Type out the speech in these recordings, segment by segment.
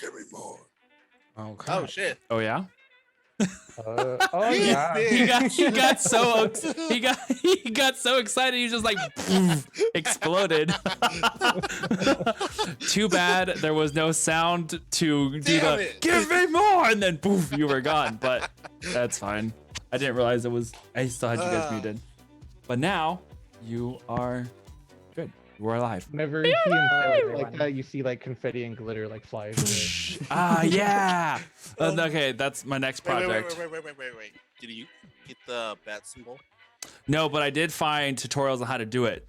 Give me more. Oh, Oh shit! Oh yeah. Oh yeah. He got so excited he just like exploded. Too bad there was no sound to do Damn the it. give me more and then poof you were gone. But that's fine. I didn't realize I still had you guys muted. But now you are good. You are alive. Whenever you see him play like that, you see like confetti and glitter like fly everywhere. Ah yeah. Okay, that's my next project. Wait. Did you get the bat symbol? No, but I did find tutorials on how to do it.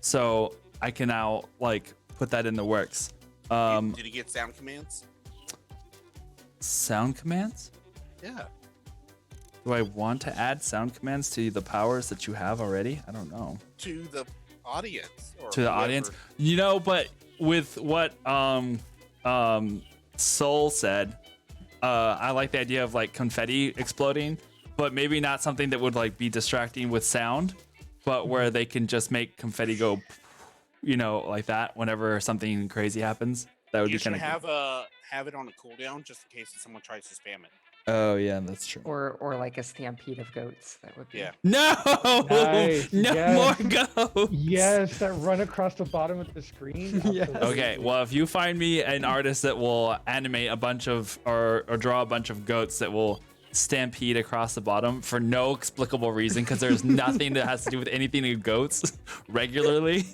So I can now like put that in the works. Did you get sound commands? Sound commands? Yeah. Do I want to add sound commands to the powers that you have already? I don't know. To the audience. Or To the whoever. audience? You know, but with what Soul said, I like the idea of like confetti exploding, but maybe not something that would like be distracting with sound, but where they can just make confetti go, you know, like that whenever something crazy happens. That would You be should kind of have it on a cooldown just in case someone tries to spam it. Oh yeah, that's true. Or like a stampede of goats. That would be. Yeah. No, Nice, no yes. more goats. Yes, that run across the bottom of the screen. Yes. Absolutely. Okay, well, if you find me an artist that will animate a bunch of or draw a bunch of goats that will stampede across the bottom for no explicable reason, because there's nothing that has to do with anything to goats regularly.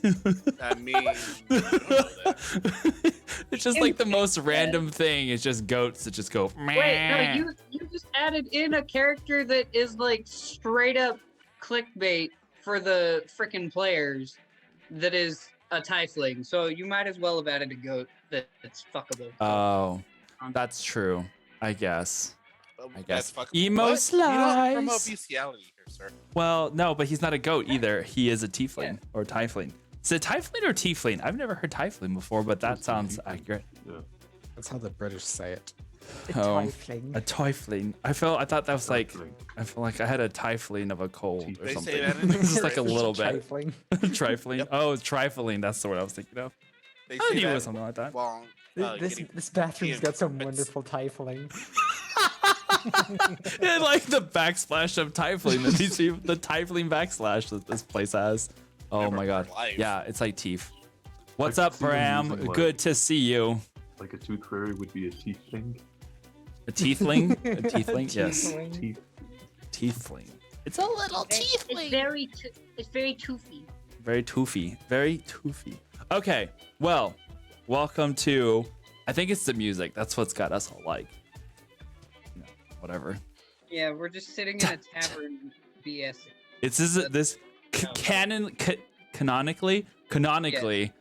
I mean, I don't know that. It's just like the most random thing. It's just goats that just go. Wait, no, you just added in a character that is like straight up clickbait for the freaking players. That is a tiefling, so you might as well have added a goat that's fuckable. Oh, that's true. I guess. I guess. That's fucking Emo what? You don't promote slice. bestiality here, sir. Well, no, but he's not a goat either. He is a tiefling or tiefling. Is it tiefling or tiefling? I've never heard tiefling before, but that sounds accurate. Yeah. That's how the British say it. Oh, Tiefling. a tiefling. I thought that was like, Tiefling. I feel like I had a tiefling of a cold or They something. say that in Just like a little bit. Trifling. Trifling. Yep. Oh, trifling. That's the word I was thinking of. They I say knew it that was something like that. while, This getting this bathroom's got some improvements. wonderful tiefling. And like the backsplash of tiefling that these people, the tiefling backslash that this place has. Oh Never my in god. our lives. Yeah, it's like teeth. What's I up, could see them Bram? using, like- Good to see you. Like a tooth fairy would be a teeth thing. A tiefling? A tiefling? Yes. Tiefling. Teeth. Tiefling. It's a little tiefling. It's very toothy. Very toofy. Very toofy. Okay, well, welcome to. I think it's the music. That's what's got us all like. You know, whatever. Yeah, we're just sitting in a tavern BS. It's this canonically, Technically.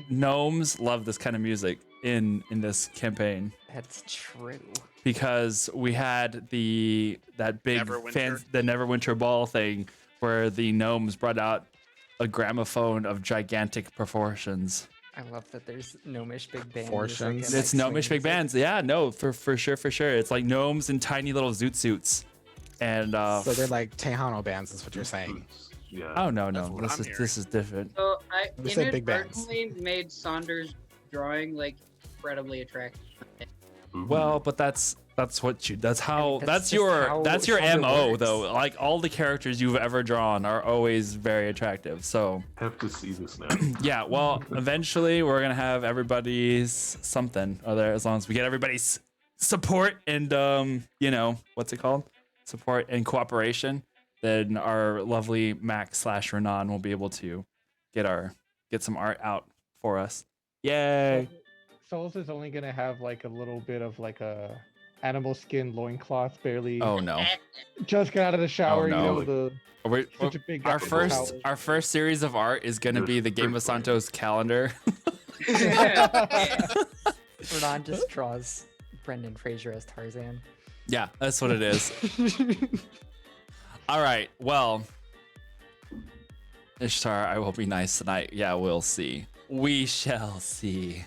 gnomes love this kind of music in this campaign That's true. because we had that big Neverwinter. the Neverwinter Ball thing where the gnomes brought out a gramophone of gigantic proportions. I love that there's gnomish big bands. Proportions. It's gnomish big bands. Yeah, no, for sure. It's like gnomes in tiny little zoot suits. And So they're like Tejano bands, is what you're saying. Boots. Yeah. oh no, That's what I'm this is different. So I We said big bands. inadvertently made Saunders' drawing like incredibly attractive. Ooh. Well, but that's what you that's how That's that's just your how that's your Sandra MO works. though. Like all the characters you've ever drawn are always very attractive. So have to see this now. yeah, well, eventually we're gonna have everybody's something other as long as we get everybody's support and you know, what's it called? Support and cooperation. Then our lovely Max/Renan will be able to get some art out for us. Yay! Souls is only gonna have like a little bit of like a animal skin loincloth, barely Oh no. just got out of the shower. no. You know, We're- such a big Our guy. our first series of art is gonna be the Game of Santos calendar. Renan just draws Brendan Fraser as Tarzan. Yeah, that's what it is. All right, well, Ishtar, I will be nice tonight. Yeah, we'll see. We shall see.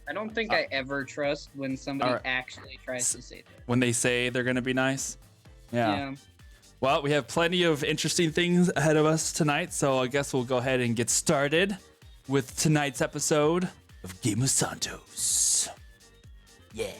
I don't think I ever trust when somebody Alright. actually tries to say that. When they say they're gonna be nice. Yeah. Well, we have plenty of interesting things ahead of us tonight, so I guess we'll go ahead and get started with tonight's episode. of Game of Santos. Yeah.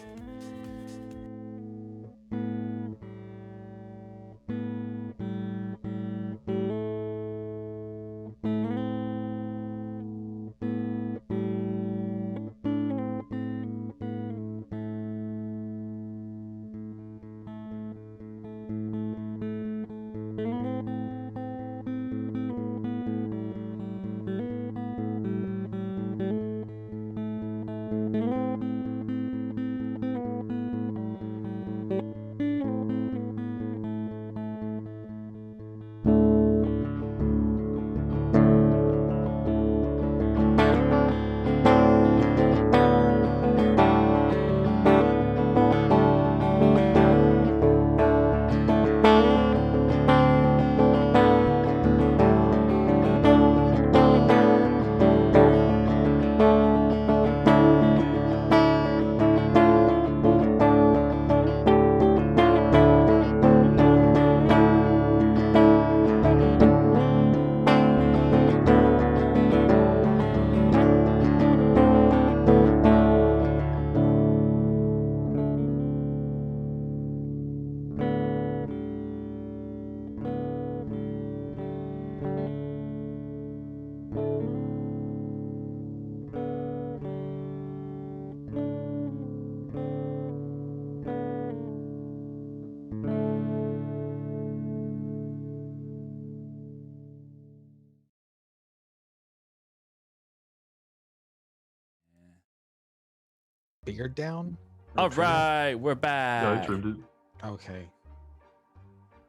Beard down? Or All trim it? right, we're Yeah, I back. trimmed it. Okay.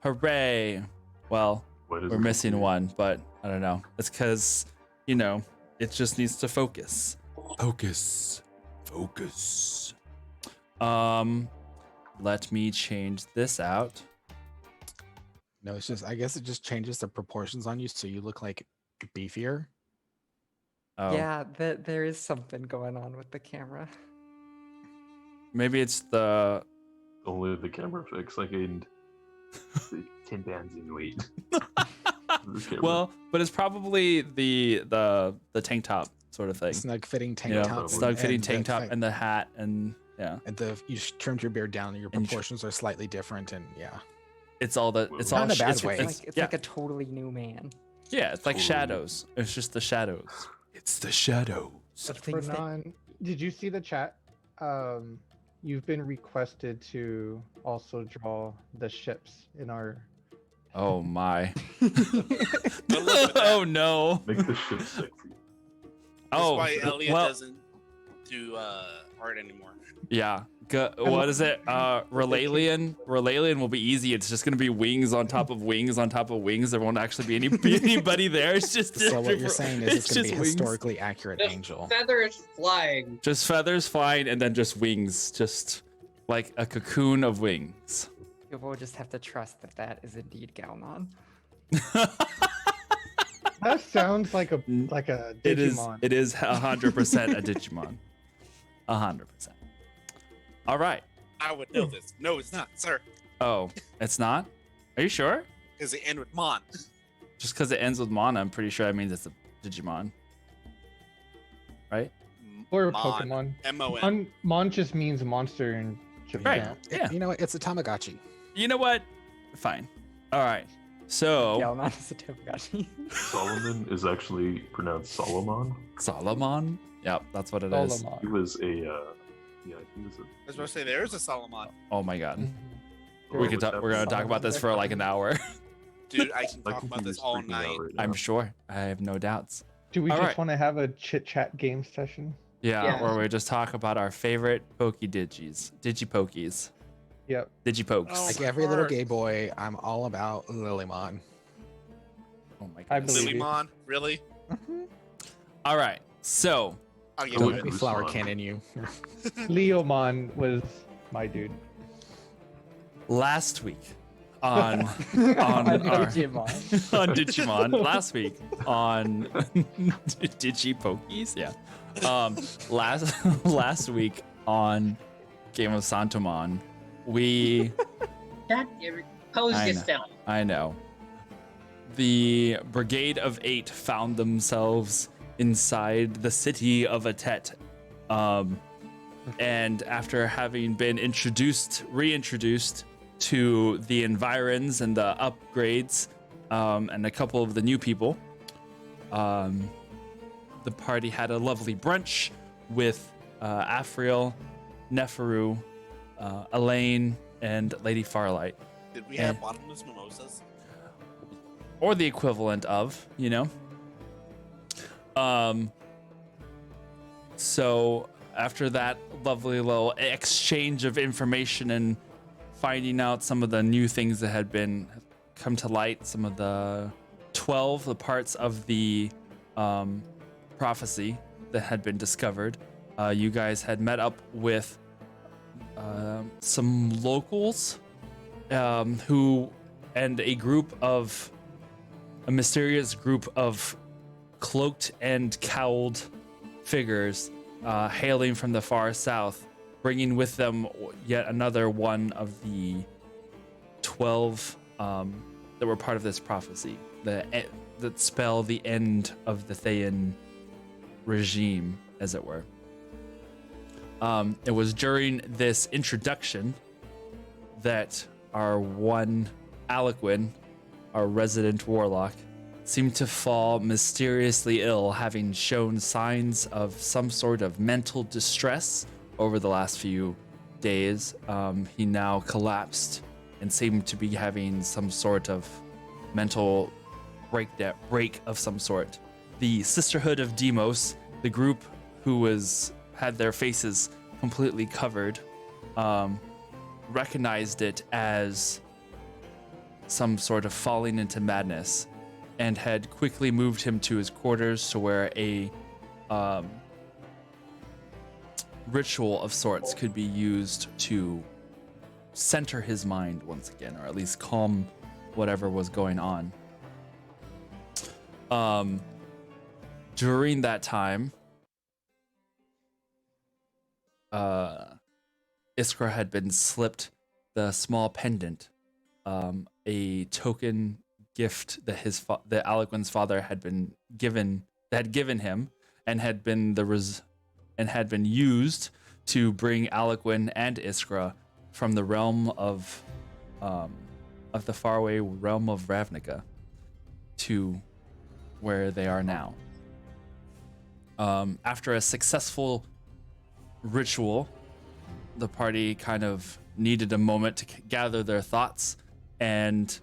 Hooray. Well, Why does we're it look missing weird? one, but I don't know. It's because, you know, it just needs to focus. Focus. Focus. Let me change this out. No, it's just I guess it just changes the proportions on you so you look like beefier. Oh, Yeah, there is something going on with the camera. maybe it's the Only the camera fix. I gained 10 pounds in weight. This camera. well, but it's probably the tank top sort of thing. Snug fitting tank You know, top. snug fitting and tank the top fact- and the hat and yeah, and you trimmed your beard down and your And proportions are slightly different and yeah. it's all the it's Not all in a bad it's, way. It's it's- like it's yeah, like a totally new man. yeah, it's like Totally. shadows. It's just the shadows. It's the shadows. The things that Fernan, did you see the chat? You've been requested to also draw the ships in our. Oh my. Good luck with that. Oh no. Make the ship sexy. That's Oh why Elliot well, doesn't do art anymore. yeah. What is it? Relalian. Relalian will be easy. It's just gonna be wings on top of wings on top of wings. There won't actually be anybody there. It's just So what you're saying is it's gonna be just wings. historically accurate Just angel. feathers flying. Just feathers flying and then just wings. Just like a cocoon of wings. people will just have to trust that that is indeed Galmon. That sounds like a Digimon. It is 100% a Digimon. 100%. All right. I would know this. No, it's not, sir. Oh, it's not? Are you sure? Because they end with Mon. Just because it ends with Mon, I'm pretty sure that means it's a Digimon. Right? Or a Mon. Pokemon. M-O-N. Mon just means monster in Japan. Yeah. You know what? It's a Tamagotchi. You know what? Fine. All right. So, Galmon is a Tamagotchi. Solomon is actually pronounced Solomon. Solomon? Yep, that's what it is. He Solomon. was a, yeah, he was a. I was about to say, there's a Solomon. Oh my god. Oh, We could what's talk, we're going to talk Solomon about this for like an hour. Dude, I can My talk about computer's this all freaking out night. right now. I'm sure. I have no doubts. Do we All just right. want to have a chit chat game session? Yeah, Yeah. where we just talk about our favorite Pokedigis. Digipokies. Yep. Digipokes. Oh. Like every little Heart. gay boy, I'm all about Lilymon. Oh my I god. believe you. Lilymon? Really? All right. So, I'll give Don't you let it. me Who's flower on? cannon you. Leomon was my dude. last week on On our Digimon. on Digimon, last week on Digipokies, yeah. Last week on Game of Santomon, we God damn it. Pose I know. yourself. I know. The Brigade of 8 found themselves inside the city of Atet And after having been reintroduced to the environs and the upgrades, and a couple of the new people, the party had a lovely brunch with Afriel, Neferu, Elaine, and Lady Farlight. Did we have bottomless mimosas? Or the equivalent of, you know? So after that lovely little exchange of information and finding out some of the new things that had been come to light, some of the parts of the prophecy that had been discovered, you guys had met up with some locals who, and a mysterious group of cloaked and cowled figures hailing from the far south, bringing with them yet another one of the 12 that were part of this prophecy that spell the end of the Thayan regime, as it were. It was during this introduction that our one Aliquin, our resident warlock, seemed to fall mysteriously ill, having shown signs of some sort of mental distress over the last few days. He now collapsed and seemed to be having some sort of mental break of some sort. The Sisterhood of Demos, the group who had their faces completely covered, recognized it as some sort of falling into madness, and had quickly moved him to his quarters to where a ritual of sorts could be used to center his mind once again, or at least calm whatever was going on. During that time, Iskra had been slipped the small pendant, a token gift that that Aliquin's father had given him, and had been used to bring Aliquin and Iskra from the realm of the faraway realm of Ravnica to where they are now. After a successful ritual, the party kind of needed a moment to gather their thoughts, and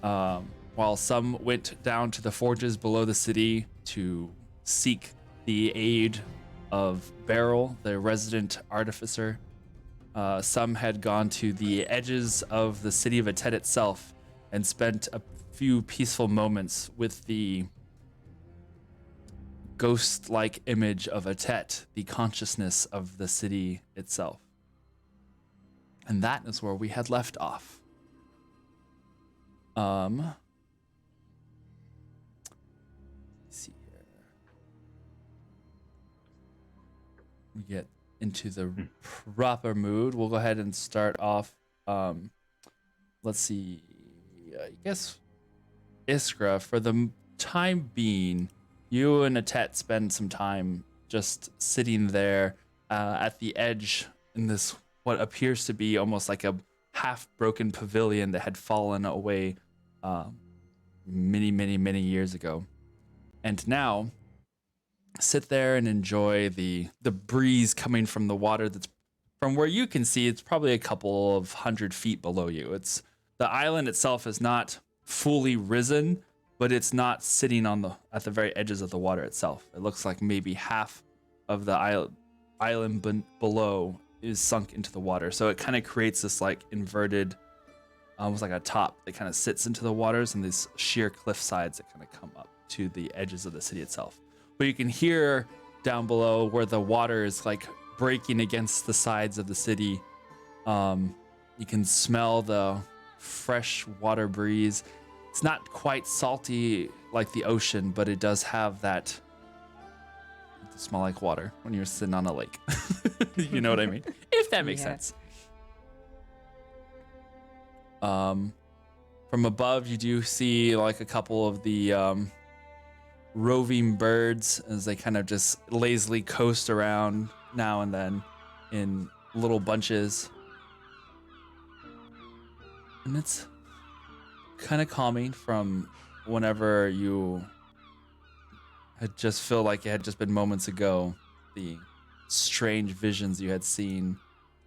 while some went down to the forges below the city to seek the aid of Beryl, the resident artificer, some had gone to the edges of the city of Atet itself and spent a few peaceful moments with the ghost-like image of Atet, the consciousness of the city itself. And that is where we had left off. Let's see here. We get into the proper mood. We'll go ahead and start off. Let's see. I guess Iskra, for the time being, you and Atet spend some time just sitting there at the edge in this what appears to be almost like a half-broken pavilion that had fallen away many years ago. And now, sit there and enjoy the breeze coming from the water that's, from where you can see, it's probably a couple of 100 feet below you. The island itself is not fully risen, but it's not sitting at the very edges of the water itself. It looks like maybe half of the island below is sunk into the water. So it kind of creates this like inverted, almost like a top that kind of sits into the waters, and these sheer cliff sides that kind of come up to the edges of the city itself. But you can hear down below where the water is like breaking against the sides of the city. You can smell the fresh water breeze. It's not quite salty like the ocean, but it does have that smell like water when you're sitting on a lake. You know what I mean? If that makes sense. From above, you do see like a couple of the roving birds as they kind of just lazily coast around, now and then in little bunches. And it's kind of calming from whenever you had just feel like it had just been moments ago, the strange visions you had seen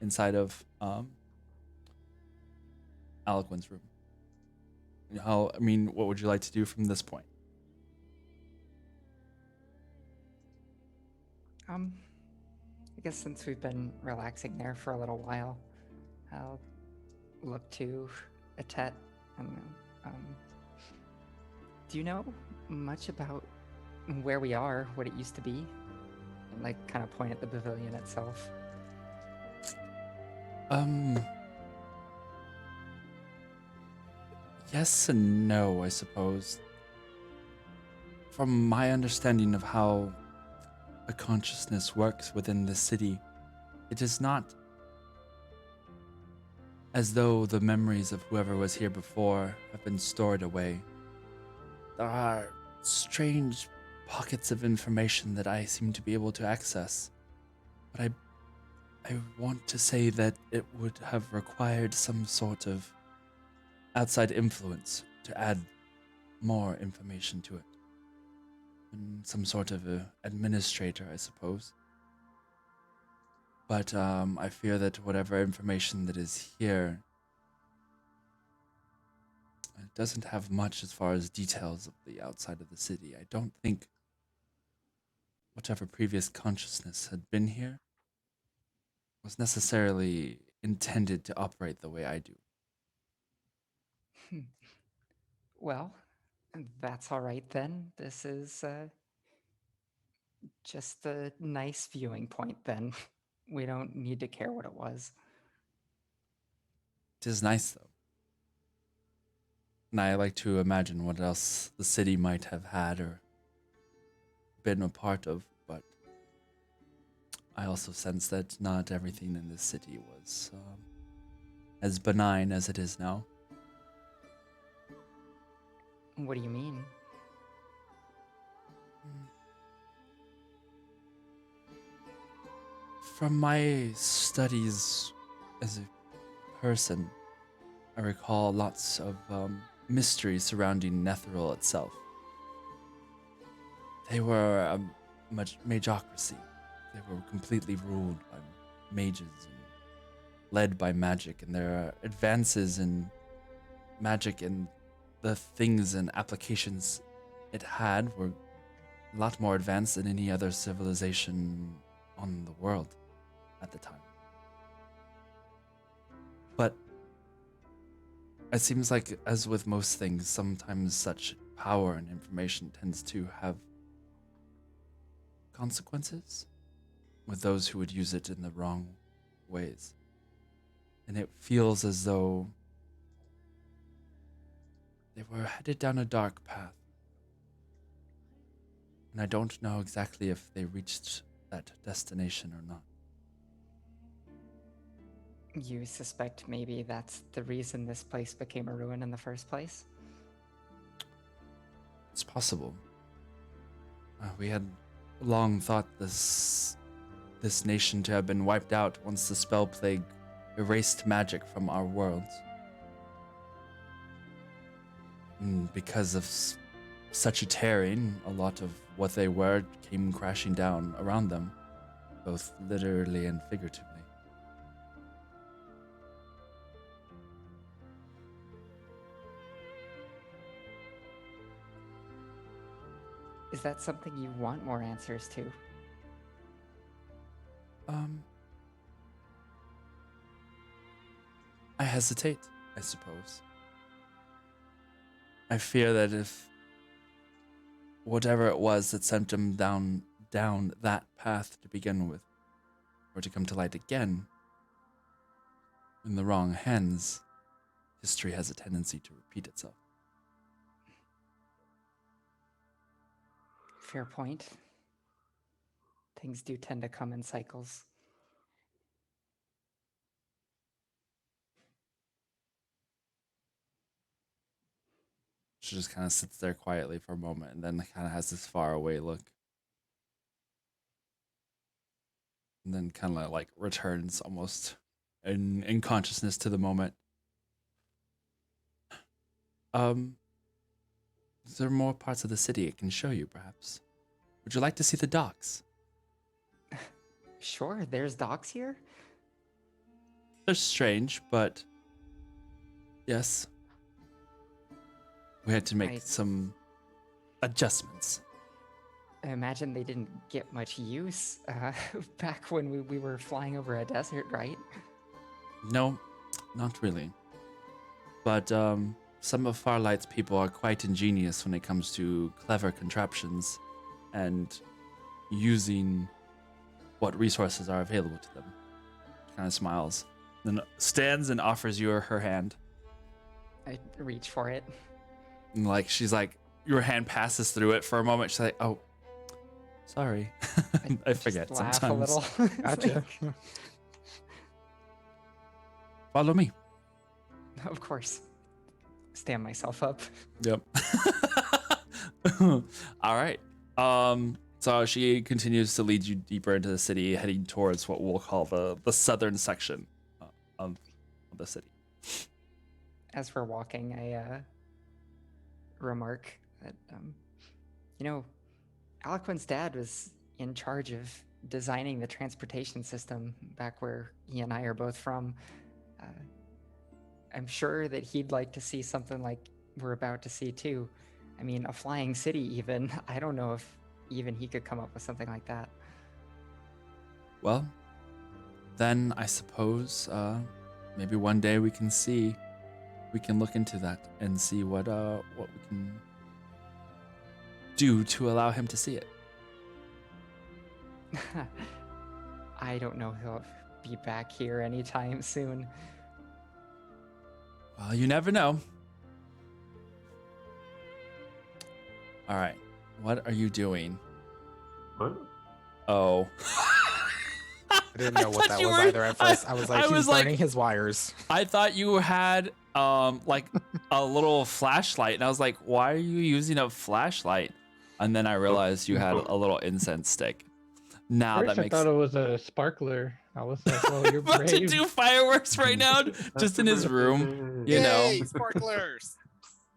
inside of Aliquin's room. What would you like to do from this point? I guess since we've been relaxing there for a little while, I'll look to Atet and do you know much about where we are, what it used to be? And like kind of point at the pavilion itself. Yes and no, I suppose. From my understanding of how a consciousness works within the city, it is not as though the memories of whoever was here before have been stored away. There are strange pockets of information that I seem to be able to access, but I want to say that it would have required some sort of outside influence to add more information to it. And some sort of a administrator, I suppose. But I fear that whatever information that is here, it doesn't have much as far as details of the outside of the city. I don't think whatever previous consciousness had been here was necessarily intended to operate the way I do. Well, that's all right then. This is just a nice viewing point then. We don't need to care what it was. It is nice, though. And I like to imagine what else the city might have had or been a part of, but I also sense that not everything in this city was as benign as it is now. What do you mean? From my studies as a person, I recall lots of mysteries surrounding Netheril itself. They were a magocracy. They were completely ruled by mages and led by magic, and their advances in magic and the things and applications it had were a lot more advanced than any other civilization on the world at the time. But it seems like, as with most things, sometimes such power and information tends to have consequences with those who would use it in the wrong ways. And it feels as though they were headed down a dark path. And I don't know exactly if they reached that destination or not. You suspect maybe that's the reason this place became a ruin in the first place? It's possible. We had long thought this nation to have been wiped out once the spell plague erased magic from our worlds. And because of such a tearing, a lot of what they were came crashing down around them, both literally and figuratively. Is that something you want more answers to? I hesitate, I suppose. I fear that if whatever it was that sent him down that path to begin with were to come to light again in the wrong hands, history has a tendency to repeat itself. Fair point. Things do tend to come in cycles. She just kind of sits there quietly for a moment and then kind of has this far away look. and then kind of like returns almost in consciousness to the moment. Is there more parts of the city I can show you, perhaps? Would you like to see the docks? Sure, there's docks here? They're strange, but yes. We had to make Right. some adjustments. I imagine they didn't get much use back when we were flying over a desert, right? No, not really. But some of Farlight's people are quite ingenious when it comes to clever contraptions and using what resources are available to them. She kind of smiles, then stands and offers you her hand. I reach for it. And like she's like, your hand passes through it for a moment. She's like, "Oh, sorry, I just forget laugh sometimes." a little. It's Gotcha. like, Follow me. of course. Stand myself up. Yep. All right. So she continues to lead you deeper into the city, heading towards what we'll call the southern section of the city. As we're walking, I remark that, Aliquin's dad was in charge of designing the transportation system back where he and I are both from. I'm sure that he'd like to see something like we're about to see too. I mean, a flying city even. I don't know if even he could come up with something like that. Well, then I suppose maybe one day we can look into that and see what we can do to allow him to see it. I don't know if he'll be back here anytime soon. Well, you never know. All right. What are you doing? What? Oh. I didn't know what thought that you was were- either at first. I was like, I he's was like- burning his wires. I thought you had like a little flashlight, and I was like, why are you using a flashlight? And then I realized you had a little incense stick. Now First, that I makes thought it was a sparkler. I was like, well, you're about to brave. do fireworks right now, just in his room. You know, Yay, sparklers!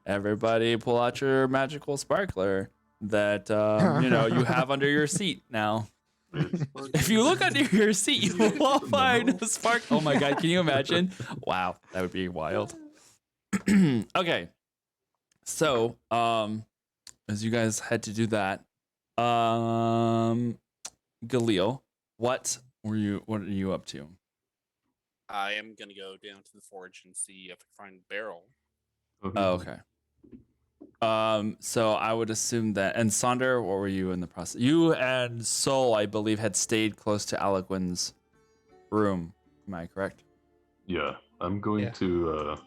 everybody pull out your magical sparkler that you have under your seat now. If you look under your seat, you will find a spark. Oh my god, can you imagine? Wow, that would be wild. Okay. So, as you guys had to do that, Galil, what are you up to? I am gonna go down to the forge and see if I can find Barrel. Oh, okay. So I would assume that, and Sonder, what were you in the process? You and Sol, I believe, had stayed close to Aliquin's room. Am I correct? Yeah, I'm going Yeah. to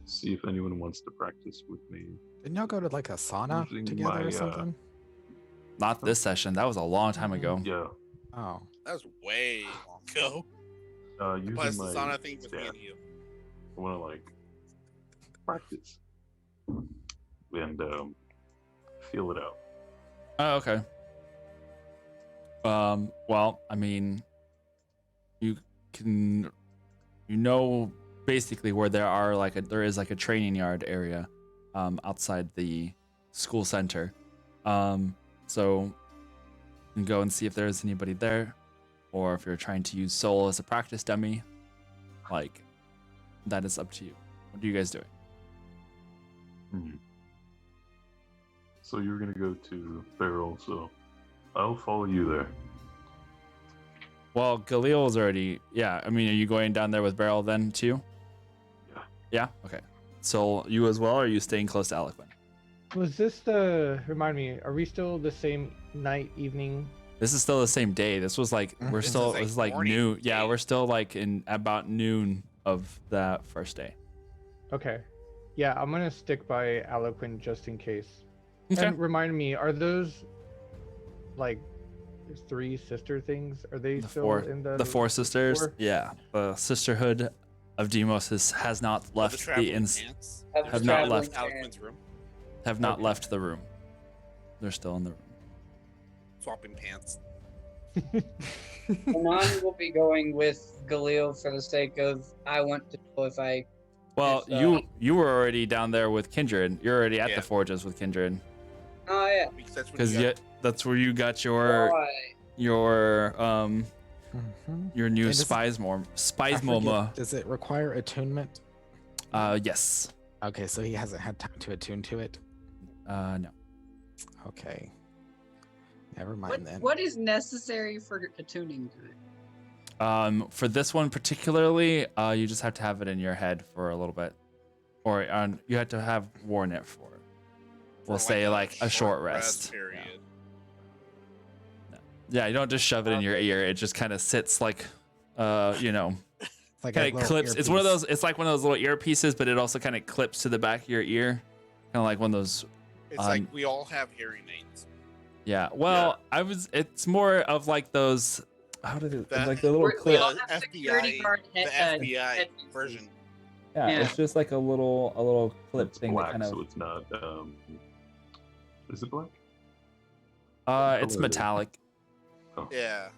see if anyone wants to practice with me. Didn't y'all go to like a sauna Using together my, or something? Not this session. That was a long time ago. Yeah, Oh, That was way long ago. using Plus, my the sauna thing with me staff. and you. I want to practice and feel it out. Oh, okay. Well, I mean, you know basically where there is a training yard area outside the school center. So you can go and see if there's anybody there, or if you're trying to use Soul as a practice dummy, that is up to you. What are you guys doing? So you're gonna go to Barrel, so I'll follow you there. Well, Galil's already, yeah. I mean, are you going down there with Beryl then too? Yeah. Yeah? Okay. So you as well, or are you staying close to Aliquin? Was this remind me, are we still the same night, evening? This is still the same day. This was like, we're This still, is, like, it's like morning noon. Yeah, day. we're still like in about noon of that first day. Okay. Yeah, I'm gonna stick by Aliquin just in case. Okay. And remind me, are those like three sister things? Are they still in the four sisters. four? Yeah. The Sisterhood of Demos has not Oh, left the traveling ins pants. Of Have They're not still in left. Aliquin's room, have not Okay. left the room. They're still in the room. swapping pants. Anon will be going with Galil for the sake of I want to know if I. Well, If, you were already down there with Kindred. You're already at Yeah. the forges with Kindred Oh yeah. Because that's what because you got. that's where you got your Right. your new And does it- Spizemoma. I forget, does it require attunement? Yes. Okay, so he hasn't had time to attune to it. No. Okay. Never mind then. What is necessary for attuning to it? For this one particularly, you just have to have it in your head for a little bit, or you have to have worn it for. We'll For, say like a short rest. period. Yeah, you don't just shove it in your ear. It just kind of sits like, you know, It's like a kind of little clips. It's one of earpiece. those. It's like one of those little earpieces, but it also kind of clips to the back of your ear, kind of like one of those. It's like we all have hearing aids. Yeah. Well, It's more of like those. How did it? It's like the little We clip. all have security guard The FBI headpieces. version. Yeah, Yeah. it's just like a little clip It's thing black, that kind of. so it's not. Is it black? It's metallic. Oh. Yeah.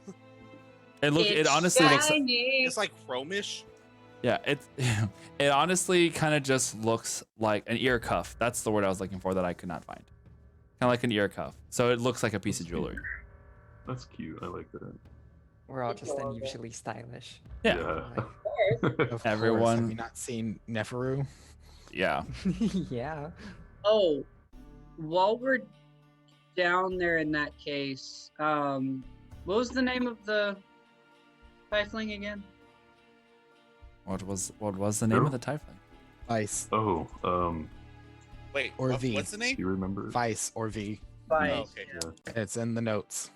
It honestly looks. shiny. It's like chromish. Yeah, it honestly kind of just looks like an ear cuff. That's the word I was looking for that I could not find. Kind of like an ear cuff. So it looks like a piece of jewelry. That's cute. I like that. We're all just unusually stylish. Yeah. Like, Of course, Everyone- Have you not seen Neferu? Yeah. yeah. Oh, while we're down there in that case, what was the name of the tiefling again? What was the name Who? of the tiefling? Vice. Oh, Wait, Or V. what's the do name? you remember? Vice or V. Vice. Oh, okay. Yeah. It's in the notes.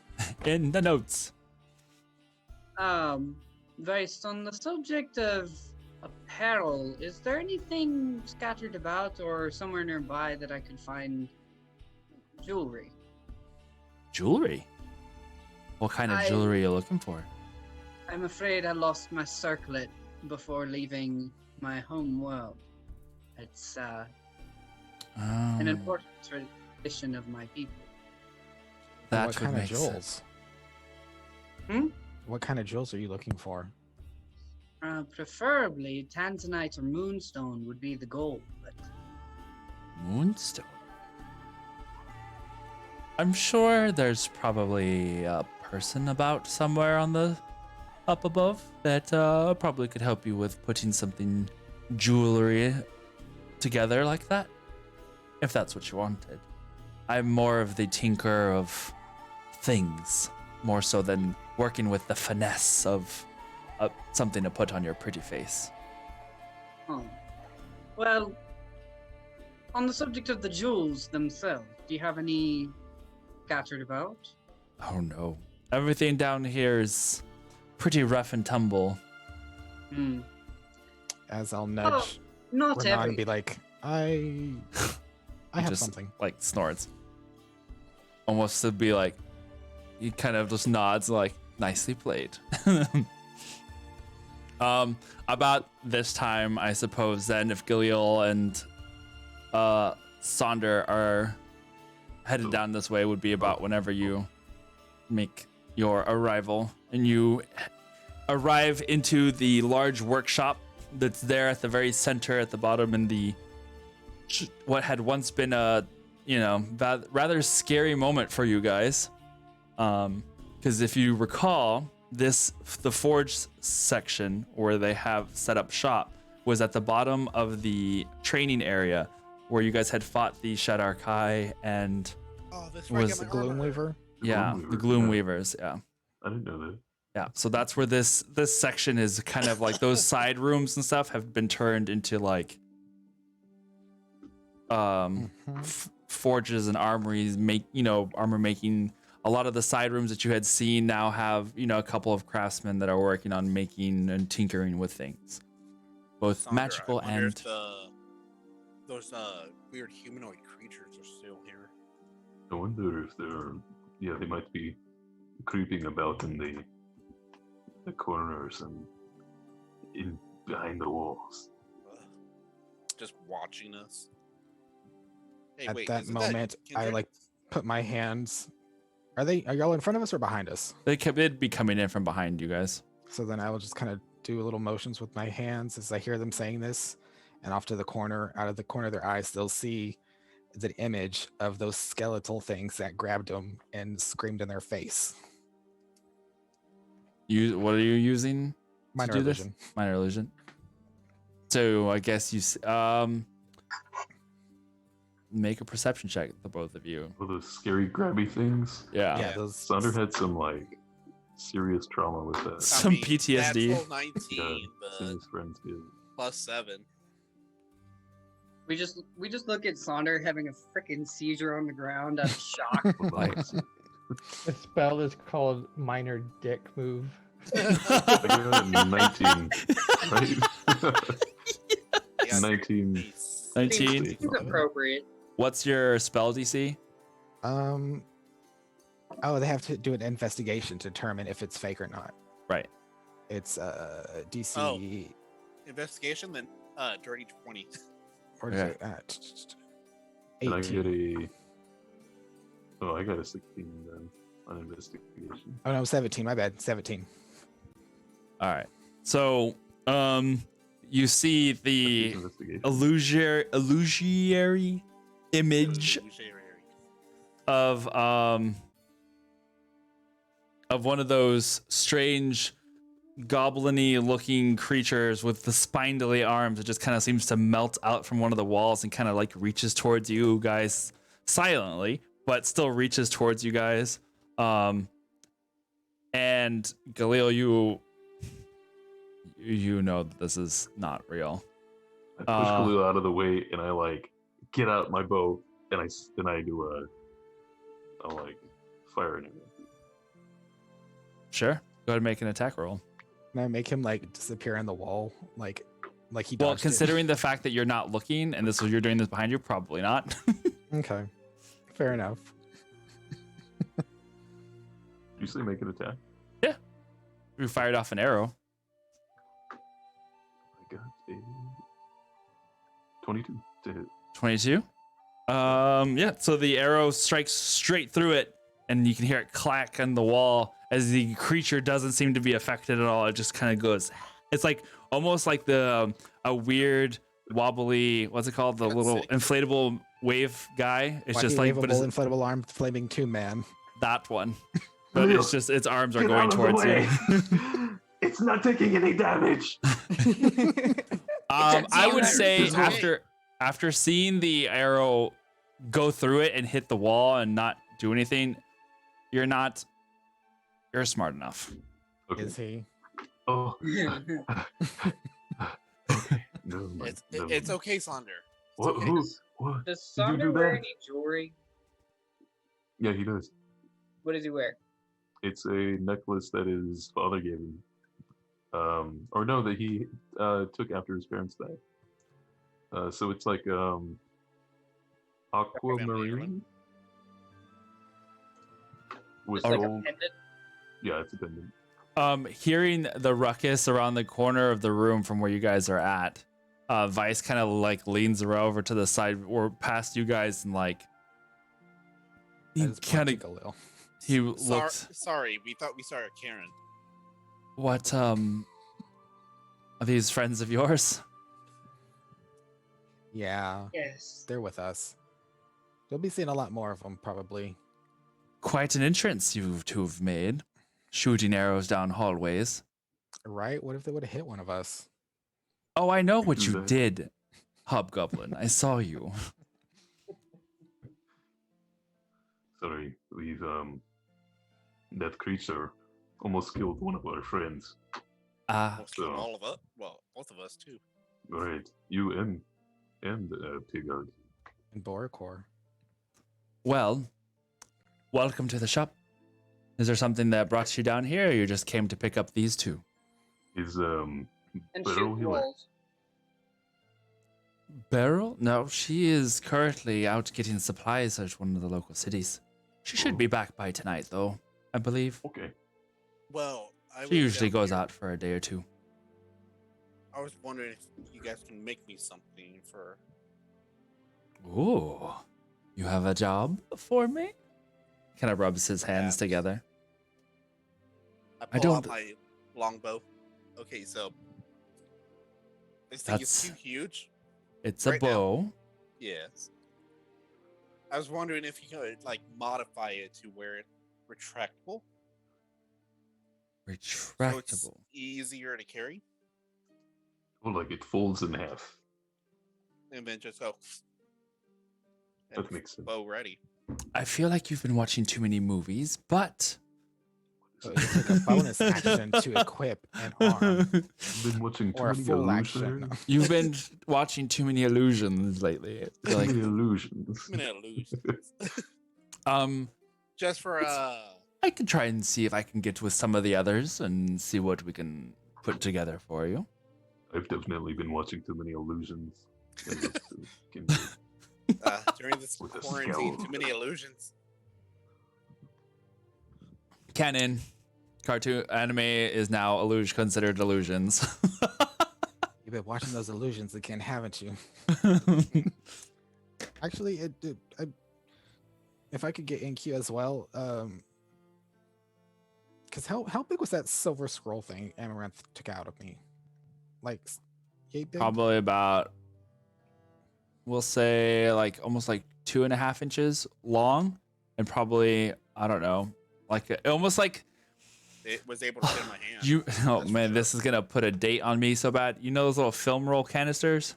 In the notes. Vice, on the subject of apparel, is there anything scattered about or somewhere nearby that I could find jewelry? Jewelry. What kind of jewelry are you looking for? I'm afraid I lost my circlet before leaving my home world. It's an important tradition of my people. That What would kind of make jewels? sense. What kind of jewels are you looking for? Preferably tanzanite or moonstone would be the goal, but Moonstone. I'm sure there's probably a person about somewhere on the up above that probably could help you with putting something jewelry together like that, if that's what you wanted. I'm more of the tinker of things, more so than working with the finesse of something to put on your pretty face. oh. Well, on the subject of the jewels themselves, do you have any scattered about? Oh no. Everything down here is pretty rough and tumble. Hmm. As I'll nudge Not Renan every. and be like, I have Just, something. like snorts. Almost to be like, he kind of just nods like, nicely played. About this time, I suppose then if Giliel and Sonder are headed down this way would be about whenever you make your arrival and you arrive into the large workshop that's there at the very center at the bottom in the what had once been a rather scary moment for you guys, because if you recall, the forge section where they have set up shop was at the bottom of the training area where you guys had fought the Shadar Kai and Oh, that's Was right. The Gloomweaver? yeah, the Gloomweavers, yeah. I didn't know that. Yeah, so that's where this section is kind of like those side rooms and stuff have been turned into like forges and armories, armor making. A lot of the side rooms that you had seen now have, a couple of craftsmen that are working on making and tinkering with things, both Sonder, magical I wonder and if those weird humanoid creatures are still here. I wonder if they might be creeping about in the corners and in behind the walls. Just watching us. Hey, At wait, that isn't moment, I Kindred? like put my hands Are y'all in front of us or behind us? They'd be coming in from behind you guys. So then I will just kind of do little motions with my hands as I hear them saying this, and off to the corner, out of the corner of their eyes, they'll see the image of those skeletal things that grabbed them and screamed in their face. What are you using? Minor do this? illusion. Minor illusion. So I guess make a perception check, the both of you. All those scary grabby things. Yeah. Yeah, those. Sander had some like serious trauma with that. Some PTSD. Natural 19, Yeah, but some of his friends did. +7. We just look at Sonder having a freaking seizure on the ground out of shock. Like, The spell is called Minor Dick Move. I got a 19, right? Yeah, 19. nice. 19. Seems appropriate. What's your spell DC? Oh, they have to do an investigation to determine if it's fake or not. Right. It's DC. Oh. Investigation, then dirty 20. Or is Okay. it And I get 18? I got a 16 then on investigation. Oh no, 17. My bad. 17. All right. So, you see the Investigation. illusionary image of one of those strange goblin-y looking creatures with the spindly arms that just kind of seems to melt out from one of the walls and kind of like reaches towards you guys silently, but still reaches towards you guys. And Galil, you know that this is not real. I push Khalil out of the way and I like get out my bow and I do I'll like fire an arrow. Sure. Go ahead and make an attack roll. Can I make him like disappear on the wall, like he? Well, dodged it? considering the fact that you're not looking and you're doing this behind you, probably not. Okay, fair enough. Did you say make an attack? You fired off an arrow. I got a 22 to hit. 22. Yeah. So the arrow strikes straight through it, and you can hear it clack on the wall as the creature doesn't seem to be affected at all. It just kind of goes. It's like almost like a weird wobbly. What's it called? The little inflatable wave guy. It's just like, but it's inflatable arm flaming tomb man. that one. But it's just its arms are Get going out of the towards way. you. It's not taking any damage. I would say Okay. after seeing the arrow go through it and hit the wall and not do anything, you're smart enough. Okay. Is he? Oh. Okay. Never mind. It's okay, Sonder. What? okay. What? Does Did you Sonder do wear that? any jewelry? Yeah, he does. What does he wear? It's a necklace that his father gave him. Or no, that he took after his parents died. So it's like aquamarine with Like a gold. pendant? Yeah, it's a pendant. Hearing the ruckus around the corner of the room from where you guys are at, Vice kind of like leans over to the side or past you guys and like he kind of he looks. Sorry, we thought we saw Karen. What are these friends of yours? Yeah, Yes. they're with us. You'll be seeing a lot more of them probably. Quite an entrance you two have made, shooting arrows down hallways. Right? What if they would have hit one of us? Oh, I know what do you that. did, Hobgoblin. I saw you. Sorry, we've that creature almost killed one of our friends. Most So- all of us. Well, both of us too. Right, you and Pigard. In Boracor. Well, welcome to the shop. Is there something that brought you down here, or you just came to pick up these two? Is And Beryl shoot here? rolls. Beryl? No, she is currently out getting supplies at one of the local cities. She should be back by tonight, though, I believe. Okay. Well, I She usually down goes here. out for a day or two. I was wondering if you guys can make me something for. Ooh, you have a job for me? Kind of rubs his hands Yeah. together. I pull out don't- my longbow. Okay, so this thing is too That's- huge. It's a Right now. bow. Yes. I was wondering if you could like modify it to where it's retractable, so it's Retractable. easier to carry, Oh, like it folds in half. and then just go. That makes sense. Bow ready. I feel like you've been watching too many movies, but So it's like a bonus action to equip an arm I've been watching too or a many full action. illusions. you've been watching too many illusions lately. I Too feel like, many illusions. I'm gonna lose. Just for I could try and see if I can get with some of the others and see what we can put together for you. I've definitely been watching too many illusions. And it's, can be- during this With a quarantine, scowl. too many illusions. Canon, cartoon, anime is now considered illusions. You've been watching those illusions again, haven't you? Actually, if I could get in queue as well, because how big was that silver scroll thing Amaranth took out of me? Like, yay big? Probably about, we'll say like almost like 2.5 inches long, and probably, I don't know, like almost like It was able to fit in my hand. you. Oh That's for man, sure. this is gonna put a date on me so bad. You know those little film roll canisters?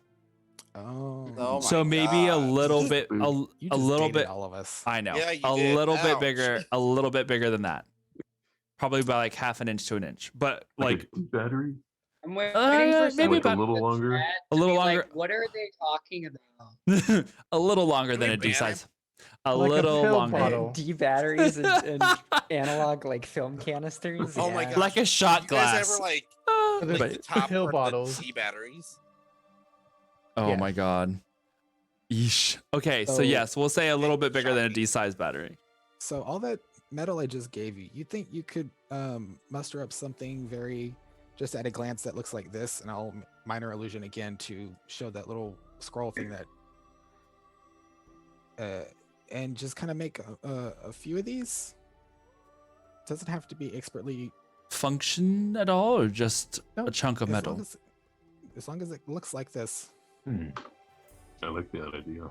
Oh, Oh So my maybe a God. little bit, you a just little dated bit. all of us. I know, Yeah, you a did. little bit Ouch. bigger, a little bit bigger than that. Probably by like 1/2 inch to an inch, but like a battery? I'm waiting Uh, for maybe someone about- in a little the longer? chat A to little be longer. Like, what are they talking about? a little longer Can than we a D ban size. A Like a little pill longer. bottle. D batteries and analog like film canisters. Oh my yeah. God. Like a shot You guys glass. ever like The like But- the top pill part bottles. of the C batteries? oh Yeah. my god. Yeesh. Okay, so So- yes, we'll say a little bit bigger than a Shocking. D size battery. So all that metal I just gave you, you think you could muster up something very, just at a glance that looks like this, and I'll minor illusion again to show that little scroll thing that, and just kind of make a few of these. Doesn't have to be expertly. Function at all, or just No, a chunk of as metal? long as long as it looks like this. I like that idea.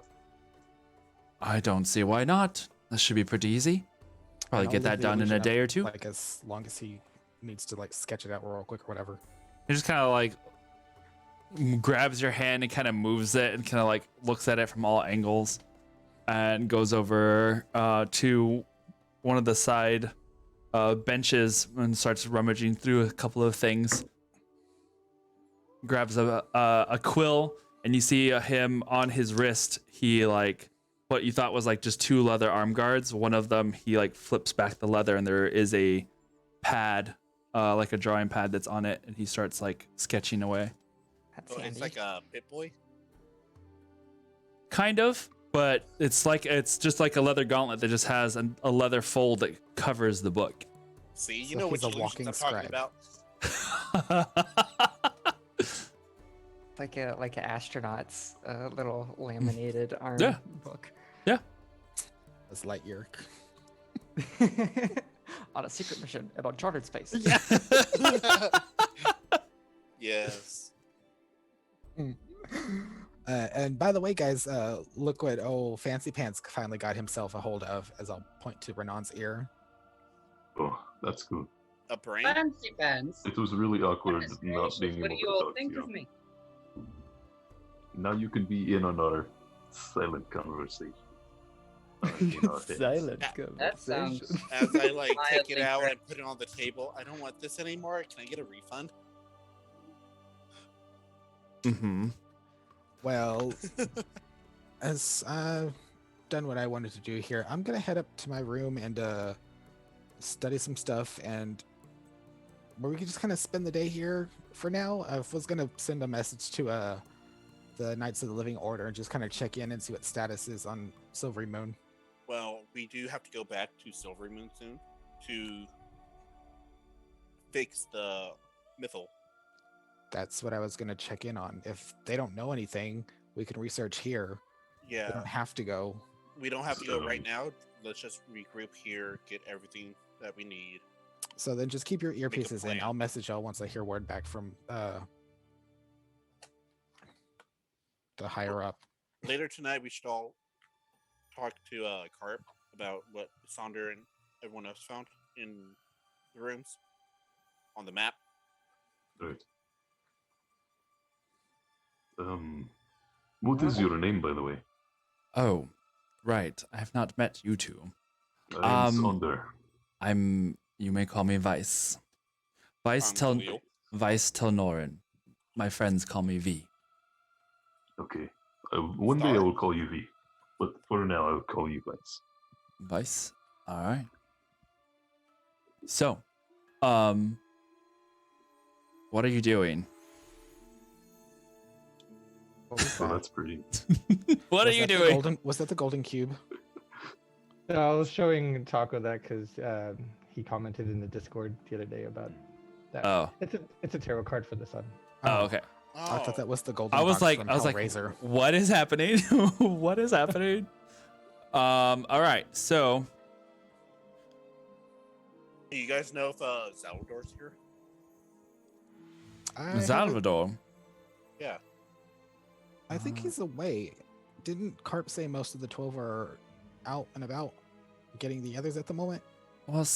I don't see why not. This should be pretty easy. Probably And I'll get that leave the done in a illusion day up, or two. Like as long as he needs to like sketch it out real quick or whatever. He just kind of like grabs your hand and kind of moves it and kind of like looks at it from all angles and goes over to one of the side benches and starts rummaging through a couple of things. Grabs a quill, and you see him on his wrist. He like what you thought was like just 2 leather arm guards. One of them, he like flips back the leather, and there is a pad, like a drawing pad that's on it, and he starts like sketching away. That's So handy. it's like a Pit Boy. Kind of, but it's just like a leather gauntlet that just has a leather fold that covers the book. See, you So know he's which a illusions walking I'm talking scribe. about. like an astronaut's little laminated arm Yeah. book. As Lightyear. On a secret mission in uncharted space. Yes. And by the way, guys, look what old Fancy Pants finally got himself a hold of. As I'll point to Renan's ear. Oh, that's good. A brain. Fancy pants. It was really awkward Goodness not gracious, being what able do to you all talk to think you. of me? Now you can be in on our silent conversation. In our heads. Silent That sounds As I like take it mildly out correct. and put it on the table, I don't want this anymore. Can I get a refund? Mm-hmm. Well, as I've done what I wanted to do here, I'm gonna head up to my room and study some stuff, and where we can just kind of spend the day here for now. I was gonna send a message to the Knights of the Living Order and just kind of check in and see what status is on Silvery Moon. Well, we do have to go back to Silvery Moon soon to fix the Mythal. That's what I was gonna check in on. If they don't know anything, we can research here. We Yeah, don't have to go. we don't have to go right now. let's just regroup here, get everything that we need. So then just keep your earpieces in. plan. I'll message y'all once I hear word back from the higher up. Later tonight, we should all talk to Carp about what Sonder and everyone else found in the rooms on the map. Right. What is your name, by the way? Oh, right. I have not met you two. I'm Sonder. You may call me Vice. Vice Leo. Telnoran. My friends call me V. Okay. One day I will call you V, but for now I'll call you Vice. Vice? Alright. So, what are you doing? What was So that? that's pretty. What are Was you that the doing? was that the golden cube? No, I was showing Taco that because he commented in the Discord the other day about that. Oh. It's a tarot card for the sun. Oh, okay. I thought that was the golden I was box like, from I was like, Hellraiser. what is happening? What is happening? All right. So, You guys know if Salvador's here? I haven't- Salvador. Yeah. I think he's away. Didn't Carp say most of the 12 are out and about getting the others at the moment? Well,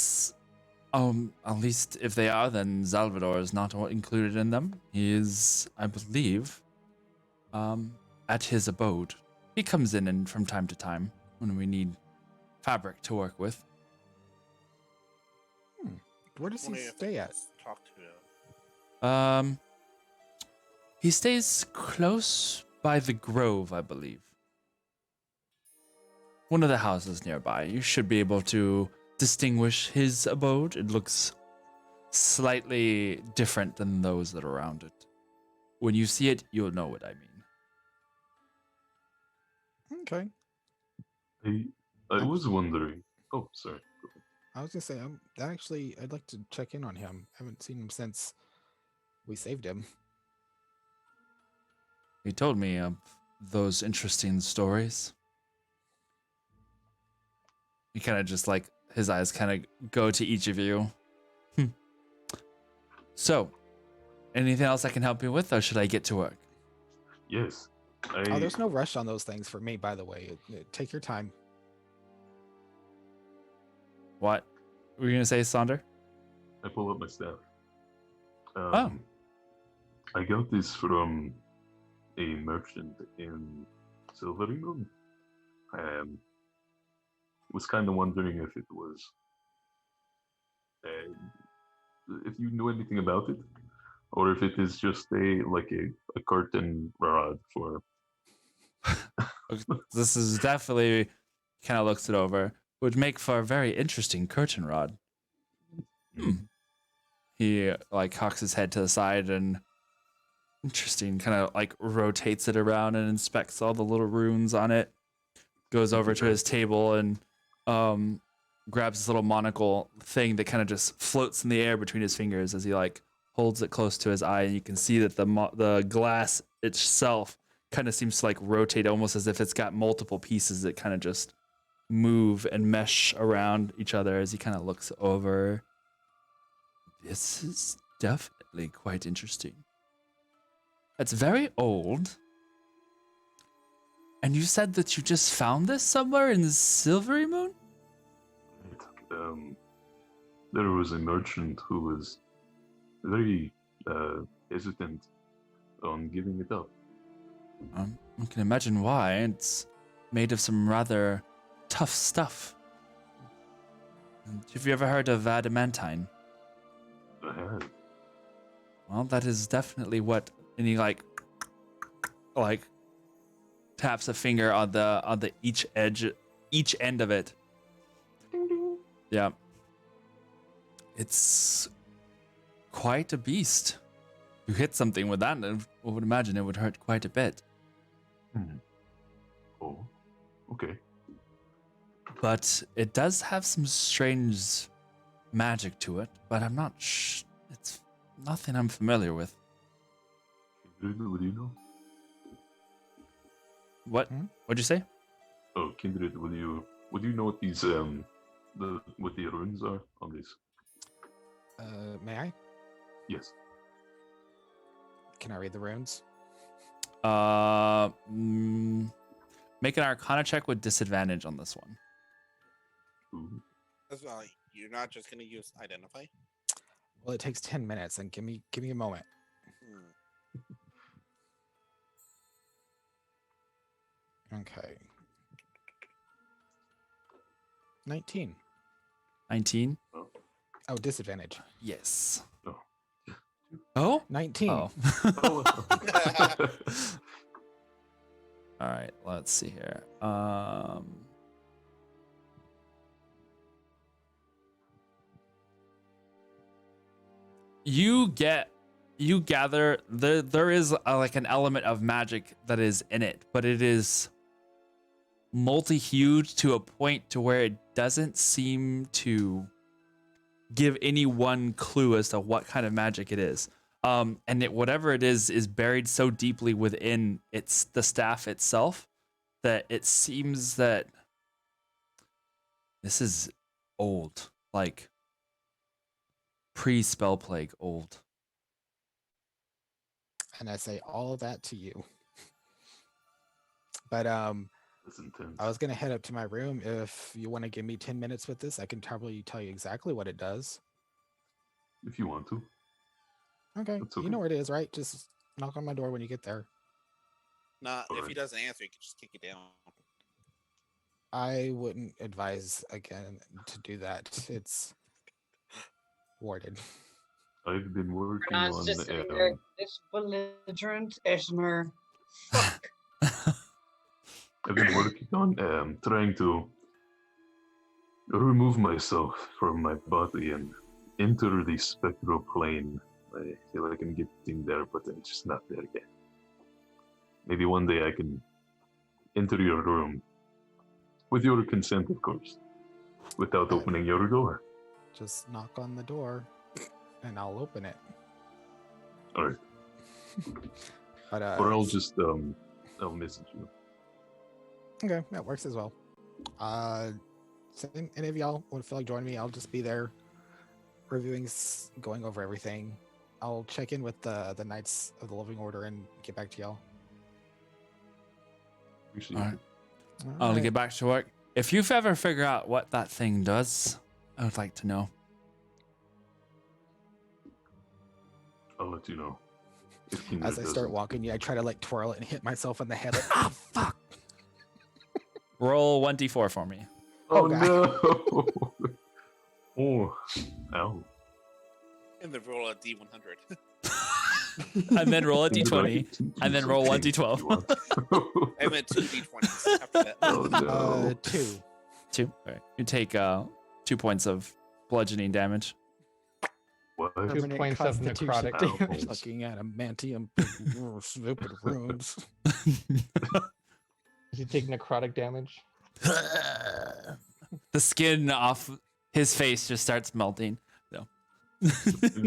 at least if they are, then Salvador is not included in them. He is, I believe, at his abode. He comes in and from time to time when we need fabric to work with. Where does he Wondering if stay I at? can Talk to him. He stays close by the grove, I believe. One of the houses nearby. You should be able to distinguish his abode. It looks slightly different than those that are around it. When you see it, you'll know what I mean. Okay. I was wondering. Oh, sorry. I was gonna say, I'd like to check in on him. I haven't seen him since we saved him. He told me of those interesting stories. He kind of just like, his eyes kind of go to each of you. So, anything else I can help you with, or should I get to work? Yes. Oh, there's no rush on those things for me, by the way. Take your time. What were you going to say, Sonder? I pull up my staff. Oh. I got this from a merchant in Silvery Moon. Was kind of wondering if it was, if you know anything about it, or if it is just a curtain rod for. This is definitely, kind of looks it over, would make for a very interesting curtain rod. He like cocks his head to the side and interesting, kind of like rotates it around and inspects all the little runes on it. Goes over to his table and grabs this little monocle thing that kind of just floats in the air between his fingers as he like holds it close to his eye, and you can see that the glass itself kind of seems to like rotate almost as if it's got multiple pieces that kind of just move and mesh around each other as he kind of looks over. This is definitely quite interesting. It's very old. And you said that you just found this somewhere in the Silvery Moon? There was a merchant who was very hesitant on giving it up. I can imagine why. It's made of some rather tough stuff. Have you ever heard of adamantine? I had. Well, that is definitely what. And he like taps a finger on the each end of it. Yeah. It's quite a beast. You hit something with that, I would imagine it would hurt quite a bit. Oh, okay. But it does have some strange magic to it, but I'm not it's nothing I'm familiar with. Kindred, would you know? What? What'd you say? Oh, Kindred, would Would you know what these what the runes are on these? May I? Yes. Can I read the runes? Make an Arcana check with disadvantage on this one. Ooh. That's you're not just gonna use identify. Well, it takes 10 minutes, and give me a moment. Okay. 19. 19. Oh, disadvantage. Yes. Oh. Oh. 19. Oh. Oh. All right. Let's see here. You gather there is like an element of magic that is in it, but it is multi-hued to a point to where it doesn't seem to give any one clue as to what kind of magic it is. And whatever it is buried so deeply within the staff itself that it seems that this is old, like pre-spell plague old. And I say all of that to you. But That's intense. I was gonna head up to my room. If you want to give me 10 minutes with this, I can probably tell you exactly what it does. If you want to. Okay. That's You okay. know where it is, right? Just knock on my door when you get there. Nah, if he Alright. doesn't answer, you can just kick it down. I wouldn't advise again to do that. It's warded. I've been working Renan's on just sitting there, this belligerent Esmer. Fuck. I've been working on trying to remove myself from my body and enter the spectral plane. I feel like I'm getting there, but I'm just not there yet. Maybe one day I can enter your room with your consent, of course, without Okay. opening your door. Just knock on the door and I'll open it. All right, But or I'll just I'll message you. okay, that works as well. So any of y'all would feel like joining me, I'll just be there reviewing, going over everything. I'll check in with the Knights of the Living Order and get back to y'all. Appreciate All right. it. I'll Alright. get back to work. If you've ever figured out what that thing does, I would like to know. I'll let you know. If Kinder As I start doesn't. walking, I try to like twirl it and hit myself in the head. Like, ah, fuck! Roll 1d4 for me. Oh God. no! Oh, ow! And then roll a D100. And then roll a Would you like d20. it to and then do roll something 1d12. if you want? And then 2 D20s after that. Oh no! 2. 2. All right. You take 2 points of bludgeoning damage. What? 2 Permanent points of constitution necrotic Ow. damage. Looking at a mantium, stupid runes. Does he take necrotic damage? The skin off his face just starts melting. No. In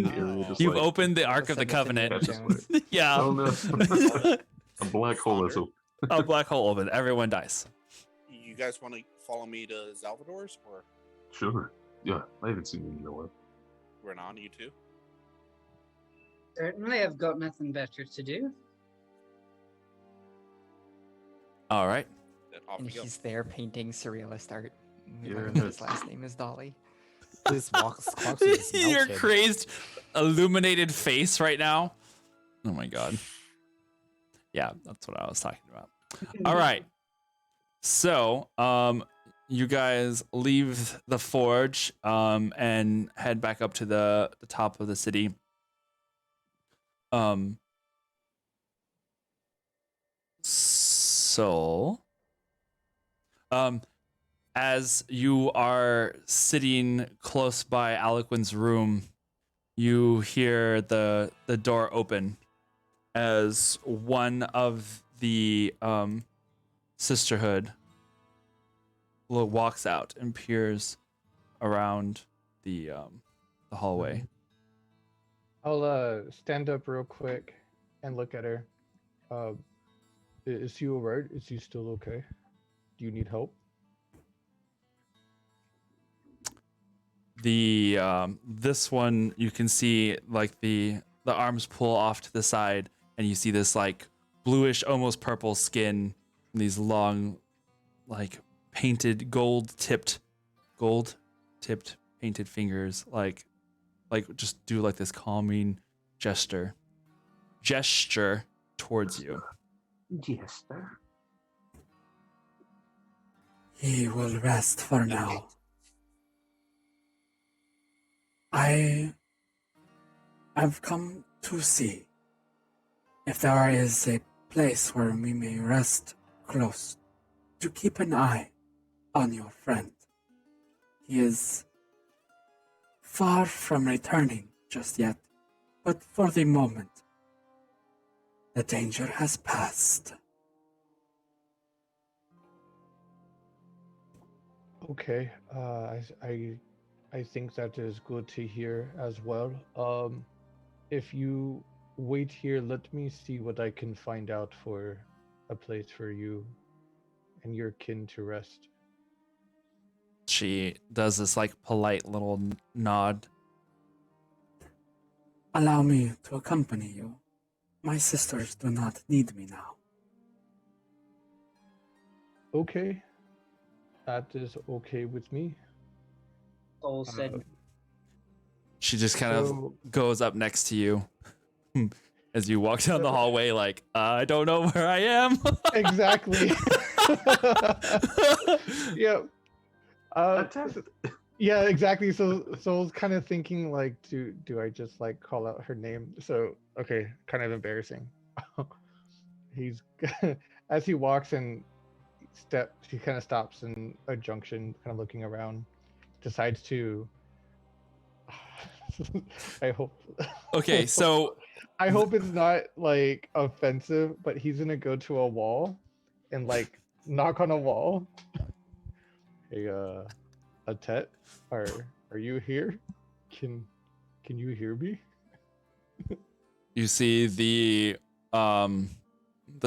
the area, just You've like, opened the All Ark of the a sudden it's Covenant. Indiana Jones. Yeah. Oh no! A black hole is Founder? open. A black hole open. Everyone dies. You guys want to follow me to Salvador's or Sure. Yeah, I haven't seen him in a while. Renan, you too? Certainly, I've got nothing better to do. All right. Then off And we go. he's there painting surrealist art. We Yeah. learned his last name is Dolly. This clocks is Your melted. crazed, illuminated face right now. Oh my god. Yeah, that's what I was talking about. All right. So, you guys leave the forge and head back up to the top of the city. So, as you are sitting close by Aliquin's room, you hear the door open as one of the sisterhood walks out and peers around the hallway. I'll stand up real quick and look at her. Is he alright? Is he still okay? Do you need help? this one you can see like the arms pull off to the side, and you see this like bluish, almost purple skin, and these long, like painted gold tipped painted fingers, like just do like this calming gesture towards you. Jester. He will rest for now. I have come to see if there is a place where we may rest close to keep an eye on your friend. He is far from returning just yet, but for the moment, the danger has passed. Okay, I think that is good to hear as well. If you wait here, let me see what I can find out for a place for you and your kin to rest. She does this like polite little nod. Allow me to accompany you. My sisters do not need me now. Okay, that is okay with me. Soul said, She just kind So- of goes up next to you as you walk down the hallway, like, I don't know where I am. Exactly. Yeah. Yeah, exactly. So I was kind of thinking like, do I just like call out her name? So okay, kind of embarrassing. He's as he walks and he kind of stops in a junction, kind of looking around, decides to. I hope. Okay, so I hope it's not like offensive, but he's gonna go to a wall and like knock on a wall. Hey, Atet, are you here? Can you hear me? you see the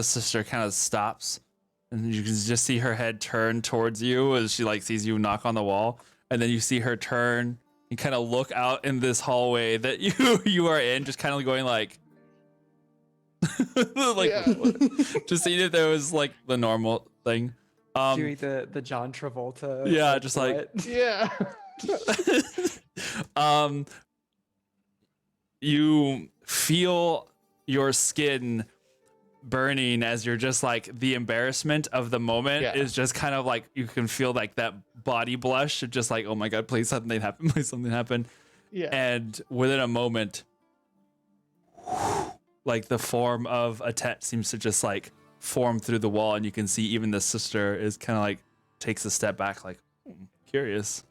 sister kind of stops, and you can just see her head turn towards you as she like sees you knock on the wall, and then you see her turn and kind of look out in this hallway that you are in, just kind of going like like Yeah. just seeing if there was like the normal thing. Doing the John Travolta. Yeah, just like what? Yeah. You feel your skin burning as you're just like the embarrassment of the moment Yeah. is just kind of like you can feel like that body blush of just like, oh my god, please something happen, please something happen. Yeah. And within a moment, like the form of a Tet seems to just like form through the wall, and you can see even the sister is kind of like takes a step back, like curious.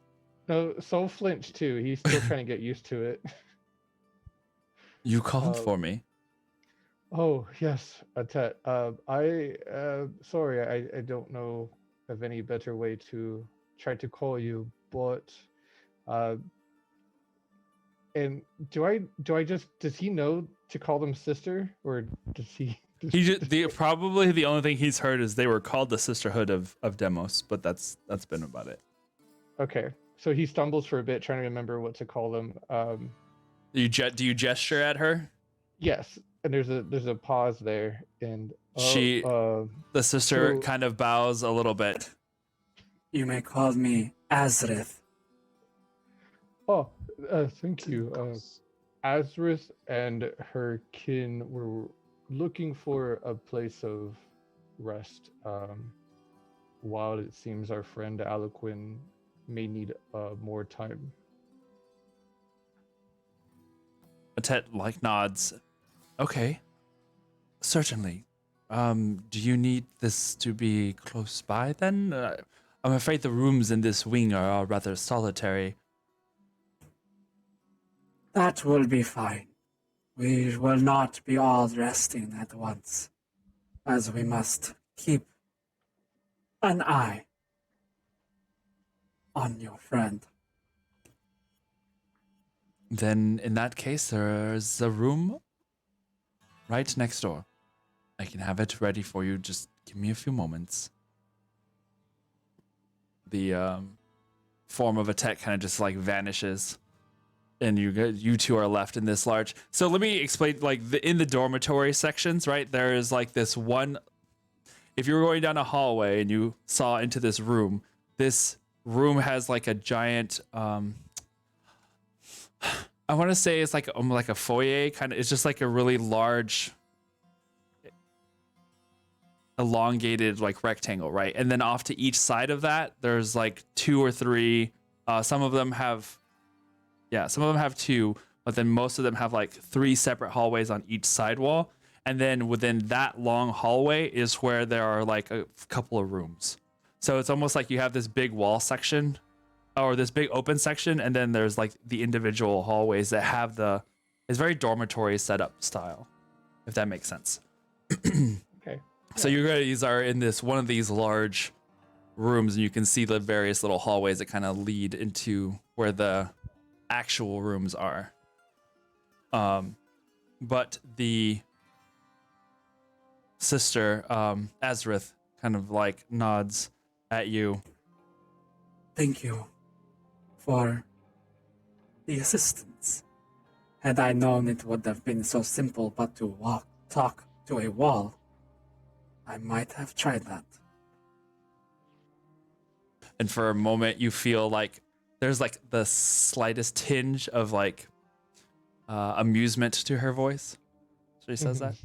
No, Soul flinched too. He's still trying to get used to it. You called for me. Oh yes, Atet. Sorry, I don't know of any better way to try to call you, but and do I just does he know to call them sister, or does he? He just, probably the only thing he's heard is they were called the Sisterhood of Demos, but that's been about it. Okay, so he stumbles for a bit trying to remember what to call them. Do you gesture at her? Yes, and there's a pause there, and The sister so- kind of bows a little bit. You may call me Azrith. Thank you. Azrith and her kin were looking for a place of rest. While it seems our friend Aloquin may need more time. Atet like nods. Okay, certainly. Do you need this to be close by then? I'm afraid the rooms in this wing are rather solitary. That will be fine. We will not be all resting at once, as we must keep an eye on your friend. Then, in that case, there's a room right next door. I can have it ready for you. Just give me a few moments. The form of Atet kind of just like vanishes, and you two are left in this large. So let me explain, like in the dormitory sections, right? There is like this one. If you were going down a hallway and you saw into this room has like a giant. I want to say it's like a foyer kind of. It's just like a really large, elongated like rectangle, right? And then off to each side of that, there's like 2 or 3. Some of them have two, but then most of them have like 3 separate hallways on each side wall. And then within that long hallway is where there are like a couple of rooms. So it's almost like you have this big wall section or this big open section, and then there's like the individual hallways that have it's very dormitory setup style, if that makes sense. Okay. So you guys are in one of these large rooms, and you can see the various little hallways that kind of lead into where the actual rooms are. But the sister, Azrith, kind of like nods at you. Thank you for the assistance. Had I known it would have been so simple but to talk to a wall, I might have tried that. And for a moment, you feel like there's like the slightest tinge of like amusement to her voice. She says that.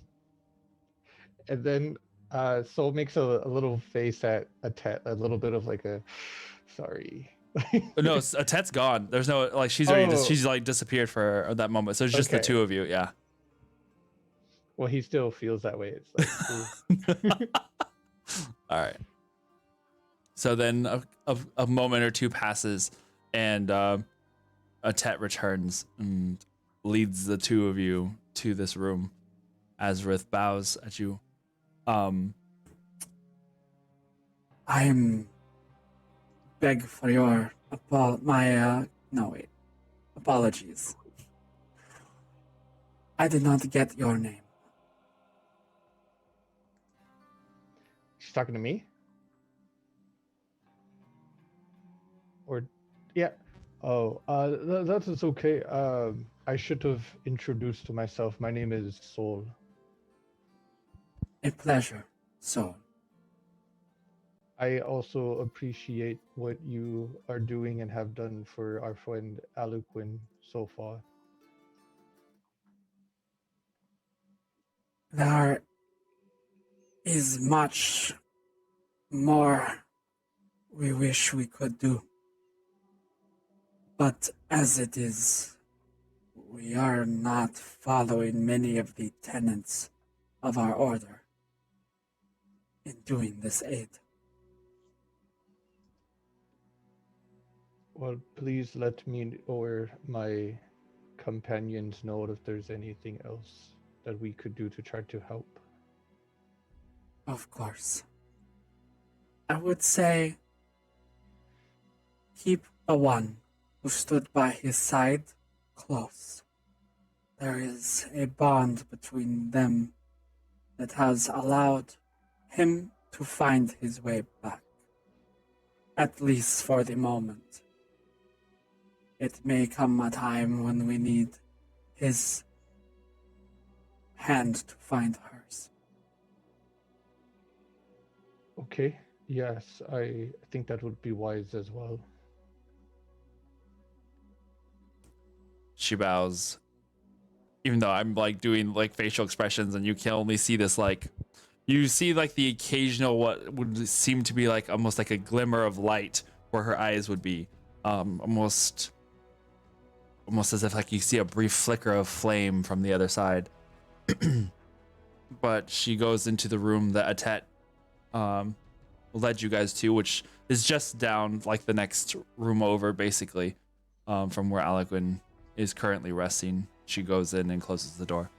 And then Soul makes a little face at Atet, a little bit of like a sorry. No, Atet's gone. There's no like she's already she's like disappeared for that moment. So it's just the two of you. Yeah. Well, he still feels that way. It's like All right. So then a moment or two passes, and Atet returns and leads the two of you to this room. Azrith bows at you. I'm beg for your apologies. I did not get your name. she's talking to me. Or yeah. Oh, that is okay. I should have introduced myself. My name is Soul. A pleasure, Soul. I also appreciate what you are doing and have done for our friend Aluquin so far. There is much more we wish we could do. But as it is, we are not following many of the tenets of our order in doing this aid. Well, please let me or my companions know if there's anything else that we could do to try to help. Of course. I would say keep the one who stood by his side close. There is a bond between them that has allowed him to find his way back. At least for the moment. It may come a time when we need his hand to find hers. Okay. Yes, I think that would be wise as well. She bows. Even though I'm like doing like facial expressions, and you can only see this like, you see like the occasional what would seem to be like almost like a glimmer of light where her eyes would be, almost as if like you see a brief flicker of flame from the other side. But she goes into the room that Atet led you guys to, which is just down like the next room over, basically, from where Aluquin is currently resting. She goes in and closes the door.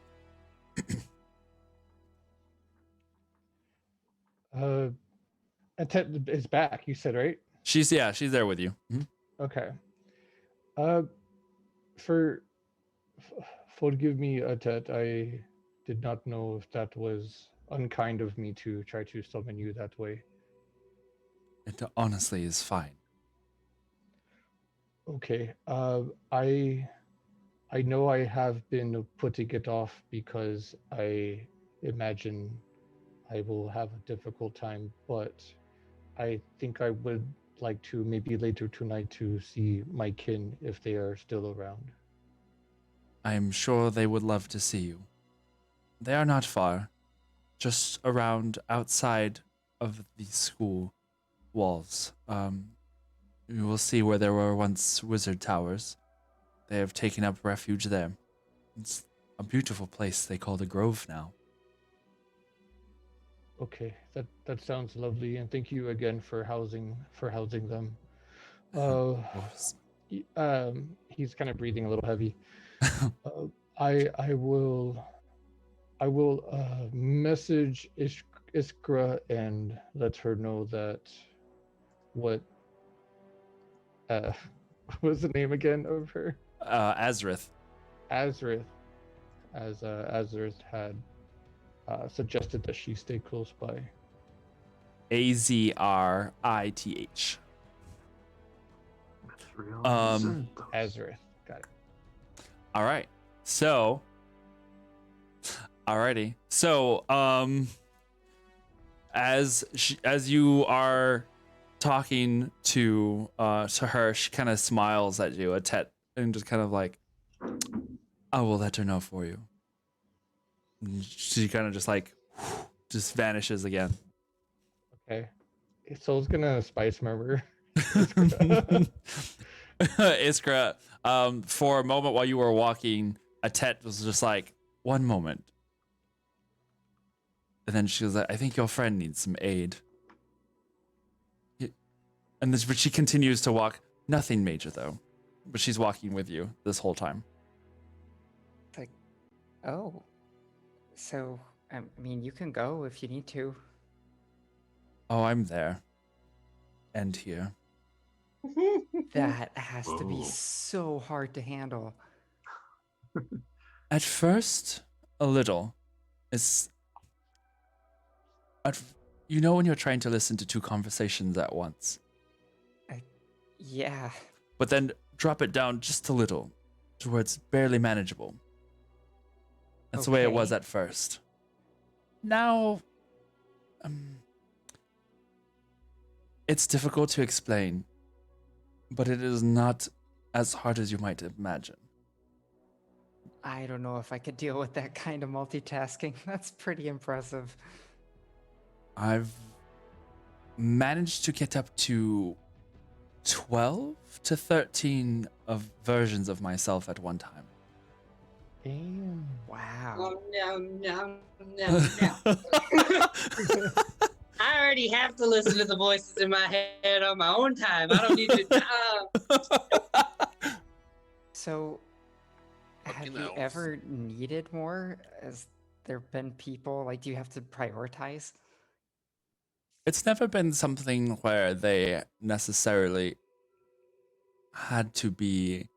Atet is back, you said, right? She's there with you. Mm-hmm. Okay. Forgive me, Atet. I did not know if that was unkind of me to try to summon you that way. It honestly is fine. Okay. I know I have been putting it off because I imagine I will have a difficult time, but I think I would like to maybe later tonight to see my kin if they are still around. I'm sure they would love to see you. They are not far, just around outside of the school walls. You will see where there were once wizard towers. They have taken up refuge there. It's a beautiful place they call the Grove now. Okay, that sounds lovely, and thank you again for housing them. Uh, Of course. he's kind of breathing a little heavy. I will message Iskra and let her know that what what was the name again of her? Azrith. Azrith, as Azrith had suggested that she stay close by. Azrith. Santos. Azrith, got it. All right. So, alrighty. So, as you are talking to her, she kind of smiles at you, Atet, and just kind of like, I will let her know for you. And she kind of just like, just vanishes again. Okay, Soul's gonna spice murmur. Iskra, for a moment while you were walking, Atet was just like, one moment. And then she was like, I think your friend needs some aid. But she continues to walk. Nothing major, though. But she's walking with you this whole time. Like, oh. So, I mean, you can go if you need to. Oh, I'm there. And here. That has to be Whoa. so hard to handle. At first, a little. You know when you're trying to listen to two conversations at once? Yeah. But then drop it down just a little to where it's barely manageable. That's the way it was Okay. at first. Now, it's difficult to explain, but it is not as hard as you might imagine. I don't know if I could deal with that kind of multitasking. That's pretty impressive. I've managed to get up to 12 to 13 of versions of myself at one time. Damn. Wow. No. I already have to listen to the voices in my head on my own time. I don't need to. So, have Fucking you elves. ever needed more? Has there been people, like, do you have to prioritize? It's never been something where they necessarily had to be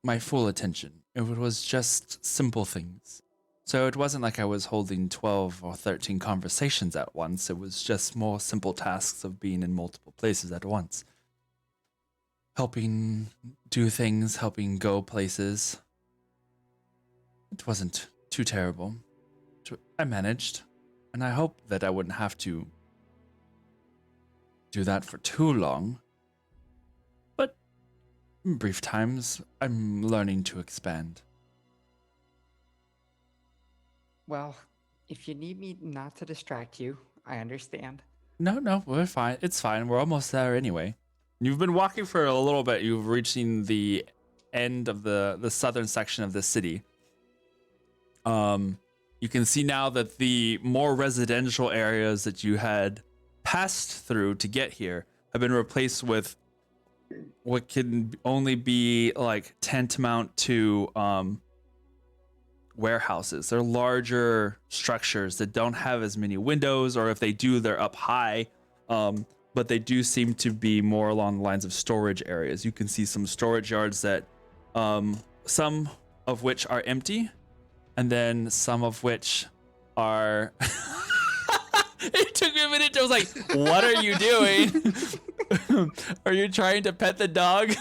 my full attention. It was just simple things. So it wasn't like I was holding 12 or 13 conversations at once. It was just more simple tasks of being in multiple places at once. Helping do things, helping go places. It wasn't too terrible. I managed. And I hope that I wouldn't have to do that for too long. But in brief times, I'm learning to expand. Well, if you need me not to distract you, I understand. No, we're fine. It's fine. We're almost there anyway. You've been walking for a little bit. You've reaching the end of the southern section of the city. You can see now that the more residential areas that you had passed through to get here have been replaced with what can only be like tantamount to warehouses. They're larger structures that don't have as many windows, or if they do, they're up high. But they do seem to be more along the lines of storage areas. You can see some storage yards that some of which are empty, and then some of which are it took me a minute. I was like, what are you doing? Are you trying to pet the dog?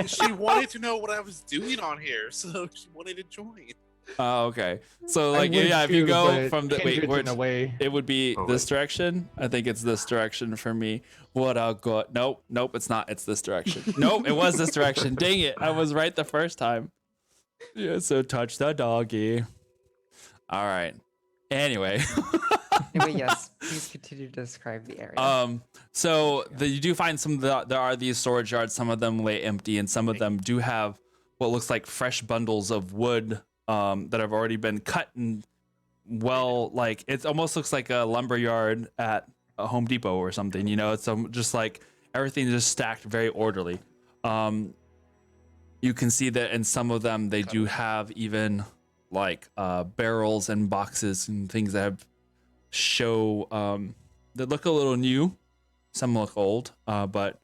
She wanted to know what I was doing on here, so she wanted to join. Oh, okay. So I like, would yeah, if you too, go but from the wait, kindred's in a way. it would be Oh, this wait. direction. I think it's this direction for me. What I'll go. Nope, nope, it's not. It's this direction. Nope, it was this direction. Dang it, I was right the first time. Yeah. So touch the doggy. All right. Anyway. Anyway, yes, please continue to describe the area. So you do find there are these storage yards. Some of them lay empty, and some of them do have what looks like fresh bundles of wood that have already been cut and like it almost looks like a lumber yard at a Home Depot or something. You know, it's just like everything is just stacked very orderly. You can see that in some of them they do have even like barrels and boxes and things that that look a little new. Some look old, but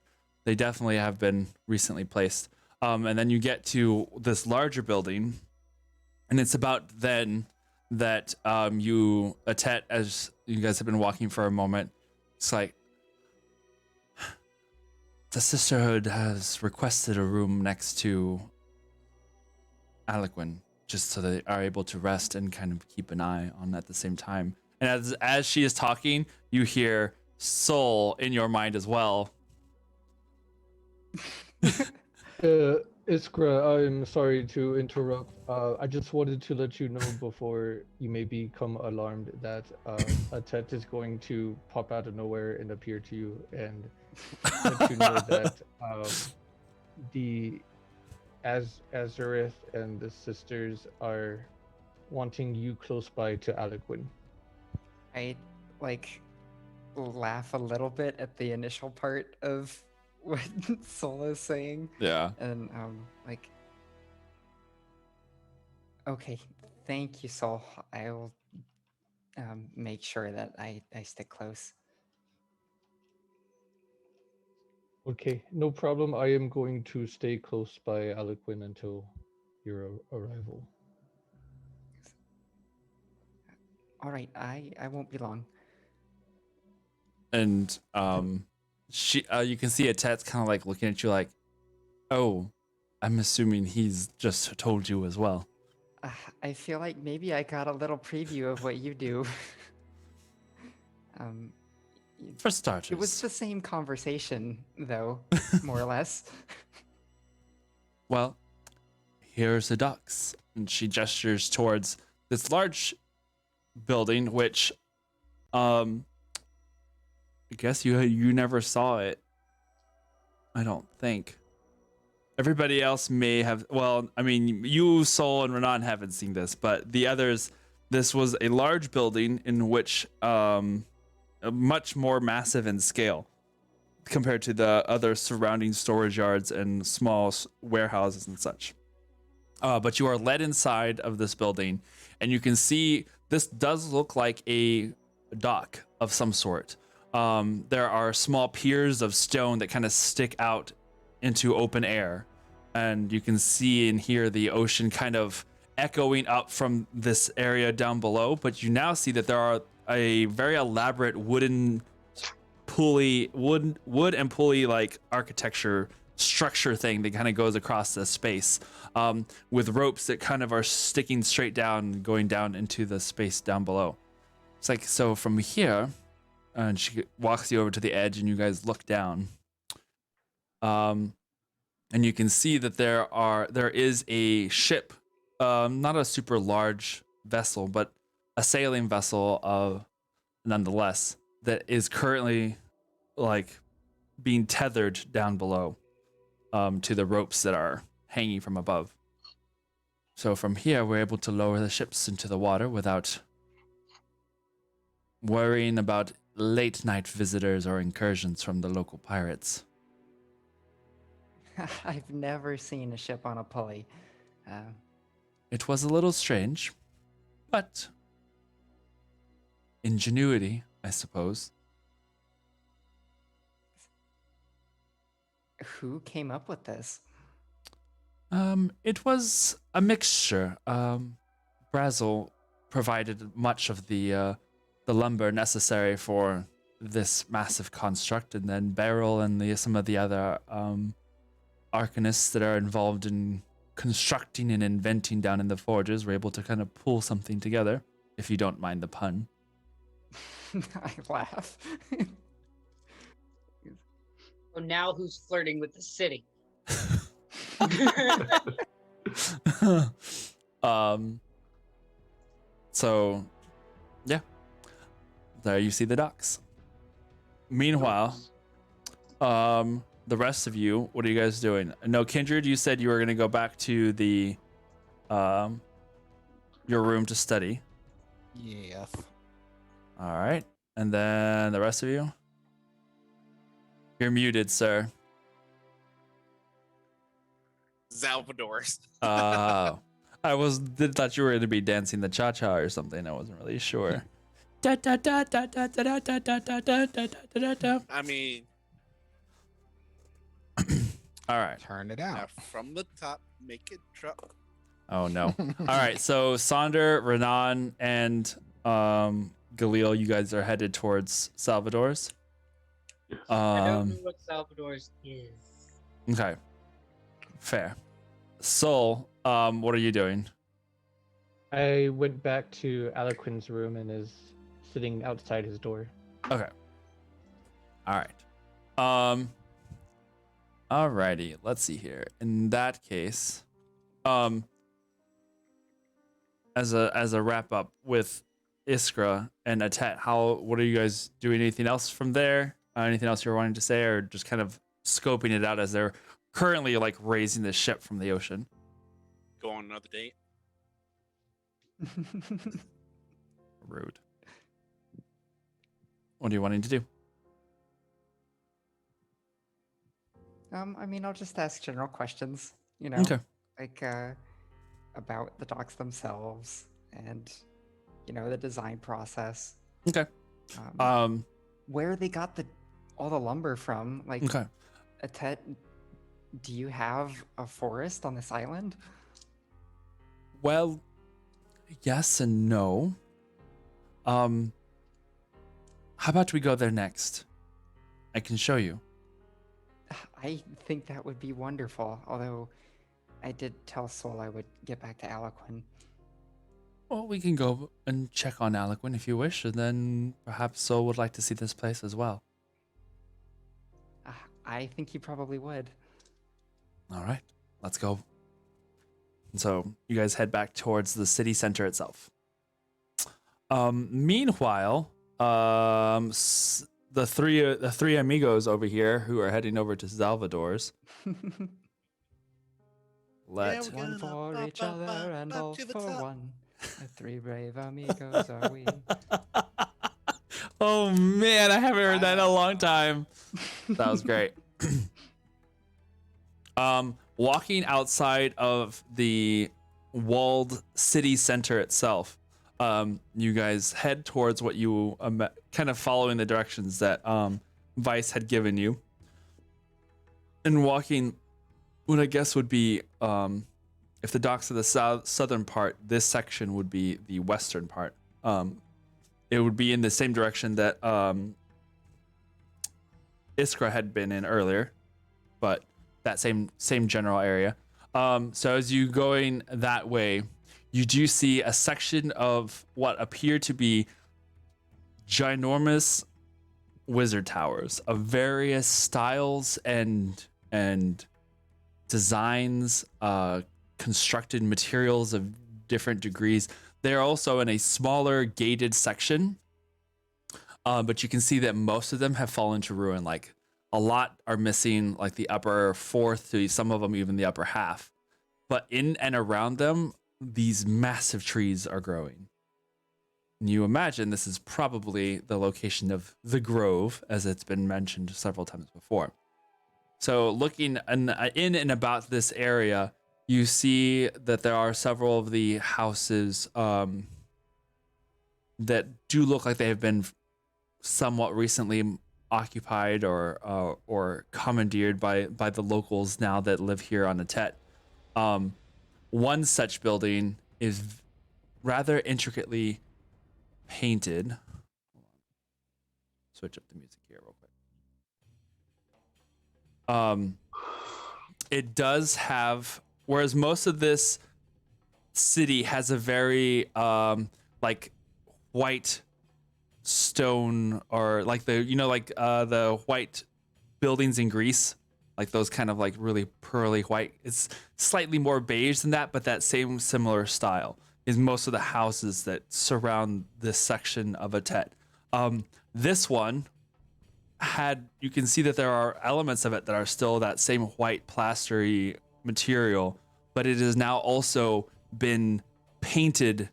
they definitely have been recently placed. And then you get to this larger building, and it's about then that Atet, as you guys have been walking for a moment, it's like, the Sisterhood has requested a room next to Aliquin, just so they are able to rest and kind of keep an eye on at the same time. And as she is talking, you hear Soul in your mind as well. Iskra, I'm sorry to interrupt. I just wanted to let you know before you may become alarmed that Atet is going to pop out of nowhere and appear to you, and let you know that the Azareth and the sisters are wanting you close by to Aliquin. I like laugh a little bit at the initial part of what Soul is saying. Yeah. And like, okay, thank you, Soul. I will make sure that I stick close. Okay, no problem. I am going to stay close by Aliquin until your arrival. All right, I won't be long. And she you can see Atet's kind of like looking at you like, oh, I'm assuming he's just told you as well. I feel like maybe I got a little preview of what you do. For starters. It was the same conversation, though, more or less. Well, here's the docks. And she gestures towards this large building, which I guess you never saw it. I don't think. Everybody else may have. Well, I mean, you, Sol, and Renan haven't seen this, but the others. This was a large building in which much more massive in scale compared to the other surrounding storage yards and small warehouses and such. But you are led inside of this building, and you can see this does look like a dock of some sort. There are small piers of stone that kind of stick out into open air, and you can see and hear the ocean kind of echoing up from this area down below. But you now see that there are a very elaborate wood and pulley like architecture structure thing that kind of goes across the space, with ropes that kind of are sticking straight down, going down into the space down below. It's like, so from here, and she walks you over to the edge, and you guys look down. And you can see that there is a ship, not a super large vessel, but a sailing vessel nonetheless, that is currently like being tethered down below to the ropes that are hanging from above. So from here, we're able to lower the ships into the water without worrying about late night visitors or incursions from the local pirates. I've never seen a ship on a pulley. It was a little strange, but ingenuity, I suppose. Who came up with this? It was a mixture. Brazel provided much of the lumber necessary for this massive construct, and then Beryl and some of the other arcanists that are involved in constructing and inventing down in the forges were able to kind of pull something together, if you don't mind the pun. I laugh. So now who's flirting with the city? So yeah, there you see the docks. Meanwhile, the rest of you, what are you guys doing? No, Kindred, you said you were going to go back to the your room to study. Yes. All right. And then the rest of you? You're muted, sir. Salvador's. I thought you were going to be dancing the cha-cha or something. I wasn't really sure. Da, da, da, da, da, da, da, da, da, da, da, da, da. I mean, All right. Turn it now out. from the top, make it drop. Oh no. All right. So Sonder, Renan, and Galil, you guys are headed towards Salvador's. Yes. I don't know what Salvador's is. Okay. Fair. Soul, what are you doing? I went back to Alequin's room and is sitting outside his door. Okay. All right. Alrighty. Let's see here. In that case, as a wrap up with Iskra and Atet, what are you guys doing? Anything else from there? Anything else you're wanting to say, or just kind of scoping it out as they're currently like raising the ship from the ocean? Go on another date. Rude. What are you wanting to do? I mean, I'll just ask general questions, you know, Okay. like about the docks themselves and, you know, the design process. Okay. Where they got all the lumber from. Like, Okay. Atet, do you have a forest on this island? Well, yes and no. How about we go there next? I can show you. I think that would be wonderful. Although, I did tell Sol I would get back to Alequin. Well, we can go and check on Alequin if you wish, and then perhaps Sol would like to see this place as well. I think he probably would. All right, let's go. And so you guys head back towards the city center itself. Meanwhile, the three amigos over here who are heading over to Salvador's. Let One for each other and all for one. The three brave amigos are we. Oh man, I haven't heard that in a long time. That was great. Walking outside of the walled city center itself, you guys head towards what you kind of following the directions that Vice had given you, and walking what I guess would be if the docks are the southern part, this section would be the western part. It would be in the same direction that Iskra had been in earlier, but that same general area. So as you going that way, you do see a section of what appear to be ginormous wizard towers of various styles and designs, constructed materials of different degrees. They're also in a smaller gated section, but you can see that most of them have fallen to ruin. Like a lot are missing, like the upper fourth to some of them even the upper half. But in and around them, these massive trees are growing. And you imagine this is probably the location of the Grove, as it's been mentioned several times before. So looking in and about this area, you see that there are several of the houses that do look like they have been somewhat recently occupied or commandeered by the locals now that live here on Atet. One such building is rather intricately painted. switch up the music here real quick. It does have, whereas most of this city has a very like white stone, or like the the white buildings in Greece, like those kind of like really pearly white. It's slightly more beige than that, but that same similar style is most of the houses that surround this section of Atet. This one you can see that there are elements of it that are still that same white plastery material, but it has now also been painted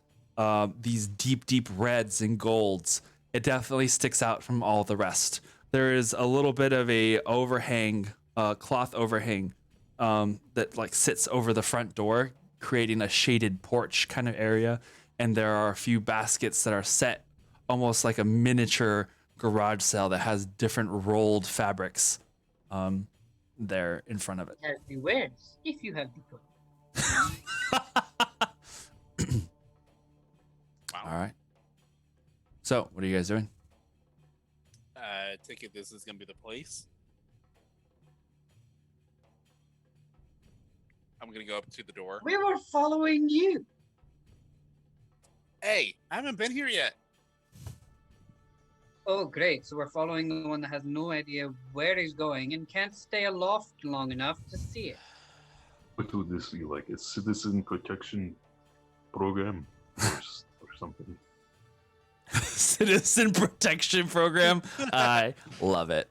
these deep reds and golds. It definitely sticks out from all the rest. There is a little bit of a overhang, cloth overhang, that like sits over the front door, creating a shaded porch kind of area. And there are a few baskets that are set almost like a miniature garage sale that has different rolled fabrics there in front of it. Has the wares if you have the coin. All right. So, what are you guys doing? I take it this is gonna be the place. I'm gonna go up to the door. We were following you. Hey, I haven't been here yet. Oh, great. So we're following the one that has no idea where he's going and can't stay aloft long enough to see it. What would this be like? A citizen protection program or something? Citizen protection program. I love it.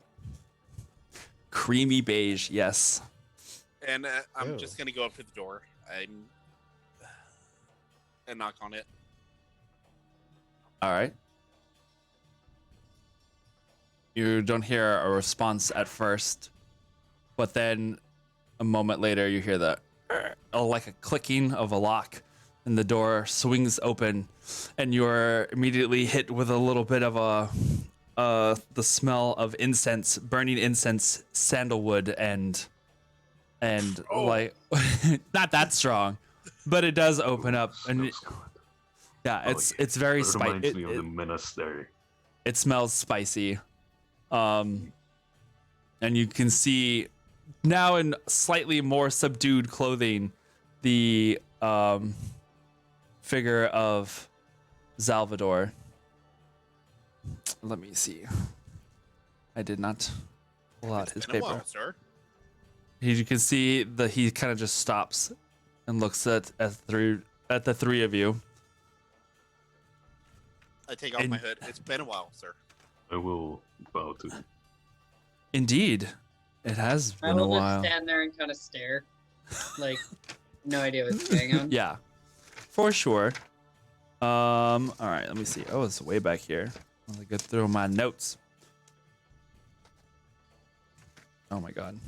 Creamy beige, yes. And I'm Ew. just gonna go up to the door. And knock on it. All right. You don't hear a response at first, but then a moment later you hear the like a clicking of a lock, and the door swings open, and you're immediately hit with a little bit of the smell of incense, burning incense, sandalwood, and like not that strong, but it does open up, and Smells good. yeah, it's very It spicy. reminds me of the monastery. It smells spicy. And you can see now in slightly more subdued clothing the figure of Salvador. Let me see. I did not pull out his It's been a paper. while, sir. You can see that he kind of just stops and looks at the three of you. I take off And- my hood. It's been a while, sir. I will bow to. Indeed, it has I been a will while. just stand there and kind of stare. Like, no idea what's going on. Yeah, for sure. All right, let me see. Oh, it's way back here. Let me go through my notes. Oh my god.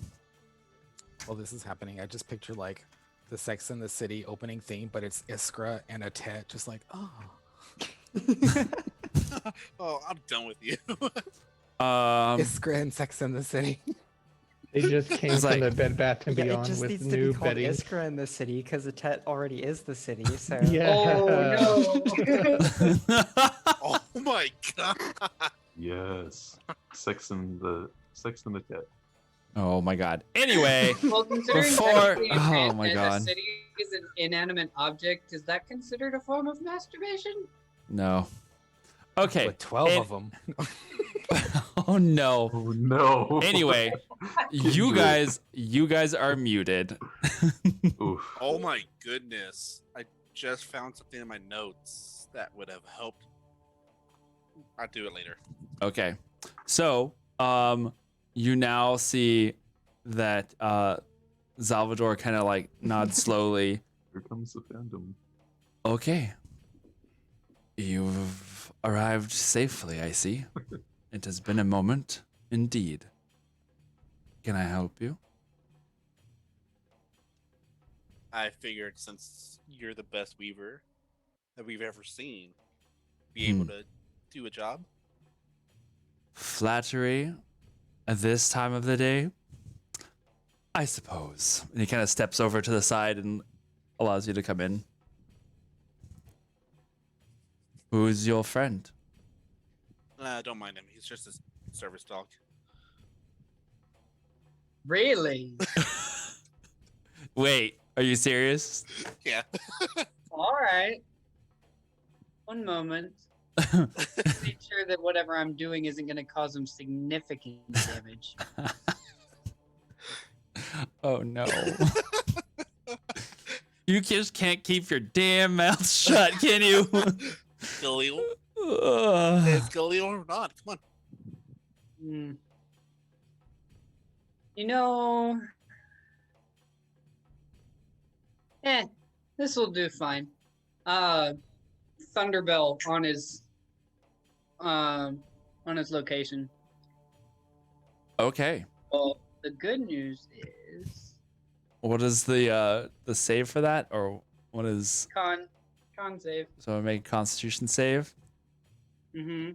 While this is happening, I just picture like the Sex and the City opening theme, but it's Iskra and a Tet, just like, oh. Oh, I'm done with you. Iskra and Sex and the City. They just came It's from like- the Bed Bath and Yeah, it Beyond just with needs to new be called bedding. Iskra in the city because the Tet already is the city. So Yeah. Oh no! Oh my god. Yes, Sex and the Cat. Oh my god. Anyway, Well, considering Before- technically a oh tent my and God. a city is an inanimate object, is that considered a form of masturbation? no. Okay. With 12 and- of them. Oh no. Oh no. Anyway, you guys are muted. Oof. Oh my goodness. I just found something in my notes that would have helped. I'll do it later. Okay. So, you now see that Salvador kind of like nods slowly. Here comes the fandom. Okay. You've arrived safely, I see. It has been a moment, indeed. Can I help you? I figured since you're the best weaver that we've ever seen, be able to do a job. Flattery at this time of the day? I suppose. And he kind of steps over to the side and allows you to come in. Who's your friend? Don't mind him. He's just service dog. Really? Wait, are you serious? Yeah. All right. One moment. Make sure that whatever I'm doing isn't going to cause him significant damage. Oh no. You just can't keep your damn mouth shut, can you? Galil. Ugh. It's Galil or not? Come on. Hmm. You know, this will do fine. Thunderbell on his location. Okay. Well, the good news is What is the save for that, or what is? con save. So I make a Constitution save. Mm-hmm.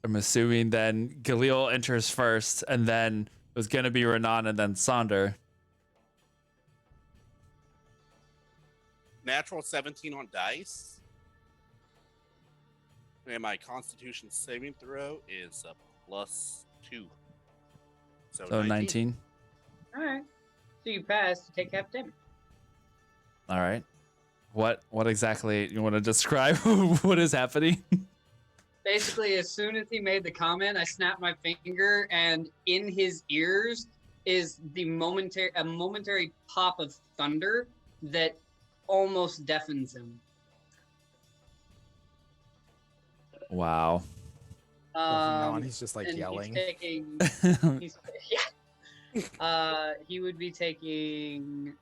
I'm assuming then Galil enters first, and then it was gonna be Renan and then Sonder. Natural 17 on dice. And my Constitution saving throw is a +2. So 19. All right. So you pass to take half damage. All right. What exactly you want to describe? What is happening? Basically, as soon as he made the comment, I snapped my finger, and in his ears is a momentary pop of thunder that almost deafens him. Wow. From now on, he's just like and yelling. He would be taking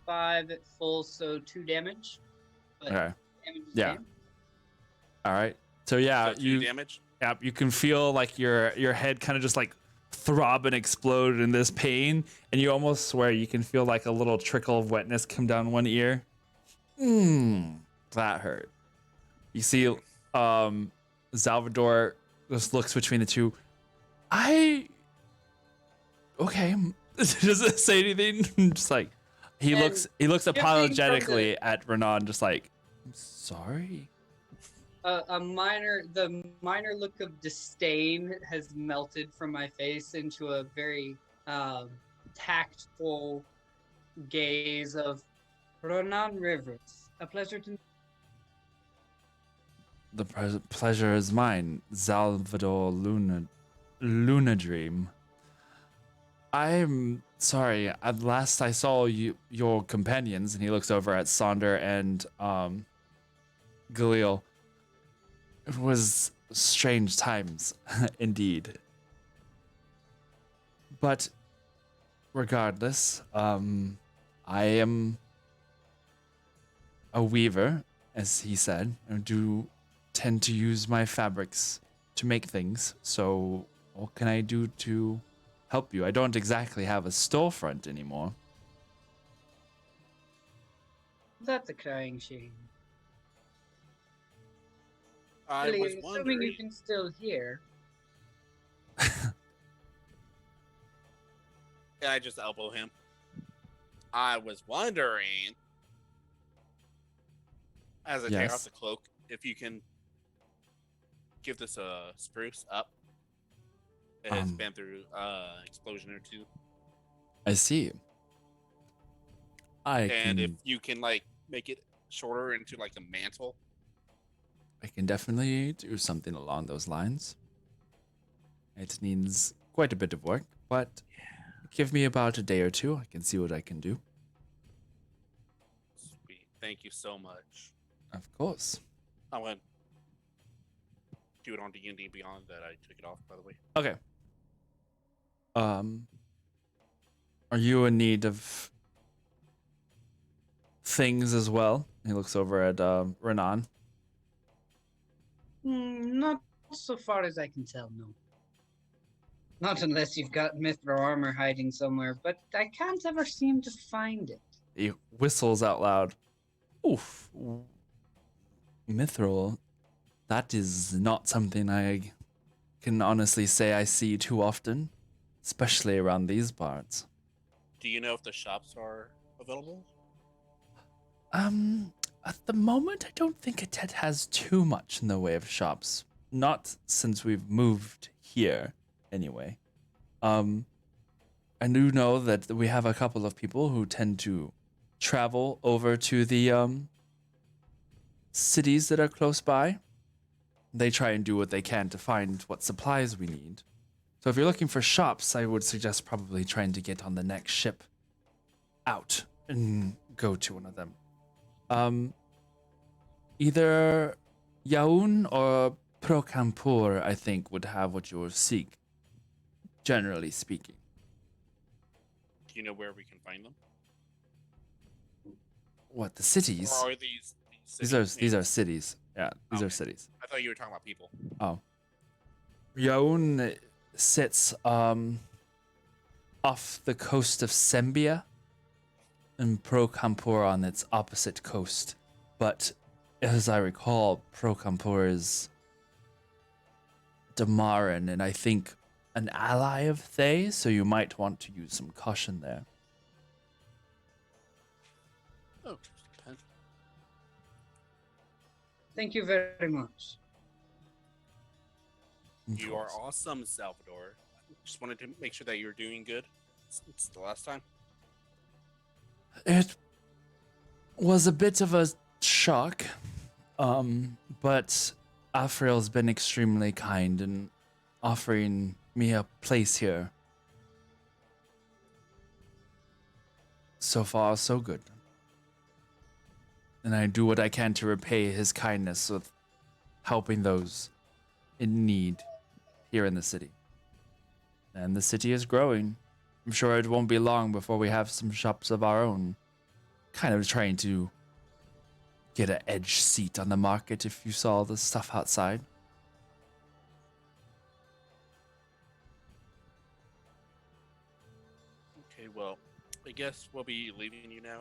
5 at full, so 2 damage. But Okay. damage is Yeah. same. All right. So yeah, So 2 you damage. you can feel like your head kind of just like throb and explode in this pain, and you almost swear you can feel like a little trickle of wetness come down one ear. That hurt. You see, Salvador just looks between the two. Okay. Doesn't say anything. Just like he And looks shifting from apologetically at Renan, just like, I'm sorry. The minor look of disdain has melted from my face into a very tactful gaze of Ronan Rivers. A pleasure to. The pleasure is mine, Salvador Luna Dream. I'm sorry. At last I saw your companions, and he looks over at Sonder and Galil. It was strange times, indeed. But regardless, I am a weaver, as he said, and do tend to use my fabrics to make things. So what can I do to help you? I don't exactly have a storefront anymore. That's a crying shame. I Really, was assuming wondering. you can still hear. Yeah, I just elbow him. I was wondering, as I take Yes. off the cloak, if you can give this a spruce up. It has been through explosion or two, I see. and if you can like make it shorter into like a mantle. I can definitely do something along those lines. It needs quite a bit of work, but give me about a day or two. I can see what I can do. Sweet, thank you so much. Of course. I went do it on D&D Beyond that. I took it off, by the way. Okay. Are you in need of things as well? He looks over at Renan. Not so far as I can tell, no. Not unless you've got mithril armor hiding somewhere, but I can't ever seem to find it. He whistles out loud. Oof. Mithril. That is not something I can honestly say I see too often, especially around these parts. Do you know if the shops are available? At the moment, I don't think it has too much in the way of shops. not since we've moved here, anyway. I do know that we have a couple of people who tend to travel over to the cities that are close by. They try and do what they can to find what supplies we need. So if you're looking for shops, I would suggest probably trying to get on the next ship out and go to one of them. Either Yaun or Procampur, I think, would have what you seek, generally speaking. Do you know where we can find them? What, the cities? Or are these These are cities. Yeah, these are Okay. cities. I thought you were talking about people. Oh. Yaun sits off the coast of Sembia and Procampur on its opposite coast. But as I recall, Procampur is Damaran, and I think an ally of Thay, so you might want to use some caution there. Oh, depends. Thank you very much. Of You are course. awesome, Salvador. Just wanted to make sure that you're doing good. It's the last time. It was a bit of a shock, but Afriel's been extremely kind in offering me a place here. So far, so good. And I do what I can to repay his kindness with helping those in need here in the city. And the city is growing. I'm sure it won't be long before we have some shops of our own. Kind of trying to get an edge seat on the market if you saw the stuff outside. Okay, well, I guess we'll be leaving you now.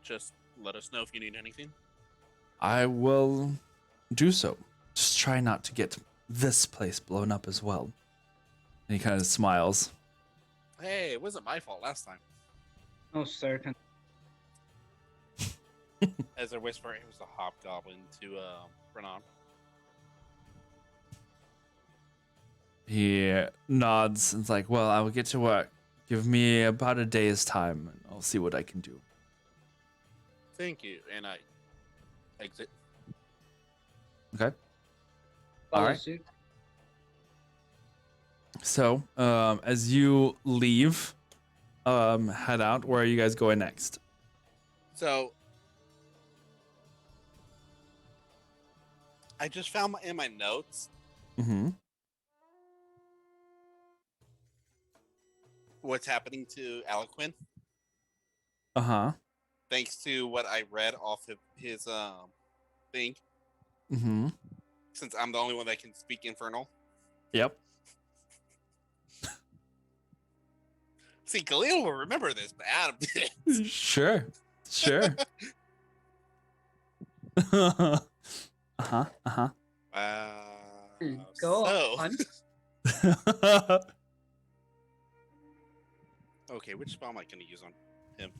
Just let us know if you need anything. I will do so. Just try not to get this place blown up as well. And he kind of smiles. Hey, it wasn't my fault last time. Oh, certain. As I whisper, it was a hobgoblin to Renan. He nods and's like, well, I will get to work. Give me about a day's time and I'll see what I can do. Thank you, and I exit. Okay. Follow Alright. suit. So, as you leave, head out, where are you guys going next? So, I just found in my notes Mm-hmm. what's happening to Aliquin, Uh-huh. thanks to what I read off of his thing. Mm-hmm. Since I'm the only one that can speak Infernal. Yep. See, Khalil will remember this, but Adam didn't. Sure. Sure. Uh-huh. Uh-huh. Go so, on. okay, which spell am I going to use on him?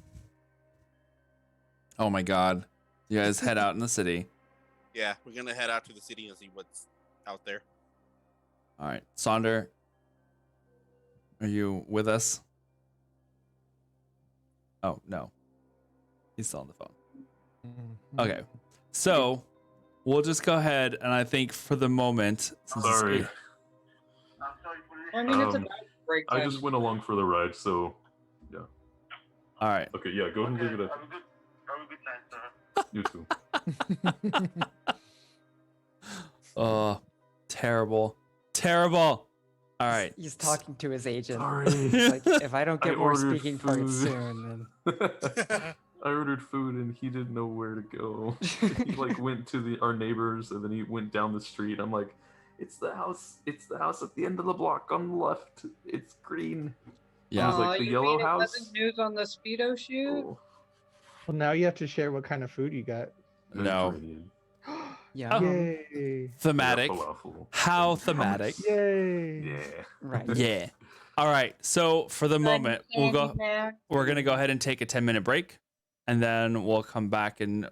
Oh my god. You guys head out in the city. Yeah, we're going to head out to the city and see what's out there. All right. Sonder, are you with us? Oh, no. He's still on the phone. Okay. So, we'll just go ahead and I think for the moment, since it's- Sorry. I mean, it's Um, about break I time. just went along for the ride, so yeah. all right. Okay, yeah, go ahead and leave it at you too. Oh, terrible. Terrible. All right. He's talking to his agent. Sorry. He's like, if I don't I get more ordered speaking parts food. soon, I ordered food and he didn't know where to go. He like went to our neighbors and then he went down the street. I'm like, it's the house at the end of the block on the left. It's green. Yeah. was like, the you yellow mean it house? wasn't news on the Speedo shoot? Oh, Well, now you have to share what kind of food you got. No. Mediterranean. yeah. Yay! Thematic. I got falafel. How And thematic. hummus. Yay! Yeah. Right. Yeah. All right. So, for the moment, we'll go Candy Mac. we're going to go ahead and take a 10-minute break and then we'll come back and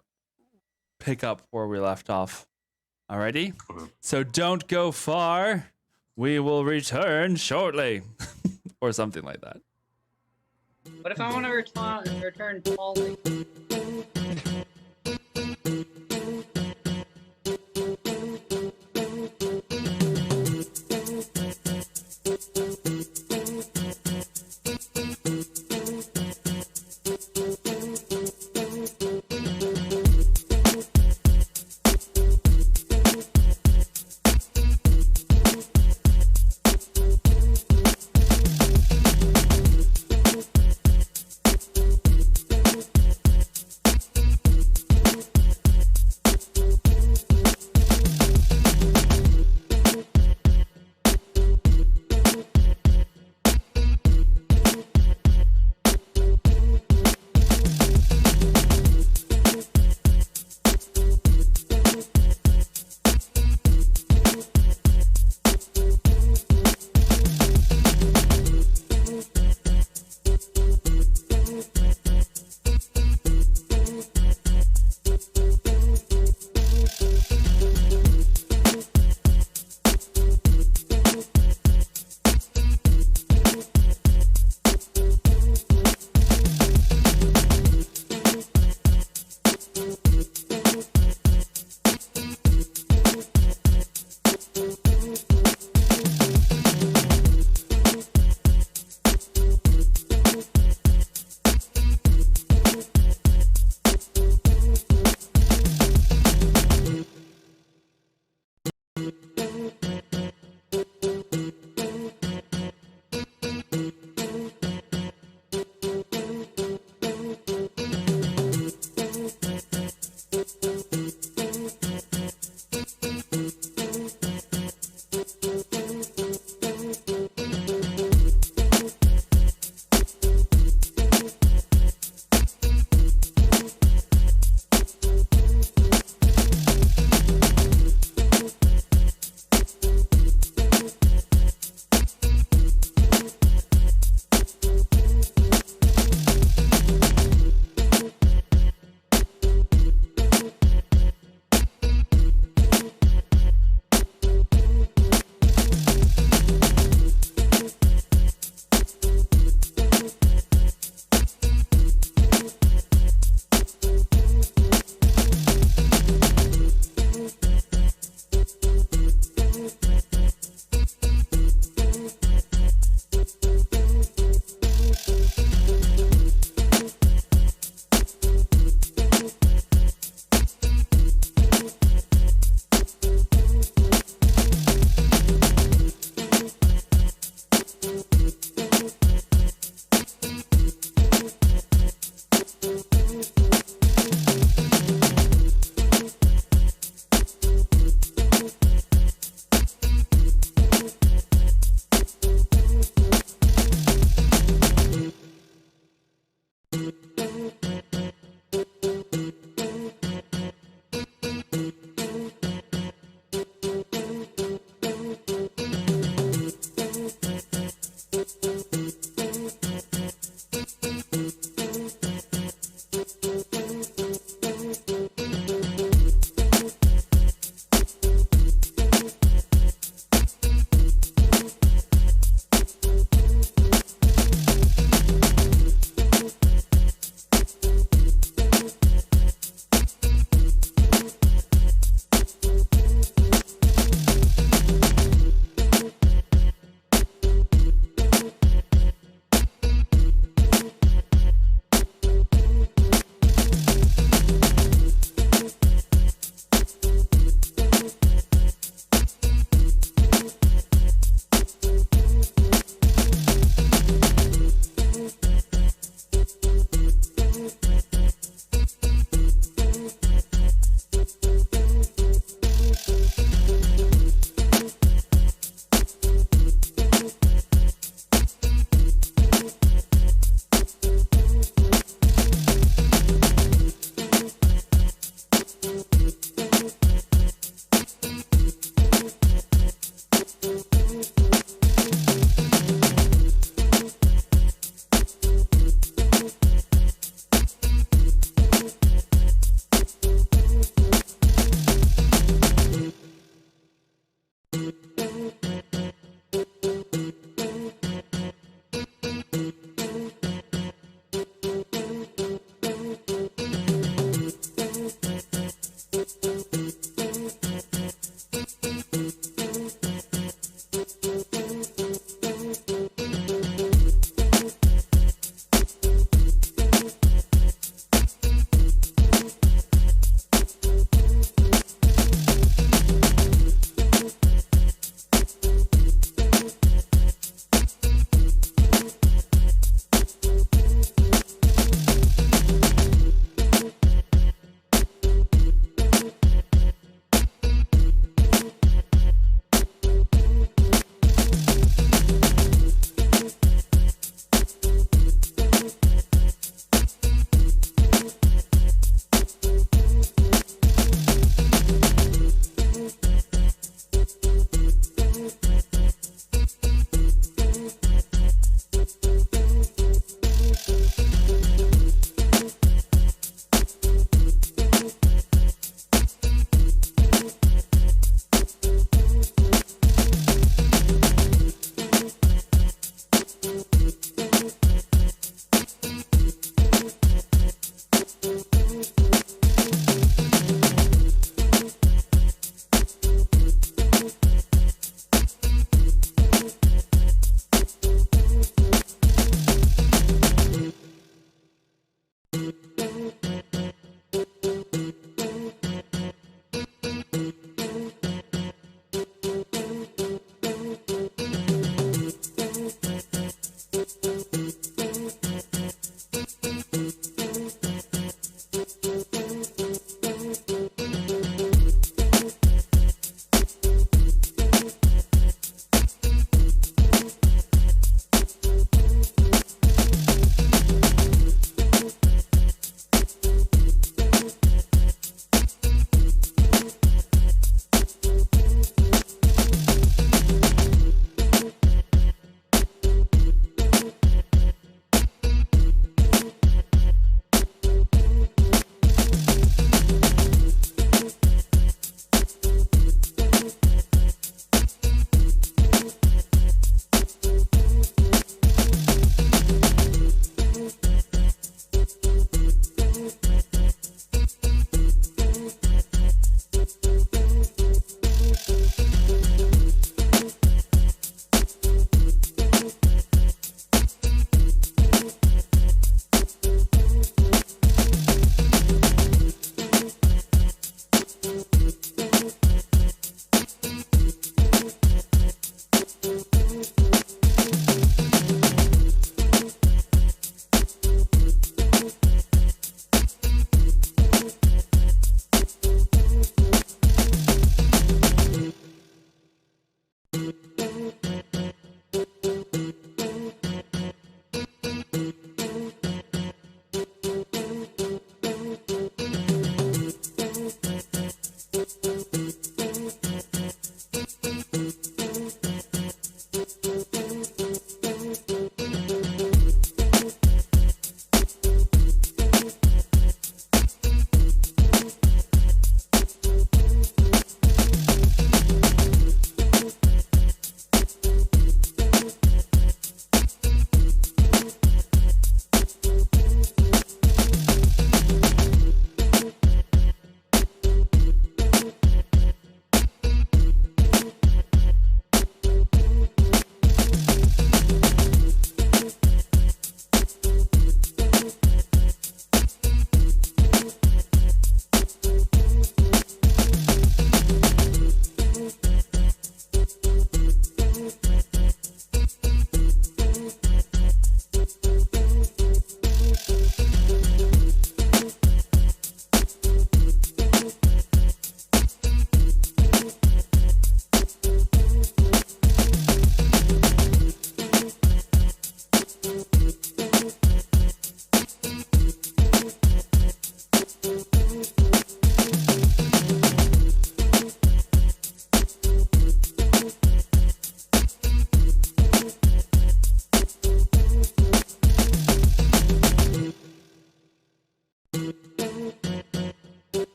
pick up where we left off Alrighty. Okay. So don't go far. We will return shortly. Or something like that. What if I want to return tallly?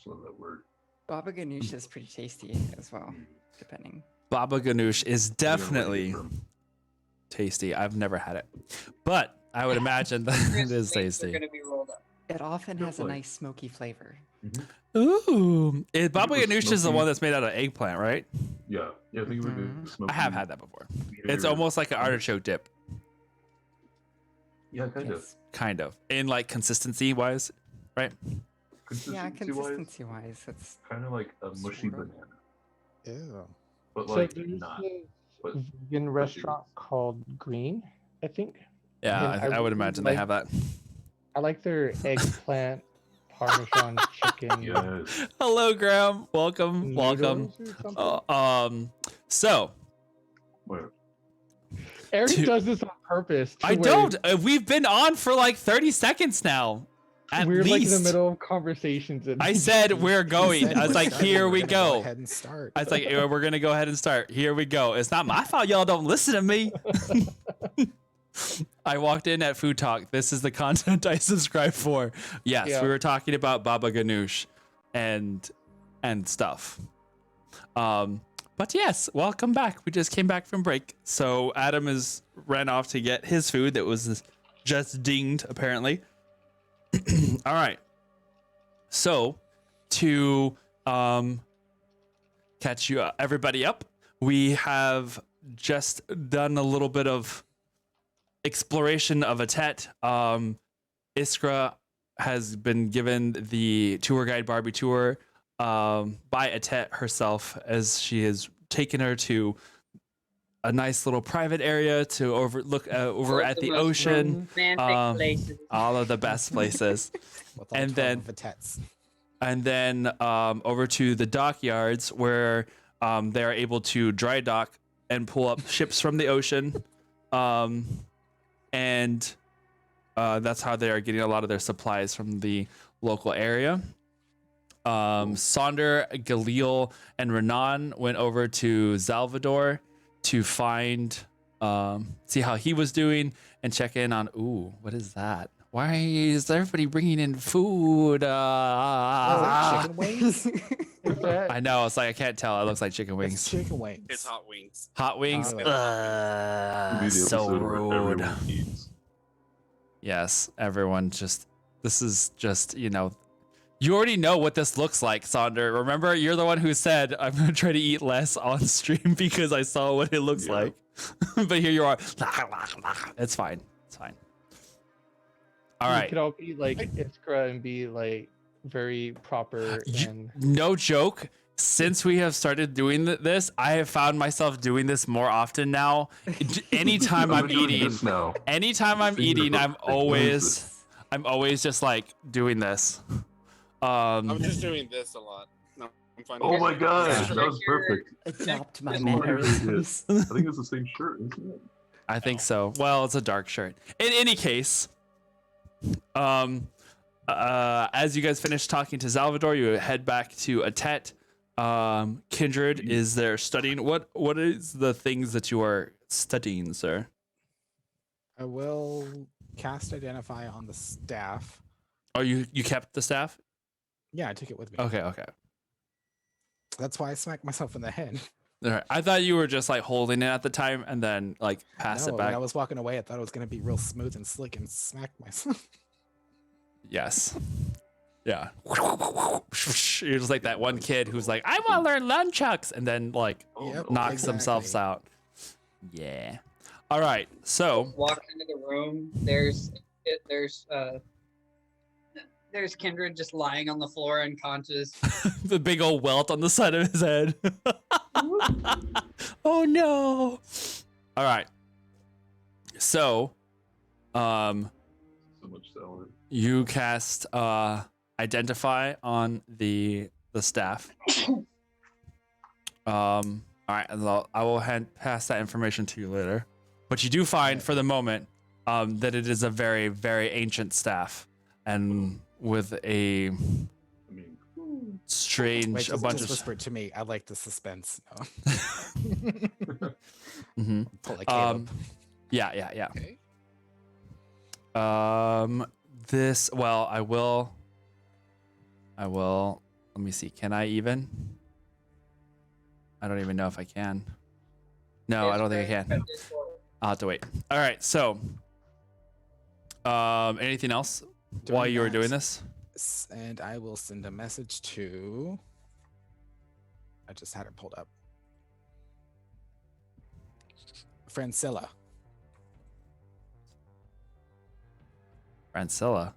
just love that word. Baba ganoush is pretty tasty as well, depending. Baba ganoush is Depending on where you definitely get from. tasty. I've never had it, but I would imagine that it is They're tasty. gonna be rolled up. It often Feels has a like- nice smoky flavor. Ooh, Baba was ganoush is the smoky. one that's made out of eggplant, right? Yeah, I think it would Mhm. be smoky. I have had that before. either- It's almost like an artichoke dip, Yeah, kind of. Yes. kind of, in like consistency wise, right? Yeah, Consistency-wise, consistency wise, it's kind of like a mushy Sort of. banana, Ew. but So like there's not. this but- vegan restaurant called Green, I think. Yeah, And I would really imagine they like- have that. I like their eggplant Parmesan chicken Yes. Hello, Graham. Welcome, welcome. noodles or something. So Where? Eric to- does this on purpose. to I where don't. We've been on for like 30 seconds now. At We're least. like in the middle of conversations. And I said we're He going. said I was we're like, starting, here we're we gonna go. ahead and start. I was like, we're gonna go ahead and start. Here we go. It's not my fault y'all don't listen to me. I walked in at Food Talk. This is the content I subscribe for. Yes, Yeah. we were talking about Baba Ganoush and stuff. But yes, welcome back. We just came back from break. So Adam ran off to get his food that was just dinged, apparently. All right. So to catch you everybody up, we have just done a little bit of exploration of Atet. Iskra has been given the tour guide Barbie tour by Atet herself, as she has taken her to a nice little private area to overlook over Both at the most ocean, romantic places. all of the best places. With all and 12 then- of the tets. And then over to the dockyards where they are able to dry dock and pull up ships from the ocean. And that's how they are getting a lot of their supplies from the local area. Sonder, Galil, and Renan went over to Salvador to find, see how he was doing and check in on, ooh, what is that? Why is everybody bringing in food? Chicken wings? Is that- I know. It's like I can't tell. It looks like chicken It's wings. chicken wings. It's hot wings. Hot wings. Hot It'll be the So episode where rude. everyone eats. Yes, everyone just. This is just You already know what this looks like, Sonder. Remember, you're the one who said I'm gonna try to eat less on stream because I saw what it looks Yeah. like. But here you are. It's fine. It's fine. All We right. could all be like Iskra and be like very proper You- and No joke. Since we have started doing this, I have found myself doing this more often now. Anytime I'm doing eating, this now. anytime I'm Finger eating, I'm hook. Like, what is always just like doing this. I'm just doing this a lot. No, I'm fine. Oh my gosh, Yeah. that was perfect. adopt my That's hilarious. mannerisms. I think it's the same shirt, isn't it? I think so. Well, it's a dark shirt. In any case, as you guys finish talking to Salvador, you head back to Atet. Kindred is there studying. What is the things that you are studying, sir? I will cast Identify on the staff. Oh, you kept the staff? Yeah, I took it with me. Okay. That's why I smacked myself in the head. All right. I thought you were just like holding it at the time and then like pass No, it when back. I was walking away, I thought it was going to be real smooth and slick and smacked myself. Yes. Yeah. You're just like that one kid who's like, I want to learn nunchucks, and then like Yep, knocks themselves exactly. out. Yeah. All right. So Walk into the room. There's Kindred just lying on the floor unconscious. the big old welt on the side of his head. Oh no. All right. So, So much salad. you cast Identify on the staff. All right, and I will pass that information to you later. But you do find, for the moment, that it is a very, very ancient staff, and with a I mean, strange, Wait, a just, bunch just of. whisper it to me. I like the suspense. No. Mhm. Pull like Caleb. Yeah. Okay. This. Well, I will Let me see. Can I even? I don't even know if I can. No, I don't think I can. I'll have to wait. All right. So, anything else while you were doing this? And I will send a message to. I just had it pulled up. Francilla. Francilla.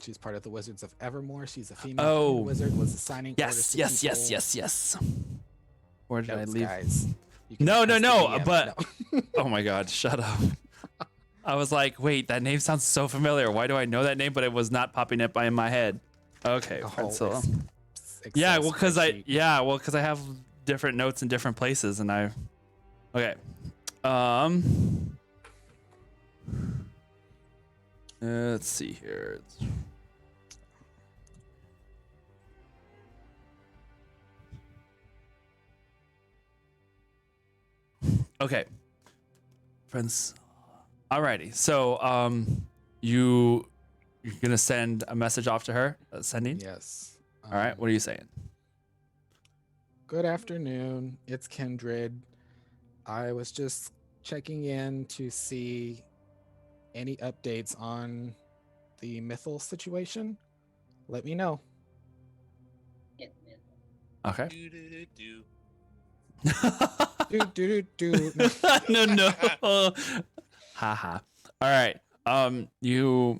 She's part of the Wizards of Evermore. She's a female Oh. wizard. Was assigning orders Yes, to yes, people. yes. Where did I Notes, leave? guys. You can No, ask the DM. but No. oh my god, shut up. I was like, wait, that name sounds so familiar. Why do I know that name? But it was not popping up in my head. Okay, A whole Francilla. Excel Yeah, well, because spreadsheet. I have different notes in different places, and I. Okay. Let's see here. Okay. Friends. Alrighty. So, you're gonna send a message off to her? Sending? Yes. All right. What are you saying? Good afternoon. It's Kindred. I was just checking in to see any updates on the Mythal situation. Let me know. Okay. Do. Do. No. Haha. All right. You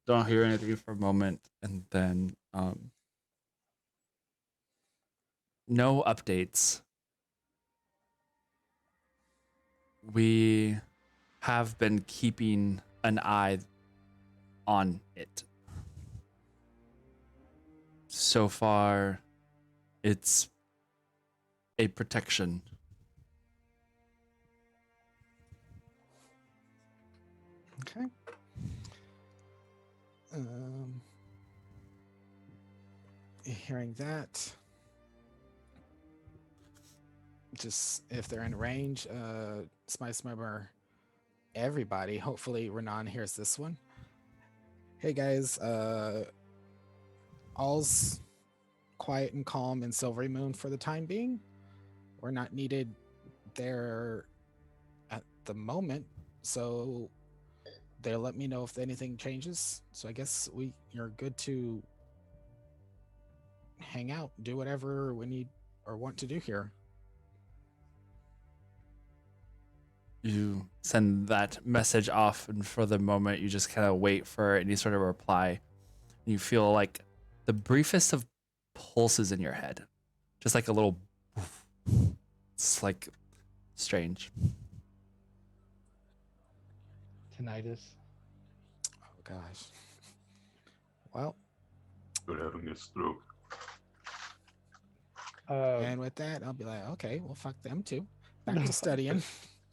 don't hear anything for a moment, and then no updates. We have been keeping an eye on it. So far, it's a protection. Okay. Hearing that, just if they're in range, Spice Member, everybody. Hopefully, Renan hears this one. Hey guys, all's quiet and calm in Silvery Moon for the time being. We're not needed there at the moment, so they'll let me know if anything changes. So I guess you're good to hang out, do whatever we need or want to do here. You send that message off, and for the moment, you just kind of wait for any sort of reply. You feel like the briefest of pulses in your head, just like a little. It's like strange. Tinnitus. Oh gosh. Well, You're having a stroke. and with that, I'll be like, okay, well, fuck them too. Back to studying.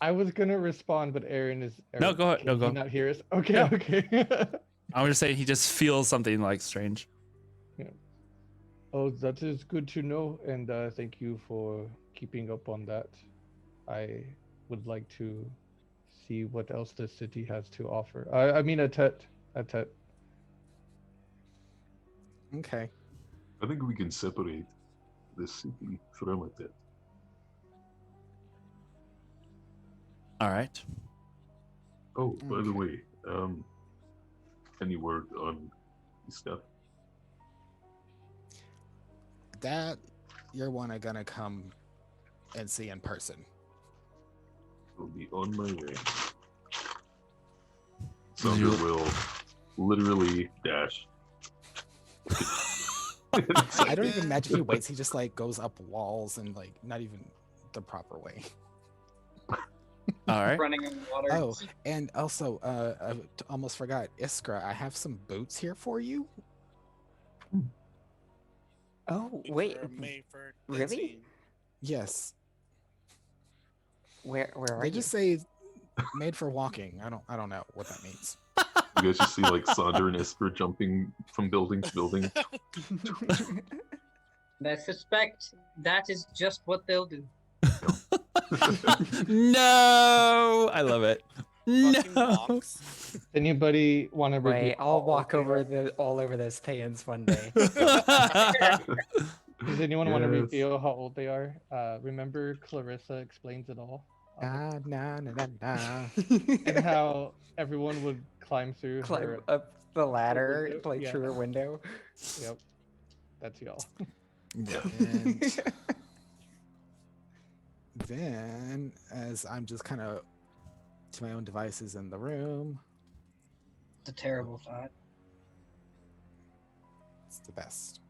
I was gonna respond, but Aaron is. No, go ahead. Can No, he go. not hear us? Okay, No. okay. I was just saying he just feels something like strange. Oh, that is good to know, and thank you for keeping up on that. I would like to see what else the city has to offer. I mean, a Tet. Okay. I think we can separate the city from it. All right. Oh, by the Okay. way, any word on the stuff? That you're gonna come and see in person. Will be on my way. Sander will literally dash. I don't even imagine he waits. He just like goes up walls and like not even the proper way. All right. Running in water. Oh, and also, I almost forgot, Iskra. I have some boots here for you. Oh, wait. Made for Really? dancing. Yes, Where are they you? just say made for walking. I don't know what that means. You guys just see like Sander and Isker jumping from building to building. And I suspect that is just what they'll do. No, I love it. Fucking No. box. Anybody want to Wait, reveal? I'll how walk old they over are? all over those pans one day. Does anyone want to Yes. reveal how old they are? Remember, Clarissa explains it all. Na, na, na, na, na. And how everyone would climb through Climb her. up the ladder, window? like Yeah. through her window. Yep, that's y'all. Yeah. And then, as I'm just kind of to my own devices in the room, It's a terrible thought. it's the best.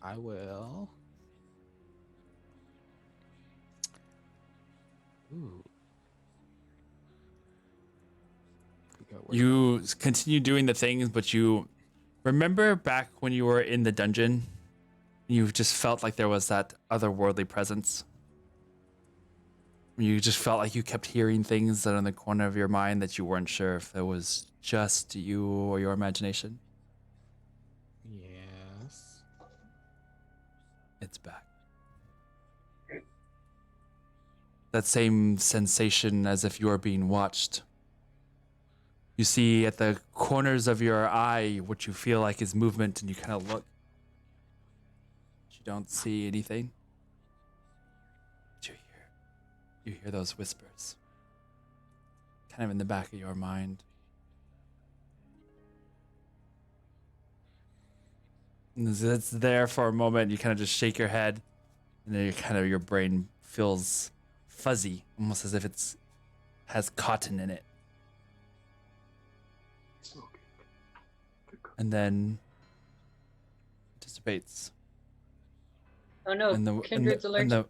I will. Ooh. Forgot where- You continue doing the things, but you remember back when you were in the dungeon, you just felt like there was that otherworldly presence. You just felt like you kept hearing things that are in the corner of your mind that you weren't sure if it was just you or your imagination. Yes. It's back. That same sensation as if you are being watched. You see at the corners of your eye what you feel like is movement, and you kind of look. But you don't see anything. But you hear those whispers. Kind of in the back of your mind. And as it's there for a moment, you kind of just shake your head, and then your brain feels fuzzy, almost as if it's has cotton in it. It's okay. And then it dissipates. Oh no, And Kindred's allergic the, to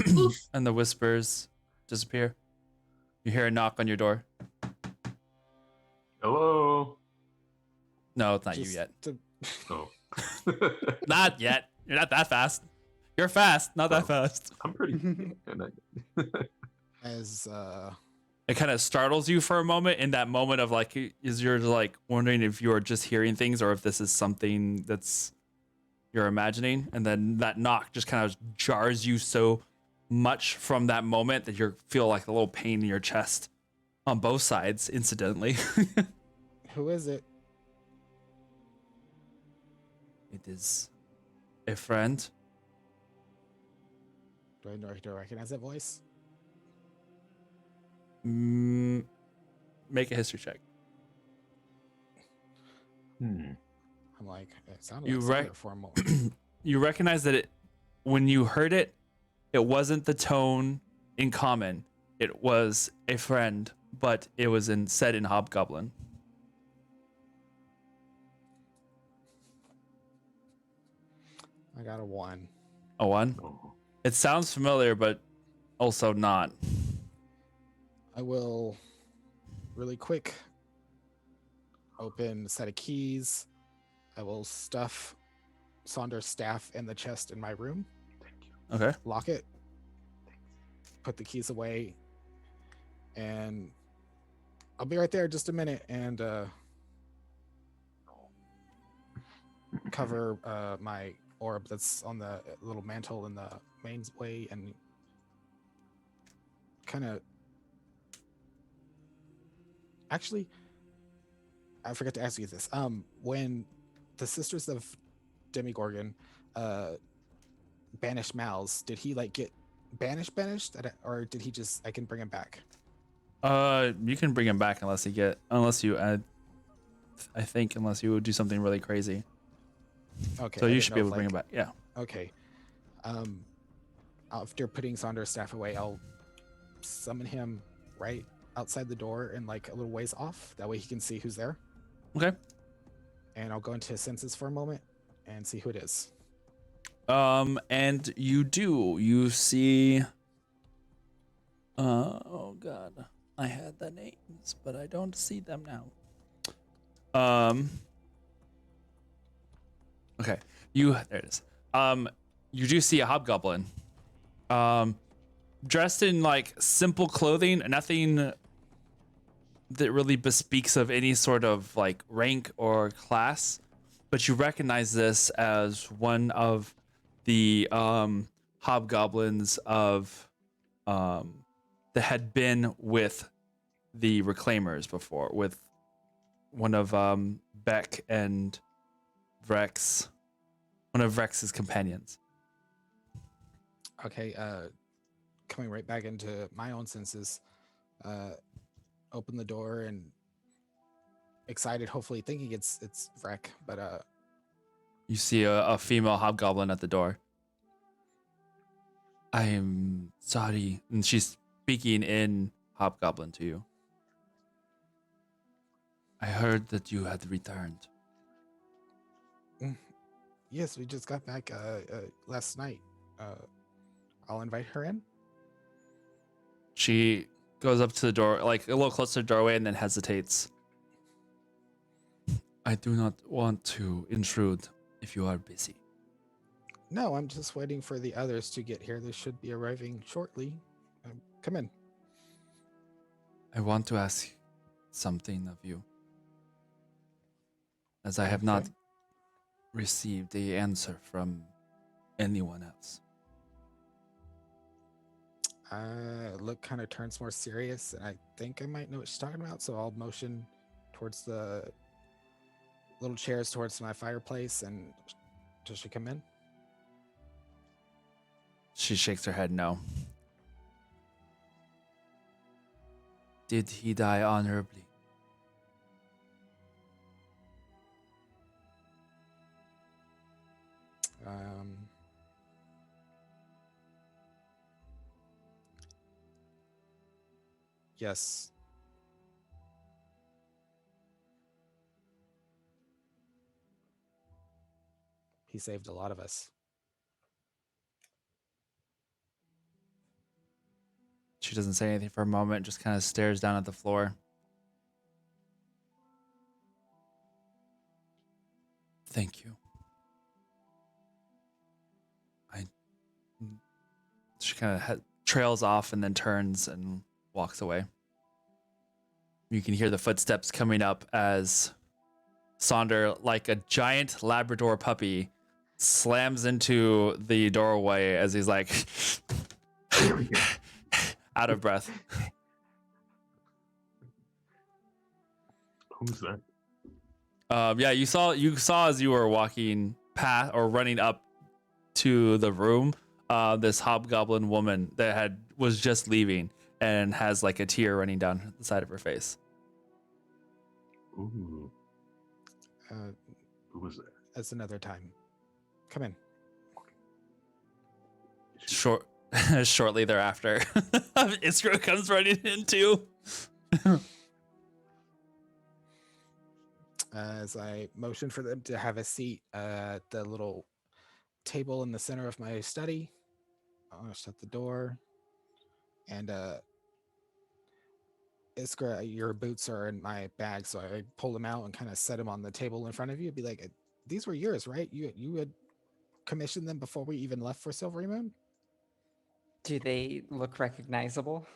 cotton. Oof. and the whispers disappear. You hear a knock on your door. Hello. No, it's not Just you yet. to- Oh. Not yet. You're not that fast. You're fast, not that Oh. fast. I'm pretty. And as It kind of startles you for a moment in that moment of like, is you're like wondering if you're just hearing things or if this is something that's you're imagining. And then that knock just kind of jars you so much from that moment that you feel like a little pain in your chest on both sides, incidentally. who is it? It is a friend. Do I recognize that voice? Make a history check. I'm like, it sounded You like right- Sawyer for a moment. You recognize that when you heard it, it wasn't the tone in common. It was a friend, but it was said in Hobgoblin. I got a 1. A one? oh. It sounds familiar, but also not. I will really quick open a set of keys. I will stuff Saunders' staff in the chest in my room, Okay. lock it, put the keys away, and I'll be right there just a minute and cover my orb that's on the little mantle in the main way and kind of actually I forgot to ask you this. When the Sisters of Demigorgon banished Mal's, did he like get banished, or did he just I can bring him back? You can bring him back unless you add. I think unless you would do something really crazy. Okay. So I you didn't should know be if, able to bring like- him back. Yeah. Okay. After putting Saunders' staff away, I'll summon him right outside the door and like a little ways off. That way he can see who's there. Okay. And I'll go into his senses for a moment and see who it is. And you see. Oh God, I had the names, but I don't see them now. Okay, there it is. You do see a hobgoblin. Dressed in like simple clothing, nothing that really bespeaks of any sort of like rank or class, but you recognize this as one of the hobgoblins of that had been with the Reclaimers before, with one of Beck and Vrex, one of Vrex's companions. Okay, coming right back into my own senses, open the door and excited, hopefully thinking it's Vrek, but You see a female hobgoblin at the door. I am sorry. And she's speaking in hobgoblin to you. I heard that you had returned. yes, we just got back last night. I'll invite her in. She goes up to the door, like a little closer to the doorway, and then hesitates. I do not want to intrude if you are busy. No, I'm just waiting for the others to get here. They should be arriving shortly. Come in. I want to ask something of you, as I have not Okay. received the answer from anyone else. Look kind of turns more serious, and I think I might know what she's talking about, so I'll motion towards the little chairs towards my fireplace, and does she come in? She shakes her head no. Did he die honorably? Yes. He saved a lot of us. She doesn't say anything for a moment, just kind of stares down at the floor. Thank you. She kind of trails off and then turns and walks away. You can hear the footsteps coming up as Sonder, like a giant Labrador puppy, slams into the doorway as he's like out of breath. Who's that? Yeah, you saw as you were walking past or running up to the room, this hobgoblin woman that was just leaving and has like a tear running down the side of her face. Ooh, who was that? That's another time. Come in. Shortly thereafter, Iskra comes running in too. As I motion for them to have a seat at the little table in the center of my study, I'll shut the door. And Iskra, your boots are in my bag, so I pull them out and kind of set them on the table in front of you. Be like, these were yours, right? You had commissioned them before we even left for Silvery Moon? Do they look recognizable?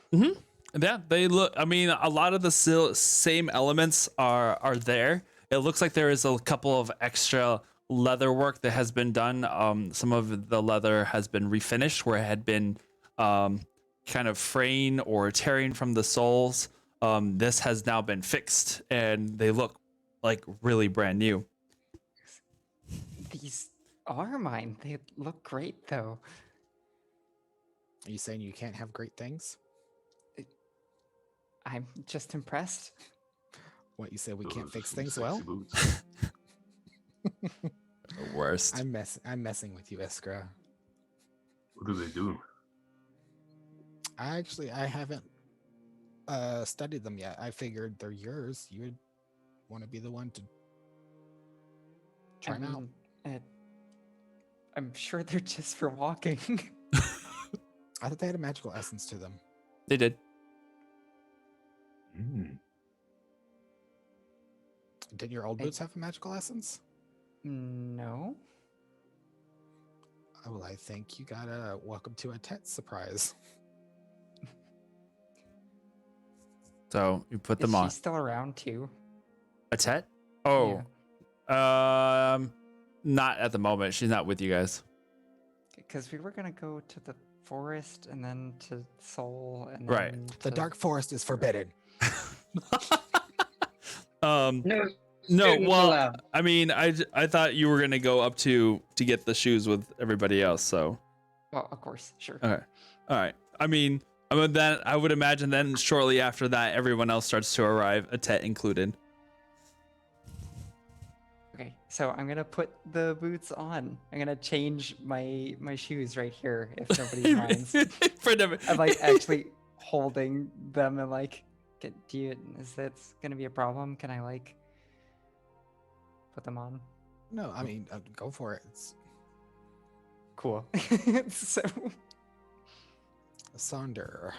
Yeah, they look. I mean, a lot of the same elements are there. It looks like there is a couple of extra leather work that has been done. Some of the leather has been refinished where it had been kind of fraying or tearing from the soles. This has now been fixed, and they look like really brand new. These are mine. They look great, though. Are you saying you can't have great things? I'm just impressed. What, you say we Those can't are fix some things sexy well? boots. The worst. I'm messing with you, Iskra. What do they do? I haven't studied them yet. I figured they're yours. You would want to be the one to try them out. I'm sure they're just for walking. I thought they had a magical essence to them. They did. Didn't your old boots have a magical essence? No. Oh, well, I think you got a welcome to a Tet surprise. So you put Is them she on. still around too? A Tet? Oh, not at the moment. She's not with you guys. Because we were gonna go to the forest and then to soul and Right. then The to- dark forest is forbidden. No, No, students well, allowed. I mean, I thought you were gonna go up to get the shoes with everybody else. So Well, of course, sure. okay, all right. I mean, I would imagine then shortly after that, everyone else starts to arrive, Atet included. Okay, so I'm gonna put the boots on. I'm gonna change my shoes right here if nobody minds. For them. I'm like actually holding them and like, is that gonna be a problem? Can I like put them on? No, I mean, go for it. It's Cool. So Sonder.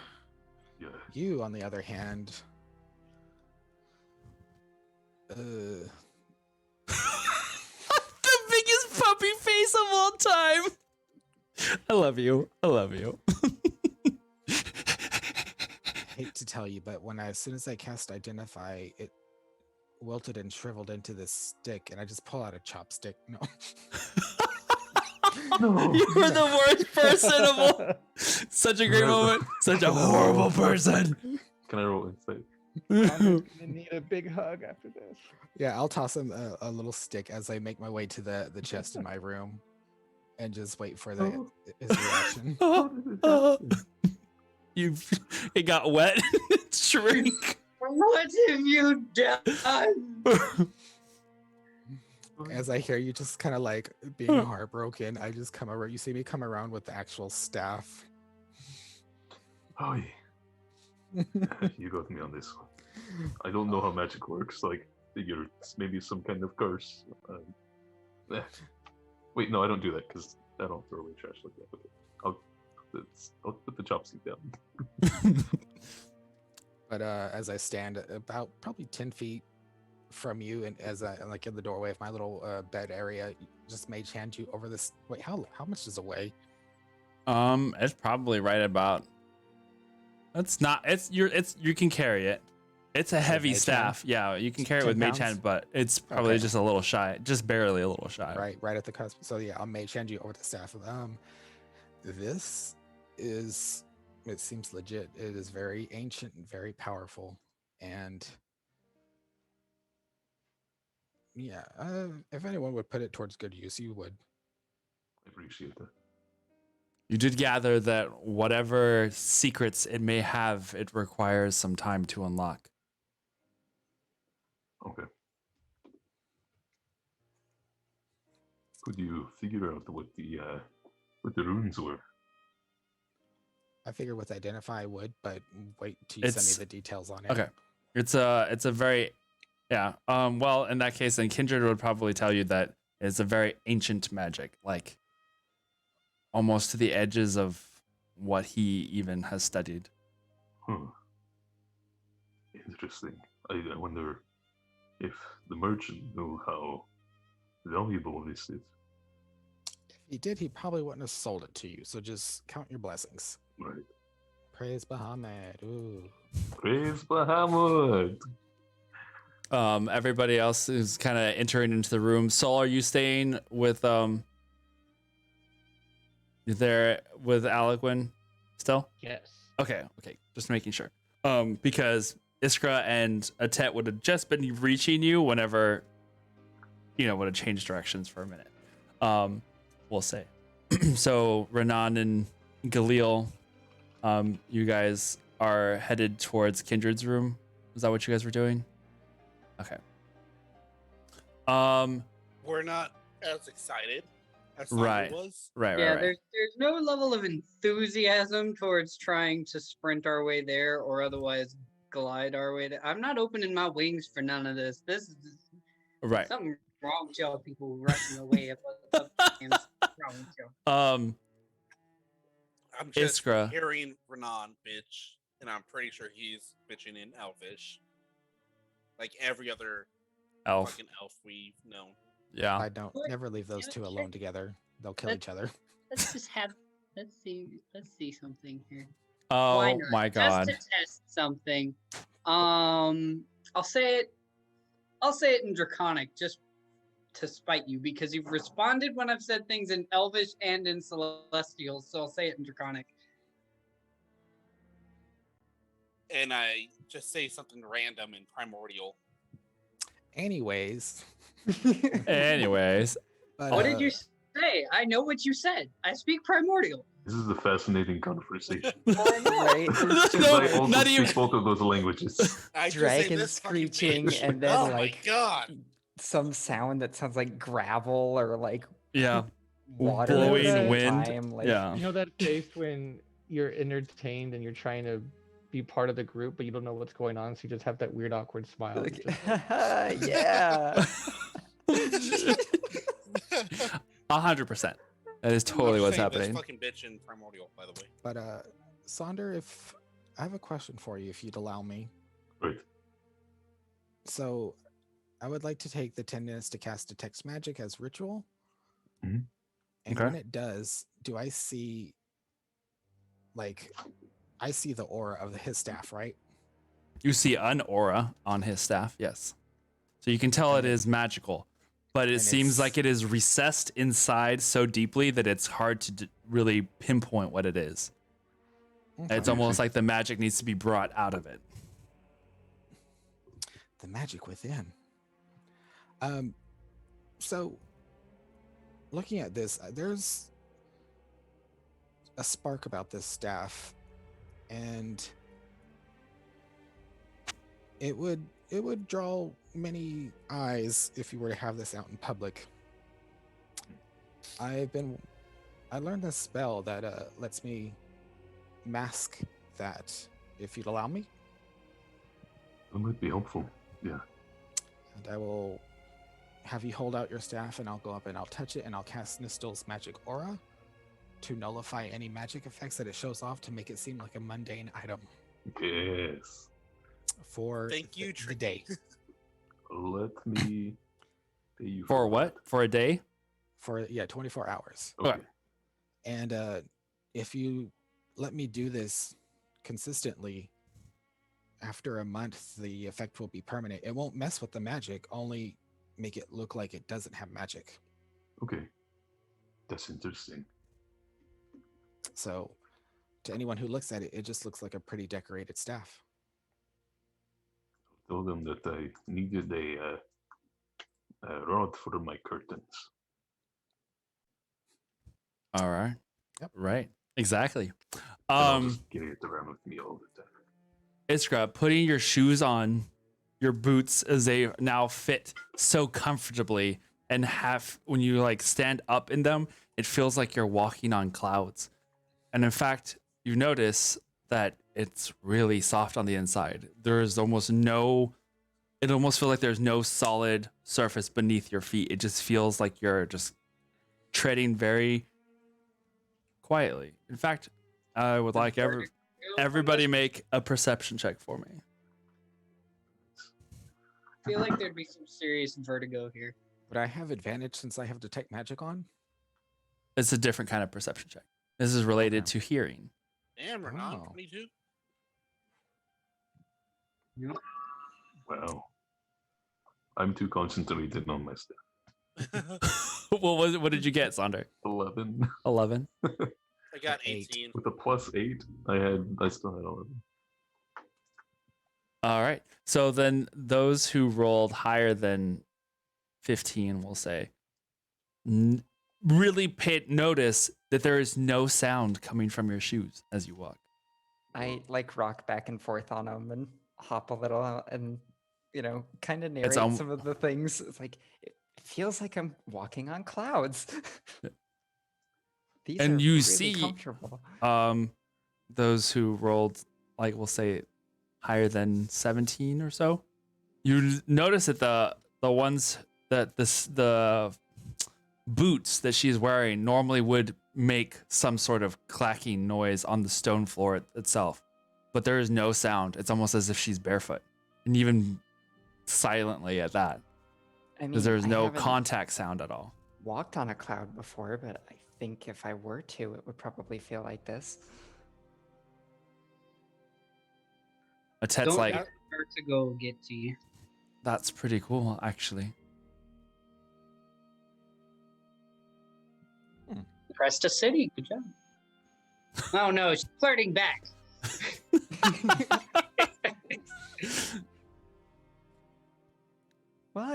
Yeah. You, on the other hand, The biggest puppy face of all time. I love you. I love you. hate to tell you, but as soon as I cast Identify, it wilted and shriveled into this stick, and I just pull out a chopstick. No. No. You were the worst person of all. Such a great moment. Such a horrible person. Can I roll insight? I'm gonna need a big hug after this. Yeah, I'll toss him a little stick as I make my way to the chest in my room, and just wait for his reaction. It got wet. It shrink. What have you done? As I hear you just kind of like being heartbroken, I just come around. You see me come around with the actual staff. Oh, yeah. You got me on this one. I don't know how magic works. Like, figure it's maybe some kind of curse. Wait, no, I don't do that because I don't throw away trash like that. Okay. I'll put the chopstick down. But as I stand about probably 10 feet from you, and as I like in the doorway of my little bed area, just mage hand you over this. Wait, how much does it weigh? It's probably right about. It's not. You can carry it. It's a heavy mage staff. Yeah, you can carry it with 10 mage pounds? hand, but it's probably Okay. just a little shy, just barely a little shy. Right at the cusp. So yeah, I'll mage hand you over the staff. This is. It seems legit. It is very ancient and very powerful, and yeah, if anyone would put it towards good use, you would. I appreciate that. You did gather that whatever secrets it may have, it requires some time to unlock. Okay. Could you figure out what the runes were? I figure with Identify I would, but wait till you send It's- me the details on it. Okay. It's a very, yeah. Well, in that case, then Kindred would probably tell you that it's a very ancient magic, like almost to the edges of what he even has studied. Huh. Interesting. I wonder if the merchant knew how valuable this is. If he did, he probably wouldn't have sold it to you. So just count your blessings. Right. Praise Bahamut. Ooh. Praise Bahamut! Everybody else is kind of entering into the room. Saul, are you staying with you there with Aliquin still? Yes. Okay, just making sure. Because Iskra and Atet would have just been reaching you whenever, would have changed directions for a minute. We'll say. So Renan and Galil, you guys are headed towards Kindred's room. Is that what you guys were doing? Okay. We're not as excited as Right. Sandra was. Right. Yeah, there's no level of enthusiasm towards trying to sprint our way there or otherwise glide our way there. I'm not opening my wings for none of this. This is Right. something wrong with y'all people rushing away. Wrong with y'all. I'm just Iskra. hearing Renan bitch, and I'm pretty sure he's bitching in Elvish. Like every other Elf. fucking elf we've known. Yeah. I don't What? never leave those Yeah, two sure. alone together. They'll kill That- each other. Let's just have. Let's see something here. Oh Why not? my god. Just to test something. I'll say it in Draconic just to spite you because you've responded when I've said things in Elvish and in Celestial, so I'll say it in Draconic. and I just say something random and primordial. Anyways, Anyways, but, What did you say? I know what you said. I speak primordial. This is a fascinating conversation. Right? It's Because just No, I like also not speak even- both of those languages. I just say dragon this fucking screeching bitch. and then Oh like my god. some sound that sounds like gravel or like yeah, water blowing at the same wind. time, like, Yeah. You know that face when you're entertained and you're trying to be part of the group, but you don't know what's going on, so you just have that weird, awkward smile. like, Just yeah. 100%. That is totally I'm what's saying happening. This fucking bitch in primordial, by the way. but Sonder, if I have a question for you, if you'd allow me. Right. So, I would like to take the 10 minutes to cast Detect Magic as ritual. Mhm. And Okay. when it does, do I see, like, I see the aura of his staff, right? You see an aura on his staff, yes. So you can tell it And it- is magical, but it and seems it's- like it is recessed inside so deeply that it's hard to really pinpoint what it is. It's Okay. almost like the magic needs to be brought out of it. The magic within. So looking at this, there's a spark about this staff, and it would draw many eyes if you were to have this out in public. I learned this spell that lets me mask that, if you'd allow me. That might be helpful. Yeah. And I will have you hold out your staff, and I'll go up and I'll touch it, and I'll cast Nistel's magic aura to nullify any magic effects that it shows off to make it seem like a mundane item Yes. for Thank you, the day. Let me pay you For what? For a day? For 24 hours. Okay. And if you let me do this consistently, after a month, the effect will be permanent. It won't mess with the magic, only make it look like it doesn't have magic. Okay. That's interesting. So, to anyone who looks at it, it just looks like a pretty decorated staff. Tell them that I needed a rod for my curtains. All right. Yep. Right. Exactly. And I'll just carry it around with me all the time. Iskra, putting your shoes on, your boots as they now fit so comfortably, and when you like stand up in them, it feels like you're walking on clouds. And in fact, you notice that it's really soft on the inside. There's almost no, it almost feels like there's no solid surface beneath your feet. It just feels like you're just treading very quietly. In fact, I would like everybody make a perception check for me. I feel like there'd be some serious vertigo here. Would I have advantage since I have Detect Magic on? It's a different kind of perception check. This is related Okay. to hearing. Damn, we're not Oh. 22. Wow. I'm too concentrated on my stuff. What did you get, Sonder? 11. 11. I got 8. 18. With a +8, I still had 11. All right. So then those who rolled higher than 15, we'll say, really notice that there is no sound coming from your shoes as you walk. I like rock back and forth on them and hop a little and, kind of narrate al- some of the things. It's like, it feels like I'm walking on clouds. These And are you really see- comfortable. Those who rolled, like, we'll say higher than 17 or so, you notice that the ones that the boots that she's wearing normally would make some sort of clacking noise on the stone floor itself, but there is no sound. It's almost as if she's barefoot, and even silently at that, I mean, because there's I no haven't contact sound at all. walked on a cloud before, but I think if I were to, it would probably feel like this. Atet's Don't like, let vertigo get to you. that's pretty cool, actually. Cresta City, good job. Oh no, she's flirting back.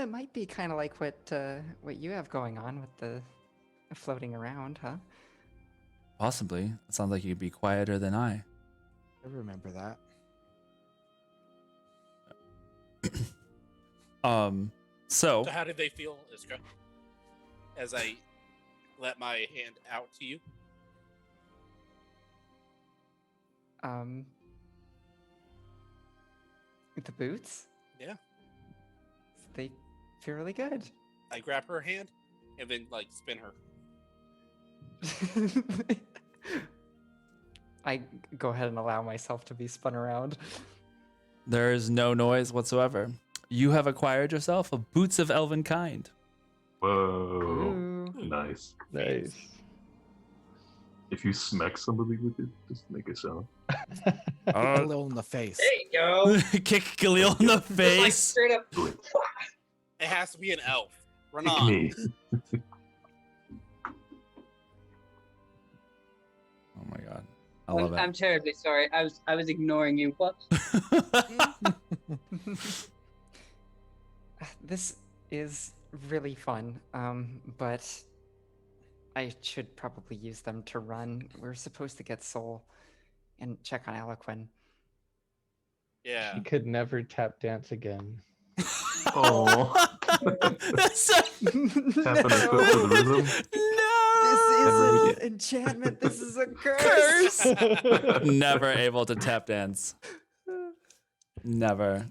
it might be kind of like what you have going on with the floating around, huh? Possibly. It sounds like you'd be quieter than I. I remember that. So So how did they feel, Iskra? As I let my hand out to you? The boots? Yeah. They feel really good. I grab her hand and then like spin her. I go ahead and allow myself to be spun around. there is no noise whatsoever. You have acquired yourself a boots of elven kind. Whoa. Ooh. Nice. Nice. If you smack somebody with it, just make a sound. A little in the face. There you go. Kick Galil in the Like face. straight up. Do it. It has to be an elf. Run Pick on. me. Oh my god. I love I'm it. terribly sorry. I was ignoring you. What? This is really fun, but I should probably use them to run. We're supposed to get Soul and check on Eloquin. Yeah. She could never tap dance again. Oh. That's Tapping her foot to the rhythm. This Never is again. an enchantment. This is a curse. Never able to tap dance. Never.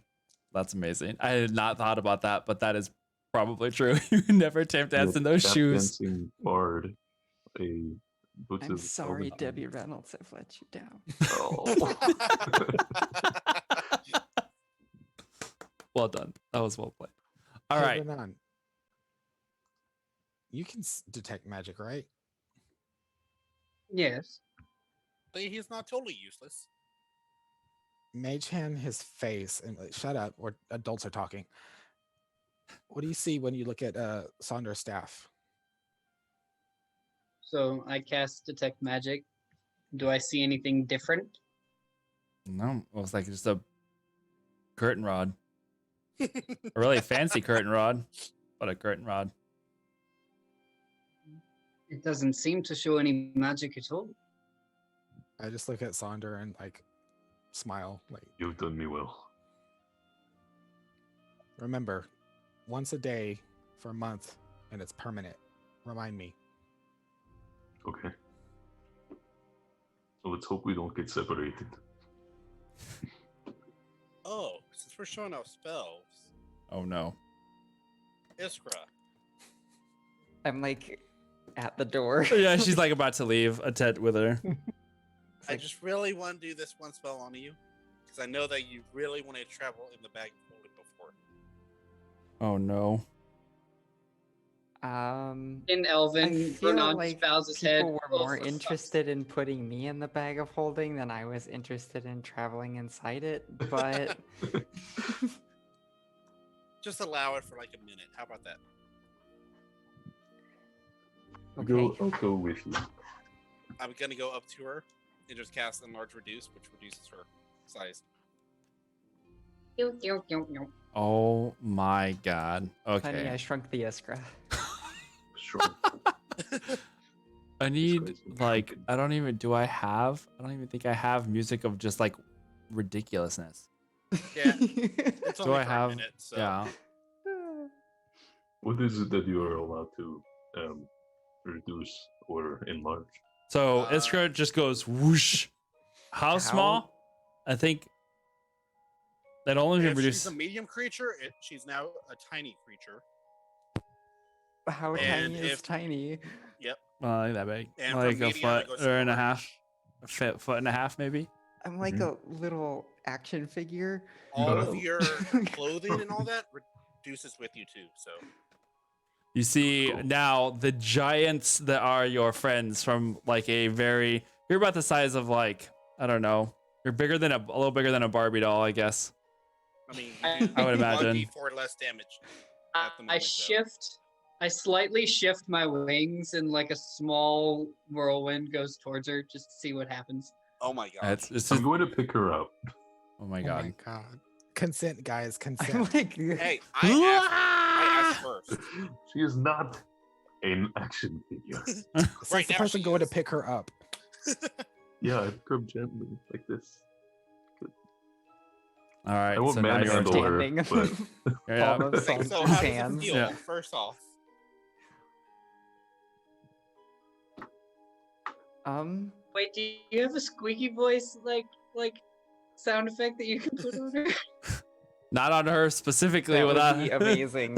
That's amazing. I had not thought about that, but that is probably true. You never tap dance in those Tap shoes. Dancing bard. A boots I'm of sorry, elven Debbie kind. Reynolds. I've let you down. Oh. Well done. That was well played. All Hey, right. Renan, you can detect magic, right? Yes. But he's not totally useless. Mage hand his face and shut up, or adults are talking. What do you see when you look at Saunder's staff? So I cast detect magic. Do I see anything different? No, it was like just a curtain rod. A really fancy curtain rod, but a curtain rod. It doesn't seem to show any magic at all. I just look at Saunder and like smile. Like, You've done me well. remember, once a day for a month, and it's permanent. Remind me. Okay. So let's hope we don't get separated. Oh, since we're showing off spells, Oh no. Iskra. I'm like at the door. Yeah, she's like about to leave. A Ted with her. It's I like, just really want to do this one spell on you because I know that you really want to travel in the bag of holding before. Oh no. In I Elven, feel Renan like bows his head. people were "Oh, more for fuck's interested in putting me in the bag of holding than I was interested in traveling inside it. But Just allow it for like a minute. How about that? okay. I'll go with you. I'm gonna go up to her and just cast Enlarge Reduce, which reduces her size. Pew, pew, pew, pew. Oh my god. Honey, I Okay. shrunk the Iskra. Sure. I need guy's like stupid. I don't even think I have music of just like ridiculousness. Yeah, it's Do only I for have a minute, so yeah. What is it that you are allowed to reduce or enlarge? So Iskra just goes whoosh. How small? I think that only can if reduce. she's a medium creature, she's now a tiny creature. How And tiny is if- tiny? Like that big. And from Like a medium, it foot goes or and a large. half. A foot and a half maybe. I'm like a little action figure. All No. of your clothing and all that reduces with you too. So You see Cool. now the giants that are your friends from like a very you're about the size of like I don't know. You're bigger than a little bigger than a Barbie doll, I guess. I mean, I would imagine. 1d4 less damage. At the I moment, shift. I slightly shift my wings, and like a small whirlwind goes towards her, just to see what happens. Oh my god! It's I'm just going to pick her up. oh my Oh god. my god. Consent, guys. I'm Consent. like, Hey, I ass first. She is not an action figure. Says Right the now person she going to is. pick her up. Yeah, I pick her up gently like this. All right, I won't so now you're manhandle her, standing. but yeah. Palm of So Santos' how does it hands. feel? Yeah. First off, Wait, do you have a squeaky voice like sound effect that you can put on her? Not on her specifically. That would without... be amazing.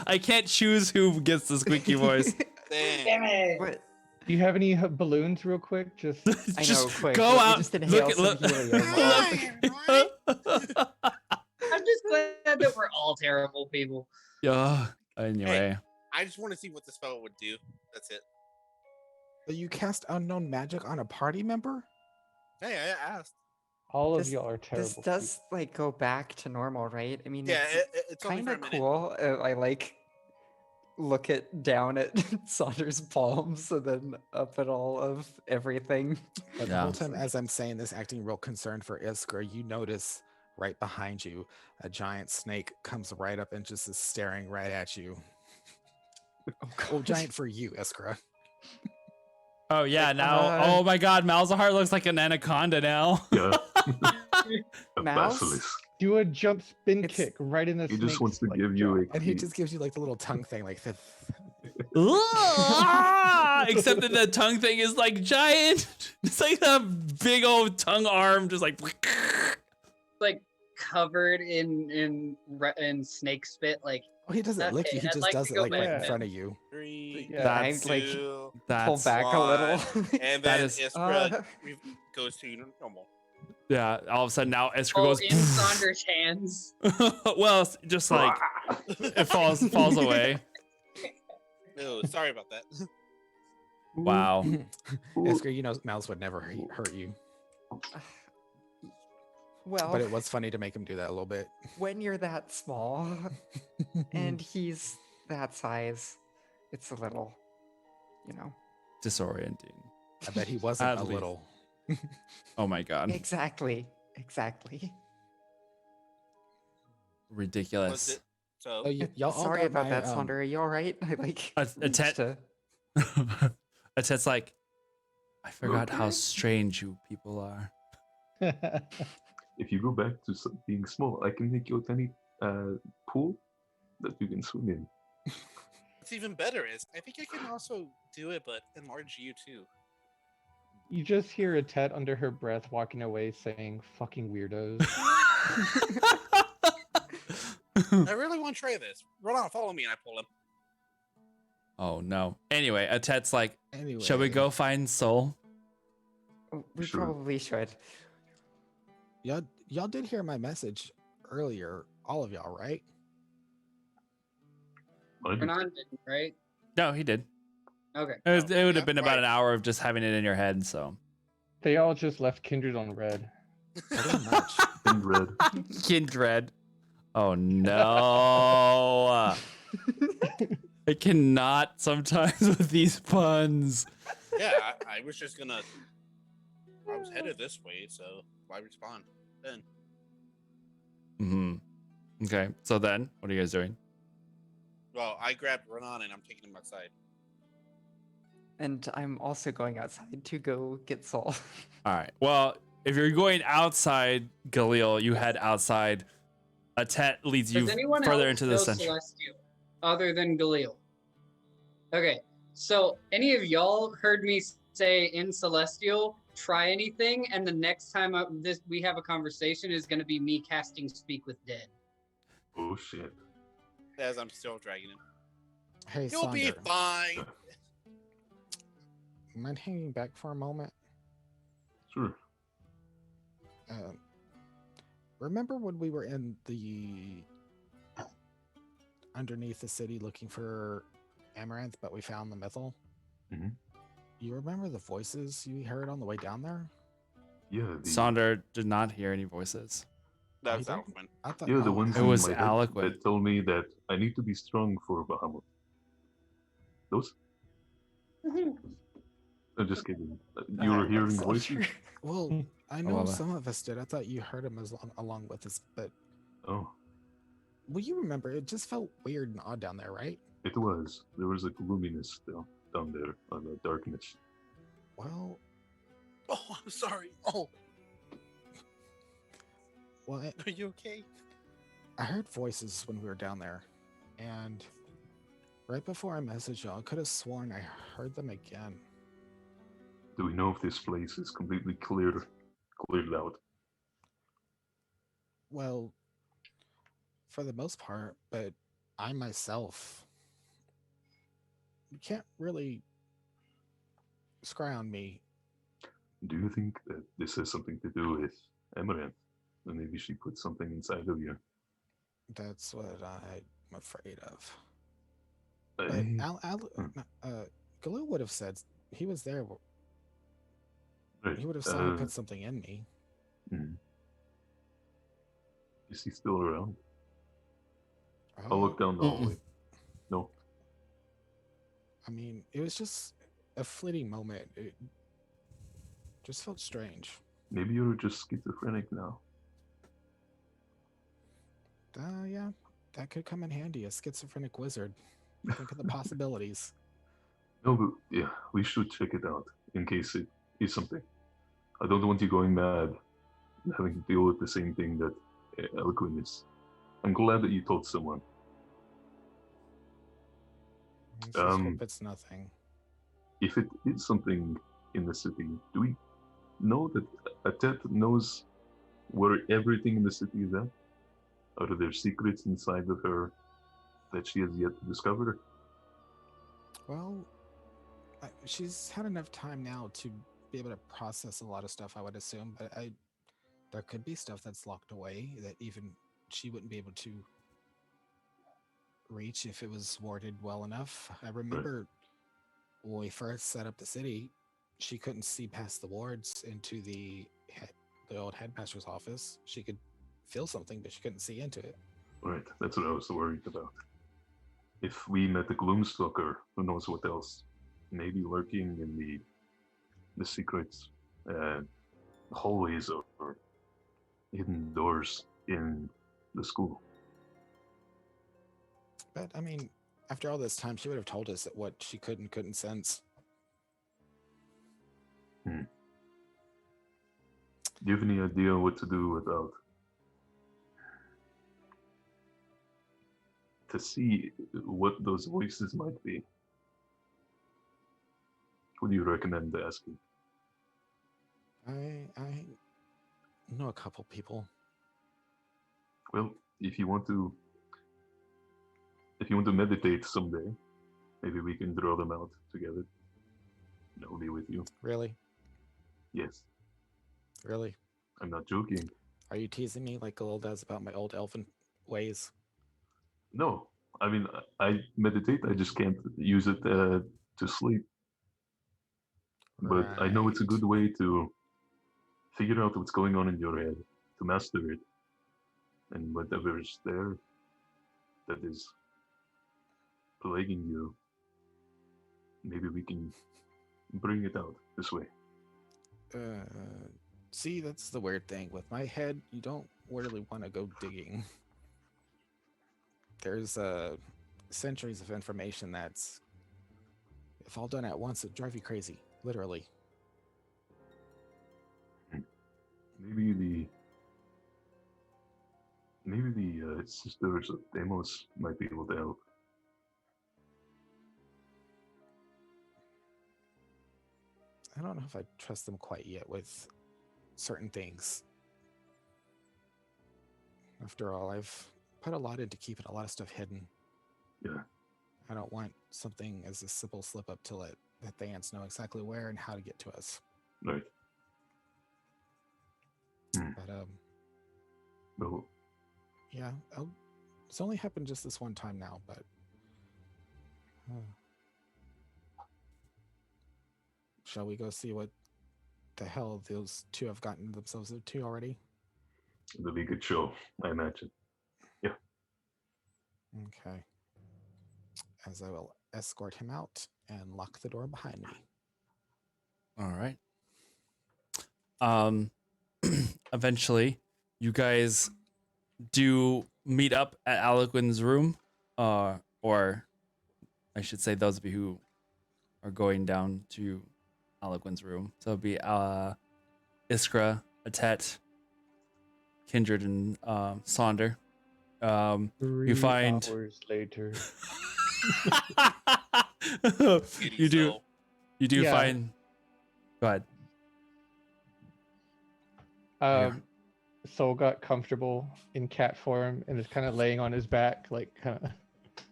I can't choose who gets the squeaky voice. damn. it! What? Do you have any balloons, real quick? Just I Just know, quick. go let me out. just inhale Look, some look, helium. I'm just glad that we're all terrible people. Yeah. Anyway, I just want to see what the spell would do. That's it. So you cast unknown magic on a party member? Hey, I asked. all of This- y'all are terrible. This does like go back to normal, right? I mean, Yeah, it's it's only kind for a of minute. cool. I like look down at Saunders' palms and then up at all of everything. But the Yeah. whole time as I'm saying this, acting real concerned for Iskra, you notice right behind you, a giant snake comes right up and just is staring right at you. Oh, giant for you, Iskra. oh yeah, Like, now oh my god, Malzahar looks like an anaconda now. yeah. A Mouse? basilisk. Do a jump spin It's- kick right in the He just wants to snake's, give you jaw. a And he key. just gives you like the little tongue thing, like the Ah! Except that the tongue thing is like giant. It's like a big old tongue arm, just like. Like covered in snake spit. Like Oh, he doesn't lick Okay, you, he I'd just like does to it go like back right in then. front of you. 3, Yeah. That's I like 2, pull That's back a little. and That then is- Iskra goes to normal. yeah. All of a sudden now Iskra oh, goes. in Saunders' hands. well, it's just like it falls away. Oh, sorry about that. Wow. Iskra, you know Mouse would never hurt you. Well, But it was funny to make him do that a little bit. when you're that small and he's that size, it's a little, you know. Disorienting. I bet he wasn't At a least. little. Oh my god. Exactly. Ridiculous. Was it? So Oh, y'all all Sorry got about my, that, Saunder. Are you all right? I like A reached tet- to- It's like I forgot how Okay. strange you people are. If you go back to being small, I can make you a tiny pool that you can swim in. what's even better is I think I can also do it, but enlarge you too. You just hear a Tet under her breath walking away saying, "Fucking weirdos." I really want to try this. Run on, follow me, and I pull him. Oh no. Anyway, Atet's like, Anyway. shall we go find Soul? We Sure. probably should. Y'all did hear my message earlier, all of y'all, right? I do. Renan didn't, right? No, he did. Okay. It would yeah, have been about right. an hour of just having it in your head, so. They all just left Kindred on red. Pretty much. In red. Kindred. Oh no. I cannot sometimes with these puns. Yeah, I was just gonna. I was headed this way, so why respond then? Okay, so then, what are you guys doing? Well, I grabbed Renan and I'm taking him outside. And I'm also going outside to go get Soul. All right. Well, if you're going outside Galil, you head outside. Atet leads you Does anyone further else into the know center. Celestial other than Galil? Okay, so any of y'all heard me say in Celestial, try anything, and the next time we have a conversation is going to be me casting Speak with Dead. Oh shit. As I'm still dragging him. Hey, You'll be Sonder, fine. mind hanging back for a moment? Sure. Remember when we were in the underneath the city looking for Amaranth, but we found the Mythal? Mhm. You remember the voices you heard on the way down there? Yeah. The, Sonder did not hear any voices. That's don't- Alfman. I thought yeah, the oh, ones It in was my head eloquent. that told me that I need to be strong for Bahamut. Those? I'm just kidding. You were hearing voices? Well, I know love it. some of us did. I thought you heard them along with us, but Oh. Well, you remember, it just felt weird and odd down there, right? It was. There was a gloominess down there, on the darkness. Well, Oh, I'm sorry. Oh, well, are you okay? I heard voices when we were down there, and right before I messaged y'all, I could have sworn I heard them again. Do we know if this place is completely cleared out? Well, for the most part, but I myself can't really scry on me. Do you think that this has something to do with Amaranth? Or maybe she put something inside of you? That's what I'm afraid of. But Galoo would have said he was there. Right. He would have saw her put something in me. Is he still around? I'll Oh, look down the hallway. No. I mean, it was just a fleeting moment. It just felt strange. Maybe you're just schizophrenic now. Yeah, that could come in handy. A schizophrenic wizard. Think of the possibilities. No, but yeah, we should check it out in case it is something. I don't want you going mad and having to deal with the same thing that Eloquent is. I'm glad that you told someone. Let's just hope it's nothing. If it is something in the city, do we know that Atet knows where everything in the city is at? Are there secrets inside of her that she has yet to discover? Well, she's had enough time now to be able to process a lot of stuff, I would assume, but there could be stuff that's locked away that even she wouldn't be able to reach if it was warded well enough. I remember when we first set up the city, she couldn't see past the wards into the old headmaster's office. She could feel something, but she couldn't see into it. Right, that's what I was worried about. If we met the Gloomstalker, who knows what else? Maybe lurking in the secrets hallways or hidden doors in the school. But I mean, after all this time, she would have told us that what she could and couldn't sense. Do you have any idea what to do without? To see what those voices might be? What do you recommend asking? I know a couple people. Well, if you want to meditate someday, maybe we can draw them out together. I'll be with you. Really? Yes. Really? I'm not joking. Are you teasing me like Galil does about my old elfin ways? No. I mean, I meditate, I just can't use it to sleep. But I know it's a good way to figure out what's going on in your head, to master it. And whatever is there that is plaguing you, maybe we can bring it out this way. See, that's the weird thing. With my head, you don't really want to go digging. There's centuries of information that's, if all done at once, it'd drive you crazy, literally. Maybe the sisters of Deimos might be able to help. I don't know if I trust them quite yet with certain things. After all, I've put a lot into keeping a lot of stuff hidden. Yeah. I don't want something as a simple slip up to let the ants know exactly where and how to get to us. Right. But Well, yeah, it's only happened just this one time now, but shall we go see what the hell those two have gotten themselves into already? it'll be a good show, I imagine. Yeah. Okay. As I will escort him out and lock the door behind me. All right. Eventually, you guys do meet up at Aloquin's room, or I should say those of you who are going down to Aloquin's room. So it'll be Iskra, Atet, Kindred, and Sonder. You 3 find hours later. you do Soul. you do Yeah. find. Go ahead. Soul got comfortable in cat form and is kind of laying on his back, like kind of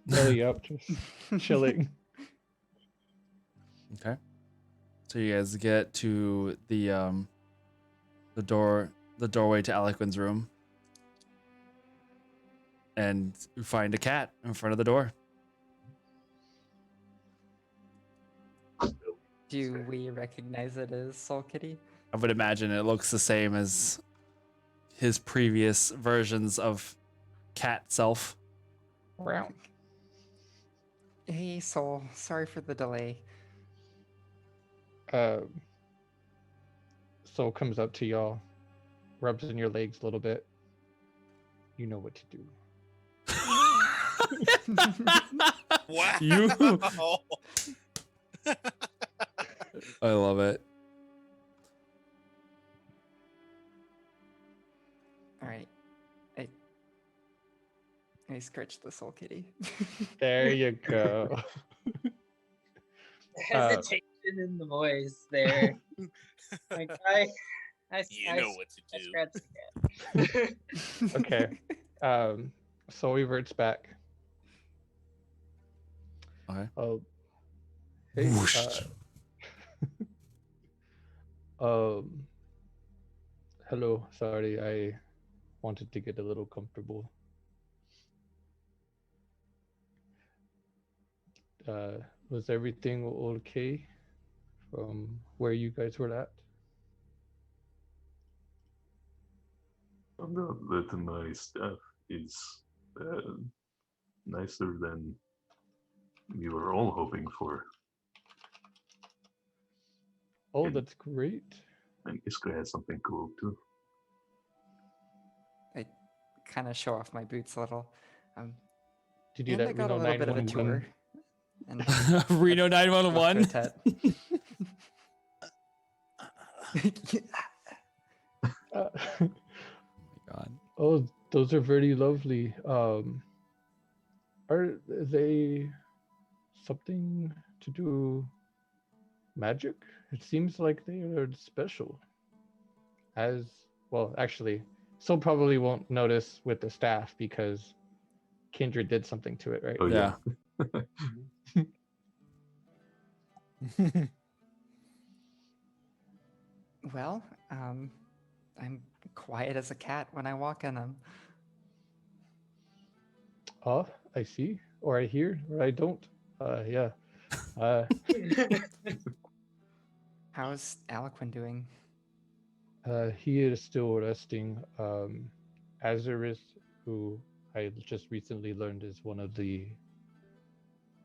belly up, just chilling. Okay. So you guys get to the doorway to Aloquin's room, and you find a cat in front of the door. Do we recognize it as Soul Kitty? I would imagine it looks the same as his previous versions of cat self. Wow. Hey, Soul. Sorry for the delay. Soul comes up to y'all, rubs in your legs a little bit. You know what to do. Wow. You- I love it. All right. I scratched the Soul Kitty. There you go. Hesitation in the voice there. Like I You know what to I do. scratched the cat. Okay. Soul reverts back. Okay. Oh. Hey. Whoosh. Hello. Sorry, I wanted to get a little comfortable. Was everything okay from where you guys were at? Not that my staff is nicer than we were all hoping for. Oh, And- that's great. And Iskra has something cool too. I kind of show off my boots a little. Did you And I that got a Reno little bit of a 911? tour. And Reno Talk to 911. Atet. Uh, God. oh, those are very lovely. Are they something to do magic? It seems like they are special. As well, actually, Soul probably won't notice with the staff because Kindred did something to it, right? Oh yeah. Well, I'm quiet as a cat when I walk in them. Oh, I see, or I hear, or I don't. Yeah. How's Aloquin doing? He is still resting. Azareth, who I just recently learned is one of the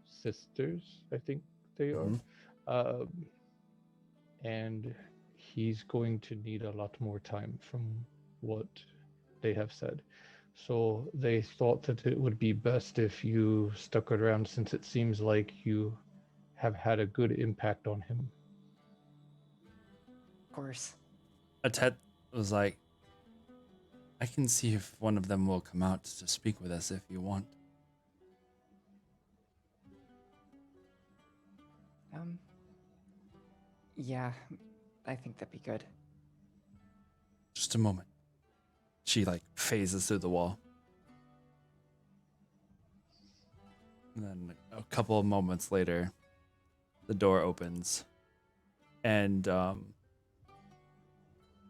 sisters, I think they are. Mhm. And he's going to need a lot more time from what they have said. So they thought that it would be best if you stuck around since it seems like you have had a good impact on him. Of course. Atet was like, I can see if one of them will come out to speak with us if you want. Yeah, I think that'd be good. Just a moment. She like phases through the wall. And then a couple of moments later, the door opens, and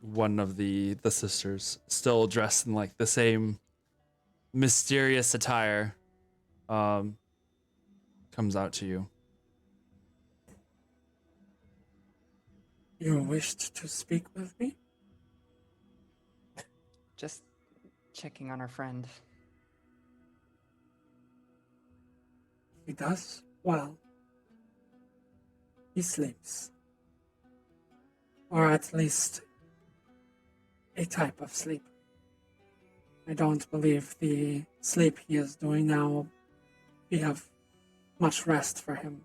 one of the sisters, still dressed in like the same mysterious attire, comes out to you. You wished to speak with me? Just checking on our friend. He does well. He sleeps. Or at least a type of sleep. I don't believe the sleep he is doing now will be of much rest for him.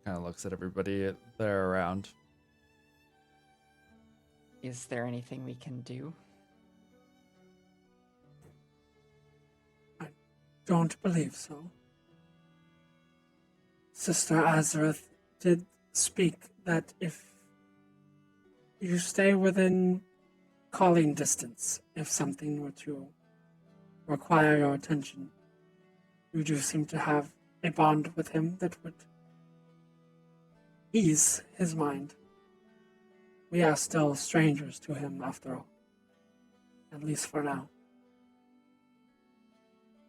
Kind of looks at everybody there around. Is there anything we can do? Don't believe so. Sister Azareth did speak that if you stay within calling distance, if something were to require your attention, you do seem to have a bond with him that would ease his mind. We are still strangers to him, after all. At least for now.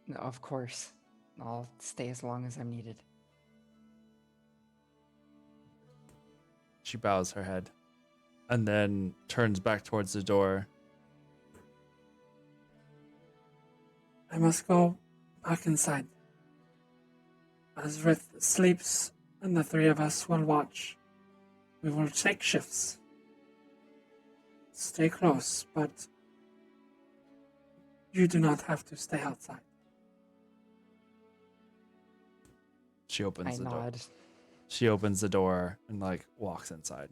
No, of course. I'll stay as long as I'm needed. She bows her head and then turns back towards the door. I must go back inside. As Rith sleeps, and the three of us will watch. We will take shifts. Stay close, but you do not have to stay outside. She opens I the door. nod. She opens the door and like walks inside.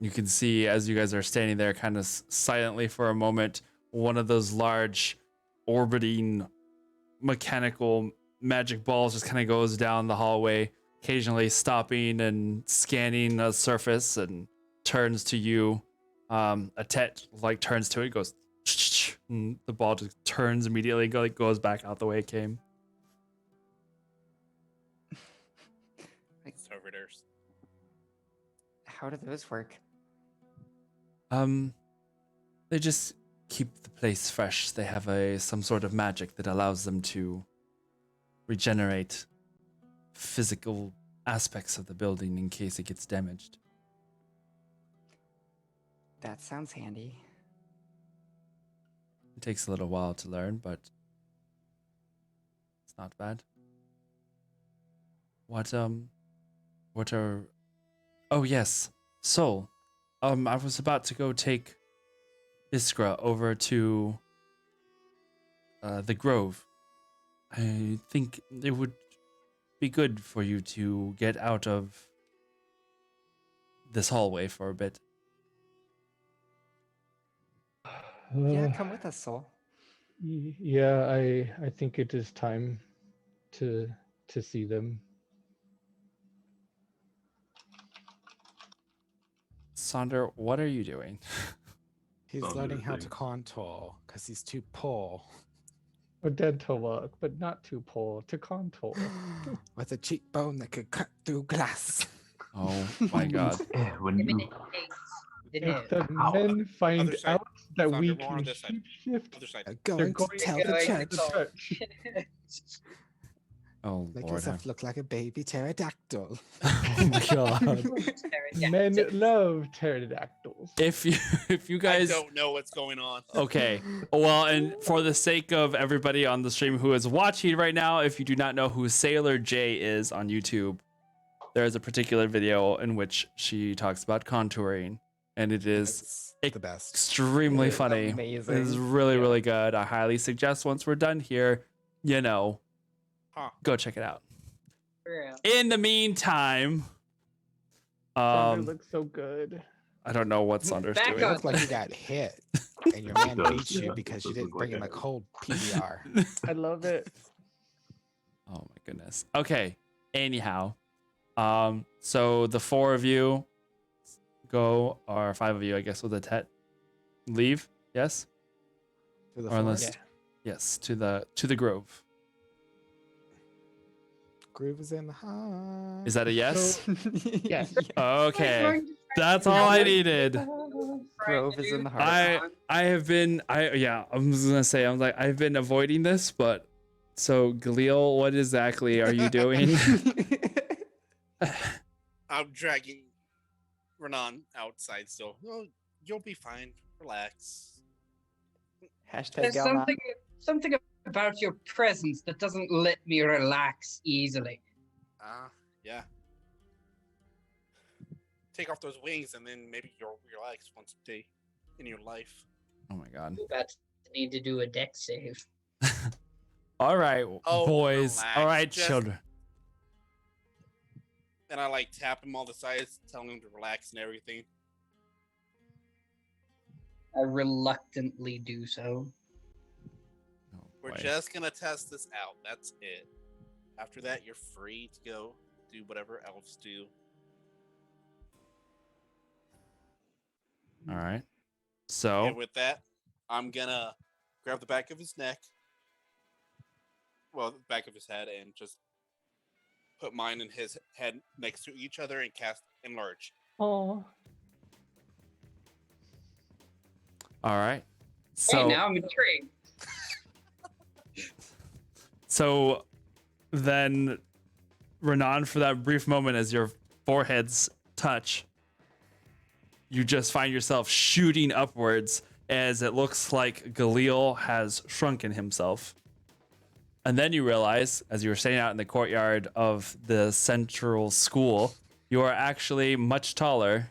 You can see as you guys are standing there kind of silently for a moment, one of those large orbiting mechanical magic balls just kind of goes down the hallway, occasionally stopping and scanning a surface and turns to you. A Tet like turns to it, goes, and the ball just turns immediately, goes back out the way it came. Servitors. How do those work? They just keep the place fresh. They have some sort of magic that allows them to regenerate physical aspects of the building in case it gets damaged. That sounds handy. It takes a little while to learn, but it's not bad. What are... Oh, yes. Soul. I was about to go take Iskra over to the Grove. I think it would be good for you to get out of this hallway for a bit. Yeah, come with us, Soul. Yeah, I think it is time to see them. Sonder, what are you doing? He's Don't do learning the how to thing. contour because he's too poor. Or dental work, but not too poor to contour. With a cheekbone that could cut through glass. Oh my god. When you If the Ow. men find Other side. out that we Sonder, more on can this side. shapeshift, Other side. They're they're going to going tell to the tell church. the church. Oh Make lord. yourself look like a baby pterodactyl. Oh my god. Men love pterodactyls. If you I guys don't know what's going on. Okay. Well, and for the sake of everybody on the stream who is watching right now, if you do not know who Sailor J is on YouTube, there is a particular video in which she talks about contouring, and it is It's the best. extremely It's funny. It amazing. is really, Yeah. really good. I highly suggest once we're done here, Huh. go check it out. Yeah. In the meantime, Thunder looks so good. I don't know what Sander's Back doing. You up. look like you got hit, and your man does, beat you yeah. because you It does didn't look bring like him a that. cold PBR. I love it. Oh my goodness. Okay. Anyhow, so the four of you go, or five of you, I guess, with a Tet leave. Yes, To the or unless forest. yes, to the Grove. Groove is in the heart. Is that a yes? Yes. Okay, that's all I needed. Grove is in the heart. I have been I'm just gonna say I've been avoiding this, but so Galil, what exactly are you doing? I'm dragging Renan outside still. Oh, you'll be fine. Relax. Hashtag There's Galma. something about your presence that doesn't let me relax easily. Yeah. Take off those wings and then maybe you'll relax once a day in your life. Oh my god. You about to need to do a deck save. All right, Oh, boys. relax. All right, Just- children. And I like tap him all the sides, telling him to relax and everything. I reluctantly do so. Oh, We're boy. just gonna test this out. That's it. After that, you're free to go do whatever elves do. All right. And So, with that, I'm gonna grab the back of his neck, well, the back of his head, and just put mine and his head next to each other and cast enlarge. Oh. all right. Hey, So, now I'm intrigued. so then, Renan, for that brief moment, as your foreheads touch, you just find yourself shooting upwards as it looks like Galil has shrunken himself. And then you realize, as you were standing out in the courtyard of the central school, you are actually much taller.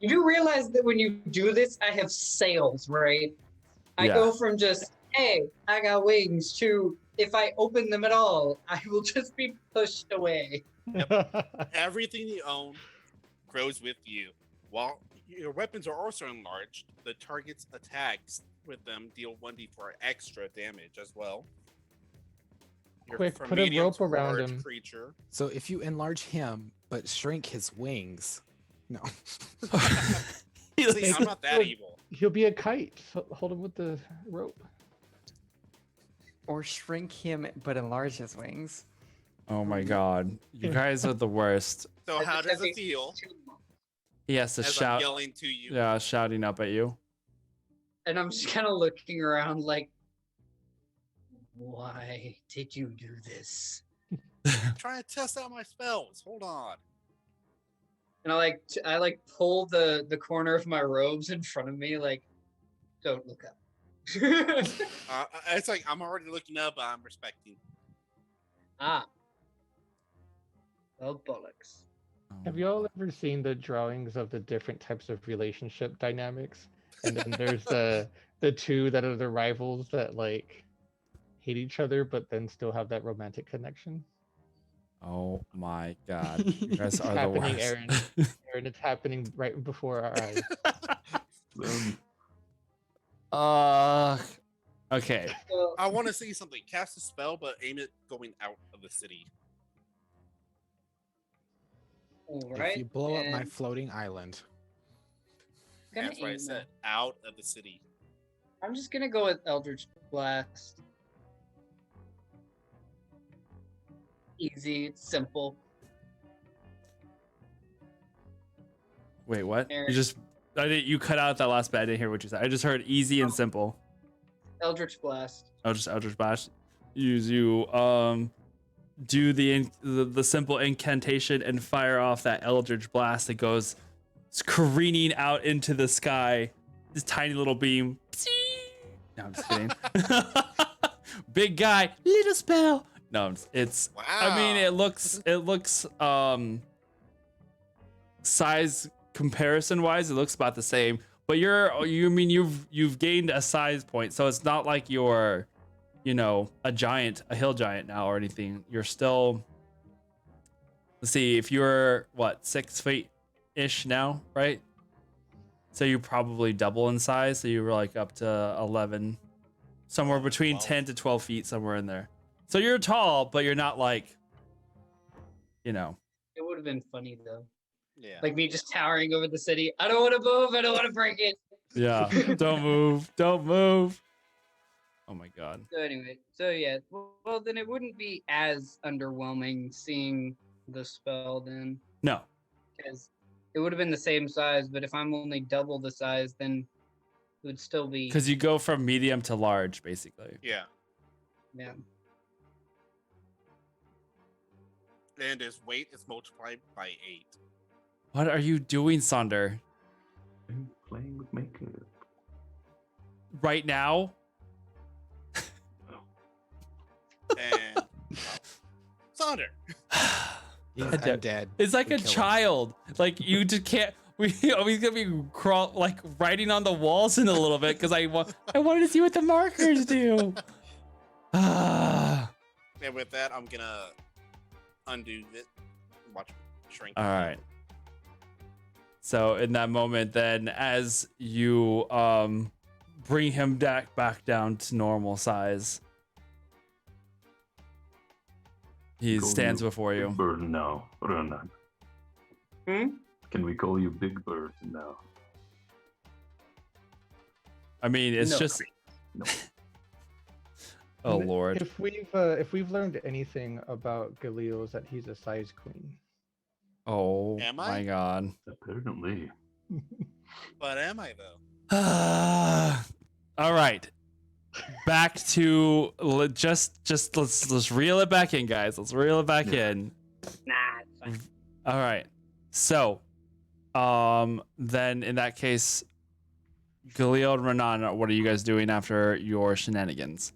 You do realize that when you do this, I have sails, right? I Yeah. go from just, hey, I got wings, to if I open them at all, I will just be pushed away. Everything you own grows with you. While your weapons are also enlarged, the target's attacks with them deal 1d4 extra damage as well. You're Quick, from put a medium rope to around large him. creature. So if you enlarge him but shrink his wings, no. See, I'm not that evil. He'll be a kite. Hold him with the rope. Or shrink him but enlarge his wings. Oh my god. You guys are the worst. So I how just does have it these feel two- He has to as I'm shout. yelling to you? Yeah, shouting up at you. And I'm just kind of looking around like, why did you do this? I'm trying to test out my spells. Hold on. And I pull the corner of my robes in front of me, like, don't look up. It's like I'm already looking up, but I'm respecting. Ah. Well, bollocks. Have y'all ever seen the drawings of the different types of relationship dynamics? And then there's the two that are the rivals that like hate each other but then still have that romantic connection. Oh my god. You guys It's are the happening, worst. Aaron. Aaron, it's happening right before our eyes. Okay. So, I want to see something. Cast a spell, but aim it going out of the city. all If right. you blow up my and floating island, I'm gonna That's what I aim said. it. Out of the city. I'm just gonna go with Eldritch Blast. Easy, it's simple. Wait, what? Aaron. You cut out that last bit. I didn't hear what you said. I just heard easy and simple. Eldritch Blast. Eldritch Blast. You do the simple incantation and fire off that Eldritch Blast that goes careening out into the sky. This tiny little beam. No, I'm just kidding. Big guy, little spell. No, it's. Wow. I mean, it looks size comparison wise, it looks about the same. But you've gained a size point, so it's not like you're, a hill giant now or anything. You're still. Let's see, if you're 6 feet ish now, right? So you probably double in size. So you were like up to 11, somewhere between 12. 10 to 12 feet, somewhere in there. So you're tall, but you're not like, It would have been funny though. Yeah. Like me just towering over the city. I don't want to move. I don't want to break it. yeah, don't move. Don't move. Oh my God. So anyway, yeah. Well, then it wouldn't be as underwhelming seeing the spell then, No. because it would have been the same size. But if I'm only double the size, then it would still be. Because you go from medium to large, basically. Yeah. Yeah. And his weight is multiplied by 8. What are you doing, Sonder? I'm playing with makeup. right now. And Sonder. He's Yeah. undead. It's like We a kill him. child. Like you just can't. We always gonna be writing on the walls in a little bit because I wanted to see what the markers do. Ah. And with that, I'm gonna undo it. Watch shrink. All right. So in that moment, then, as you bring him back down to normal size, he Call stands you before Big you. Bird now, Ronan. Can we call you Big Bird now? I mean, it's No. just. No. Oh Lord. If we've learned anything about Galil is that he's a size queen. Oh Am I? my God. Apparently. But am I though? All right. Back to just let's reel it back in, guys. Let's reel it back in. Nah, it's fine. All right. So, then in that case, Galil and Renan, what are you guys doing after your shenanigans?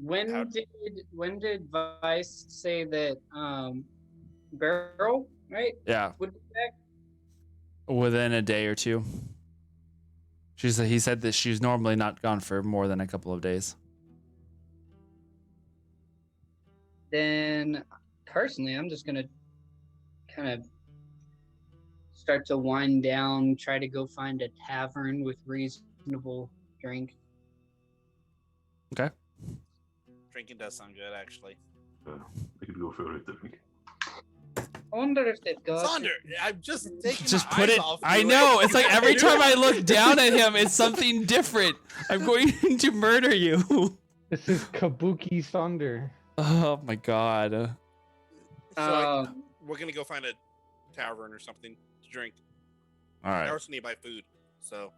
When did Vice say that Barrel, right? Yeah, Would be back? within a day or two. He said that she's normally not gone for more than a couple of days. Then personally, I'm just gonna kind of start to wind down, try to go find a tavern with reasonable drink. Okay. Drinking does sound good, actually. I could go for it, I think. I wonder if they've got Sonder, I'm just taking Just my put eyes it. off I you. know. It's like every time I look down at him, it's something different. I'm going to murder you. This is Kabuki Sonder. Oh my God. So we're gonna go find a tavern or something to drink. All I right. also need my food. So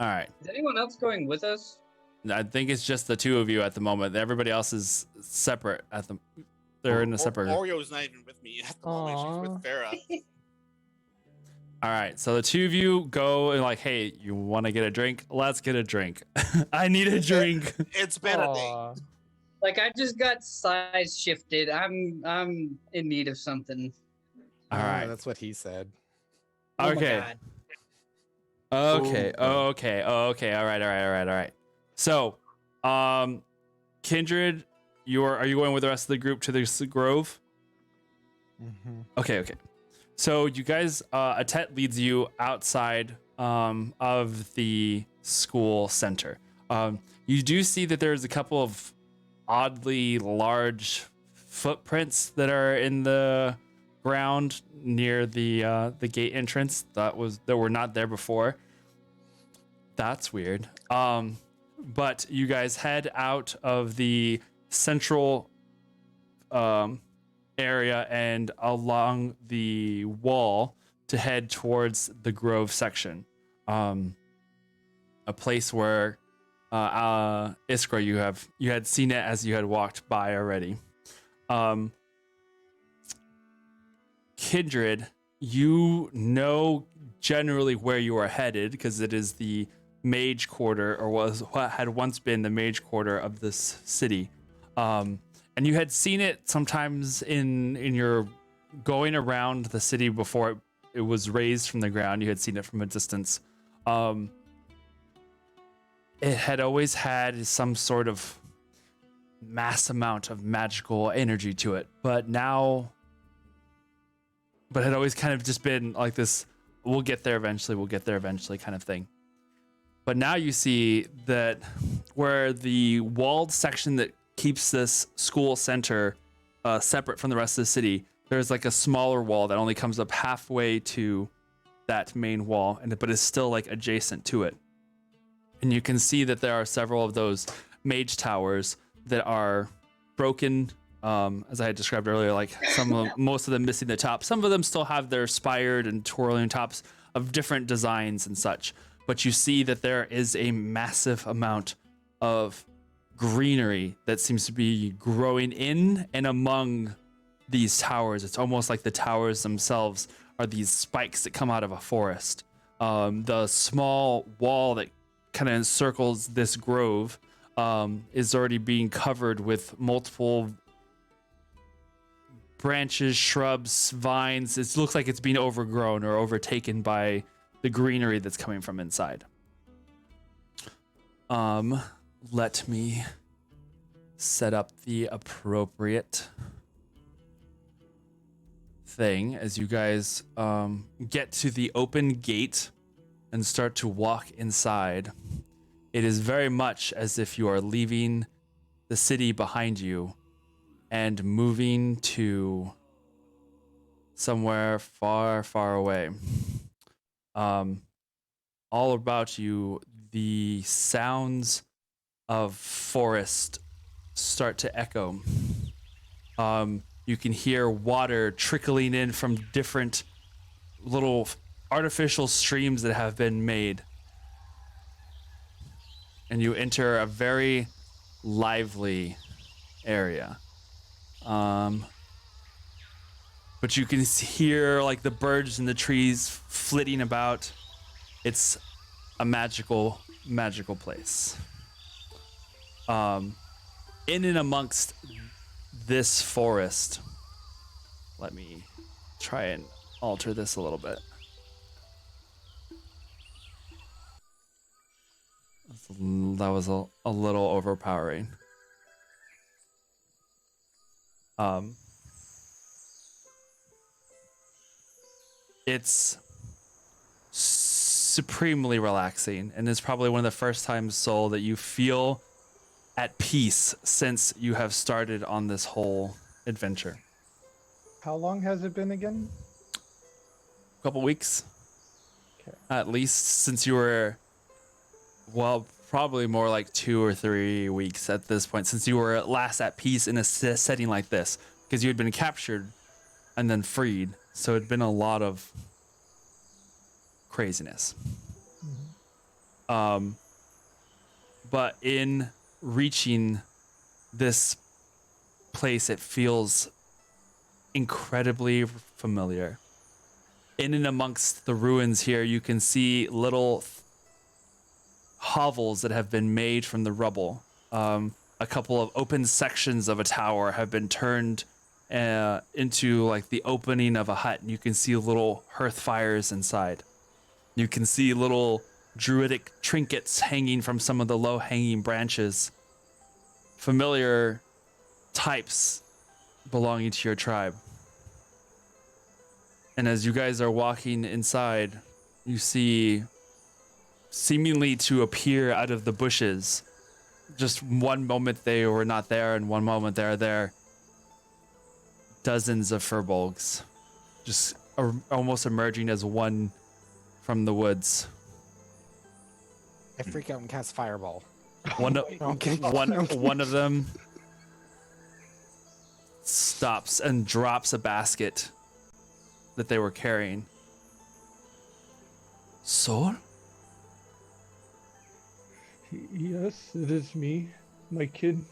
All right. Is anyone else going with us? I think it's just the two of you at the moment. Everybody else is separate at the. They're in a separate. Oreo's not even with me at the moment. She's with Farah. All right. So the two of you go and like, hey, you want to get a drink? Let's get a drink. I need a drink. It's been a day. Aw. Like I just got size shifted. I'm in need of something. All right. That's what he said. Oh my Okay. God. Okay. Okay. Okay. All right. So, Kindred, are you going with the rest of the group to the grove? Mm-hmm. Okay. So you guys, Atet leads you outside of the school center. You do see that there's a couple of oddly large footprints that are in the ground near the gate entrance that were not there before. That's weird. But you guys head out of the central area and along the wall to head towards the grove section, a place where Iskra, you had seen it as you had walked by already. Kindred, you know generally where you are headed because it is the mage quarter, or was what had once been the mage quarter of this city. And you had seen it sometimes in your going around the city before it was raised from the ground. You had seen it from a distance. It had always had some sort of mass amount of magical energy to it, but had always kind of just been like this, we'll get there eventually kind of thing. But now you see that where the walled section that keeps this school center separate from the rest of the city, there's like a smaller wall that only comes up halfway to that main wall, but is still like adjacent to it. And you can see that there are several of those mage towers that are broken, as I had described earlier, like most of them missing the top. Some of them still have their spired and twirling tops of different designs and such. But you see that there is a massive amount of greenery that seems to be growing in and among these towers. It's almost like the towers themselves are these spikes that come out of a forest. The small wall that kind of encircles this grove is already being covered with multiple branches, shrubs, vines. It looks like it's being overgrown or overtaken by the greenery that's coming from inside. Let me set up the appropriate thing as you guys get to the open gate and start to walk inside. It is very much as if you are leaving the city behind you and moving to somewhere far, far away. All about you, the sounds of forest start to echo. You can hear water trickling in from different little artificial streams that have been made. And you enter a very lively area. But you can hear like the birds in the trees flitting about. It's a magical place. In and amongst this forest, let me try and alter this a little bit. That was a little overpowering. It's supremely relaxing, and it's probably one of the first times, Soul, that you feel at peace since you have started on this whole adventure. How long has it been again? A couple weeks. Okay. At least since you were, well, probably more like 2 or 3 weeks at this point, since you were last at peace in a setting like this, because you had been captured and then freed. So it'd been a lot of craziness. Mm-hmm. But in reaching this place, it feels incredibly familiar. In and amongst the ruins here, you can see little hovels that have been made from the rubble. A couple of open sections of a tower have been turned into like the opening of a hut, and you can see little hearth fires inside. You can see little druidic trinkets hanging from some of the low-hanging branches. Familiar types belonging to your tribe. And as you guys are walking inside, you see seemingly to appear out of the bushes. Just one moment they were not there, and one moment they're there. Dozens of furbolgs, just almost emerging as one from the woods. I freak out and cast Fireball. One No, I'm kidding. one of them stops and drops a basket that they were carrying. Soul? Yes, it is me, my kid.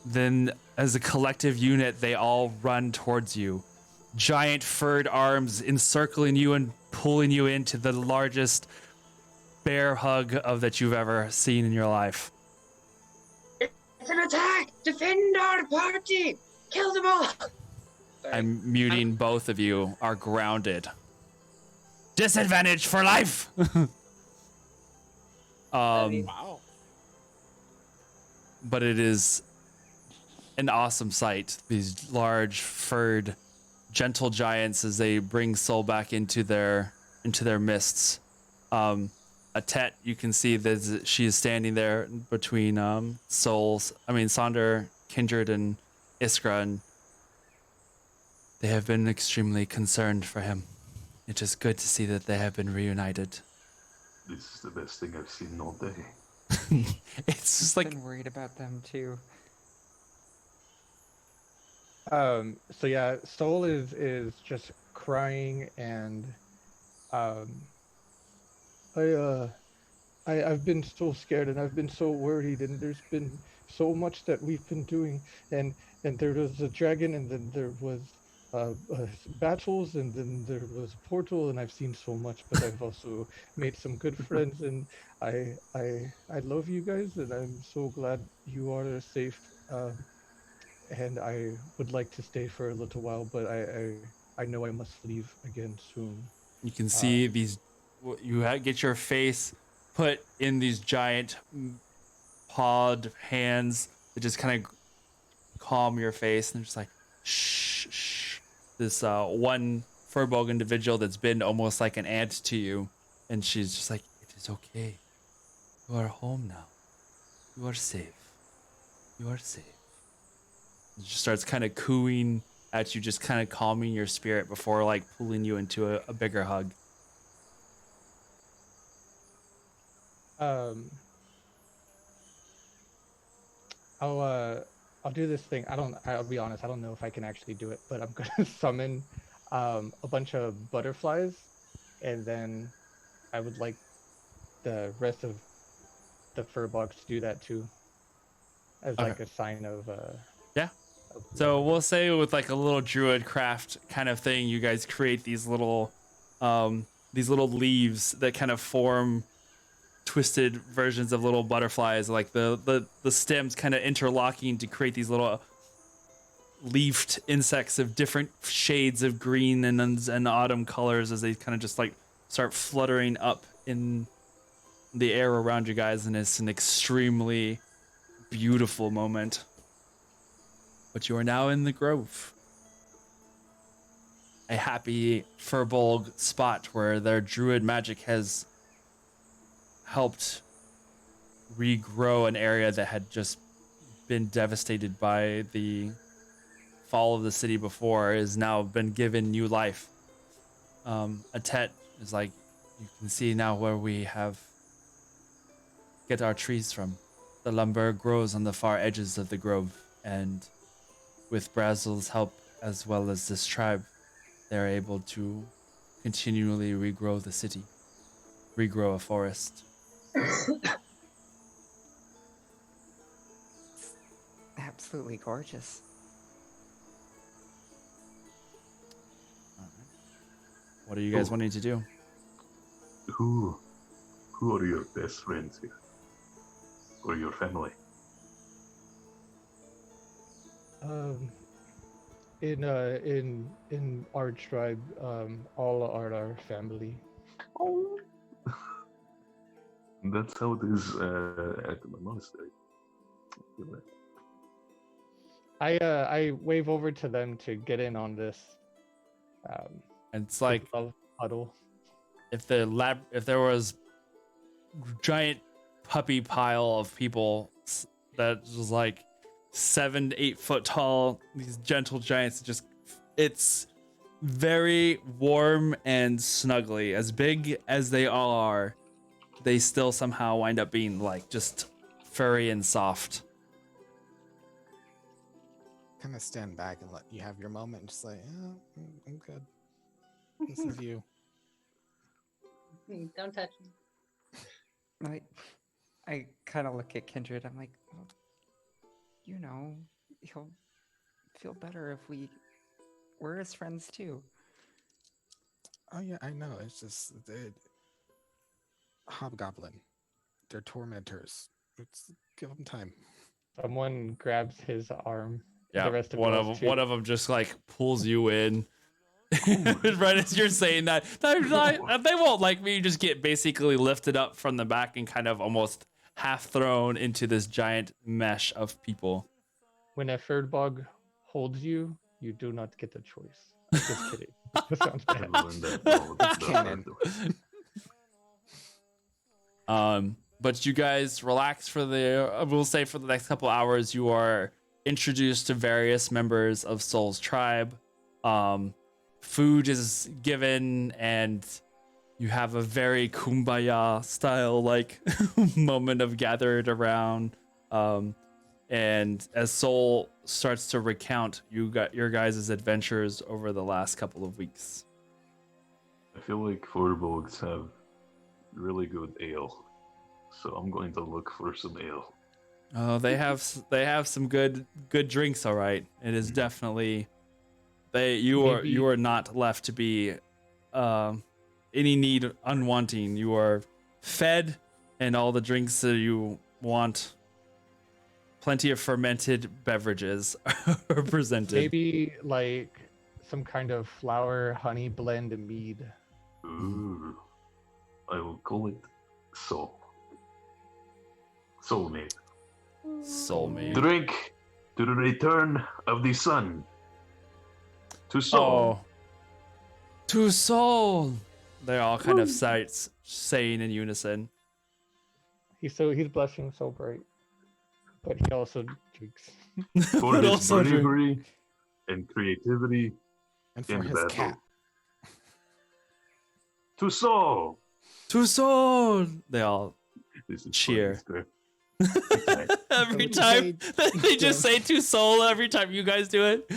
Then, as a collective unit, they all run towards you. Giant furred arms encircling you and pulling you into the largest bear hug that you've ever seen in your life. It's an attack! Defend our party! Kill them all! Sorry. I'm muting both of you are grounded. Disadvantage for life! Wow. But it is an awesome sight. These large, furred, gentle giants as they bring Soul back into their mists. Atet, you can see that she is standing there between Sonder, Kindred, and Iskra, and they have been extremely concerned for him. It is good to see that they have been reunited. This is the best thing I've seen all day. It's just I've like been worried about them too. So yeah, Soul is just crying, and I've been so scared, and I've been so worried, and there's been so much that we've been doing, and there was a dragon, and then there was battles, and then there was a portal, and I've seen so much, but I've also made some good friends, and I love you guys, and I'm so glad you are safe. And I would like to stay for a little while, but I know I must leave again soon. You can see these. Get your face put in these giant pawed hands that just kind of calm your face, and they're just like shh, shh. This one Furbolg individual that's been almost like an aunt to you, and she's just like, "It is okay. You are home now. You are safe. You are safe." And she starts kind of cooing at you, just kind of calming your spirit before like pulling you into a bigger hug. Um, I'll do this thing. I'll be honest, I don't know if I can actually do it, but I'm gonna summon a bunch of butterflies, and then I would like the rest of the Furbolgs to do that too, as Okay. like a sign of Yeah. of So love. we'll say with like a little druid craft kind of thing, you guys create these little leaves that kind of form twisted versions of little butterflies, like the stems kind of interlocking to create these little leafed insects of different shades of green and autumn colors as they kind of just like start fluttering up in the air around you guys, and it's an extremely beautiful moment. But you are now in the grove, a happy Furbolg spot where their druid magic has helped regrow an area that had just been devastated by the fall of the city before, has now been given new life. Atet is like, you can see now where we have get our trees from. The lumber grows on the far edges of the grove, and with Brazil's help as well as this tribe, they're able to continually regrow the city, regrow a forest. Absolutely gorgeous. What are you guys wanting to do? Who are your best friends here? Or your family? In our tribe, all are our family. Oh. That's how it is at the monastery. I wave over to them to get in on this. And it's like Love huddle. if there was giant puppy pile of people that was like 7 to 8 foot tall, these gentle giants, just it's very warm and snuggly. As big as they all are, they still somehow wind up being like just furry and soft. Kind of stand back and let you have your moment and just like, yeah, I'm good. Listen to you. Don't touch me. I kind of look at Kindred. I'm like, well, you know, he'll feel better if we're his friends too. Oh yeah, I know. It's just the hobgoblin. They're tormentors. Let's give them time. Someone grabs his arm. Yeah, The rest of one us too. of them just like pulls you in. Right as you're saying that, they won't like me. You just get basically lifted up from the back and kind of almost half thrown into this giant mesh of people. When a Furbolg holds you, you do not get a choice. I'm just kidding. That sounds bad. It's canon. But you guys relax for we'll say for the next couple hours. You are introduced to various members of Soul's tribe. Food is given, and you have a very kumbaya style like moment of gathered around. And as Soul starts to recount your guys' adventures over the last couple of weeks. I feel like Furbolgs have really good ale, so I'm going to look for some ale. Oh, they have some good drinks. All right, it is definitely you Maybe- are not left to be any need unwanting. You are fed and all the drinks that you want. Plenty of fermented beverages are presented. Maybe like some kind of flower honey blend mead. Ooh. I will call it soul. Soulmate. Soulmate. Drink to the return of the sun. To soul. Oh. To soul. They all kind of saying in unison. He's blushing so bright, but he also drinks. For But his also drink. bravery and creativity And for in his battle. cat. To soul. To soul. They all This is Cheer. funny, every Would you time say- they just say to soul every time you guys do it.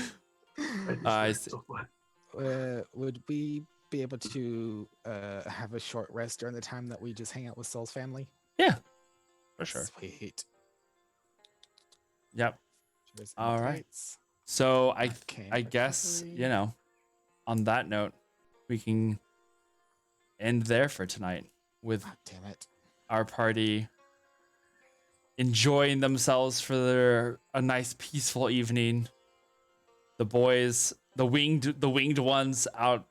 I see. So fun. Would we be able to have a short rest during the time that we just hang out with Soul's family? Yeah, for sure. Sweet. Yep. Cheers, All right. mates. So Okay, I guess, recovery. on that note, we can end there for tonight with God damn it. our party enjoying themselves for a nice peaceful evening. The boys, the winged ones out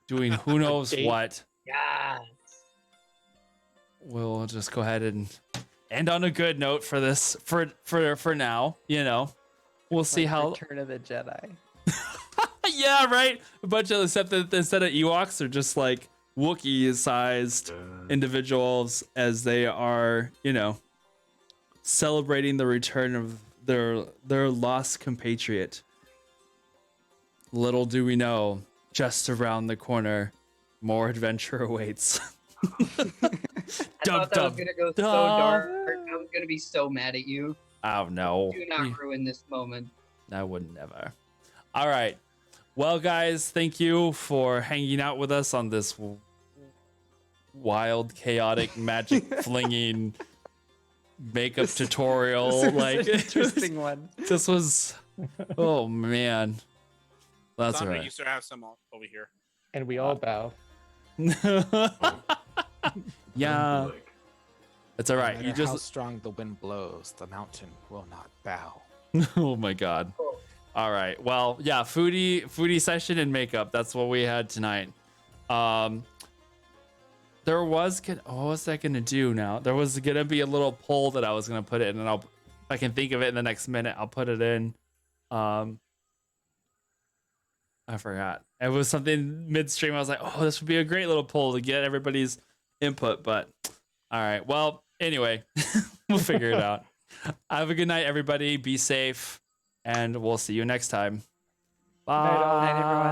doing who knows date. what. Yeah. We'll just go ahead and end on a good note for this for now, We'll see Like how Return of the Jedi. yeah, right. A bunch of instead of Ewoks, they're just like Wookiee-sized individuals as they are, celebrating the return of their lost compatriot. Little do we know, just around the corner, more adventure awaits. I thought that was gonna go so dark. I was gonna be so mad at you. Oh no. Do not ruin this moment. I would never. All right. Well, guys, thank you for hanging out with us on this wild, chaotic, magic flinging makeup tutorial. This was Like, an interesting one. this was, oh man. That's all Sandra right. used to have some over here. And we all bow. Yeah, Like, it's all No right. matter You how just, strong the wind blows, the mountain will not bow. oh my god. All right. Well, yeah, foodie session and makeup. That's what we had tonight. There was what was I gonna do now? There was gonna be a little poll that I was gonna put in, and if I can think of it in the next minute, I'll put it in. I forgot. It was something midstream. I was like, oh, this would be a great little poll to get everybody's input. But all right. Well, anyway, we'll figure it out. Have a good night, everybody. Be safe, and we'll see you next time. Bye. Night, everyone.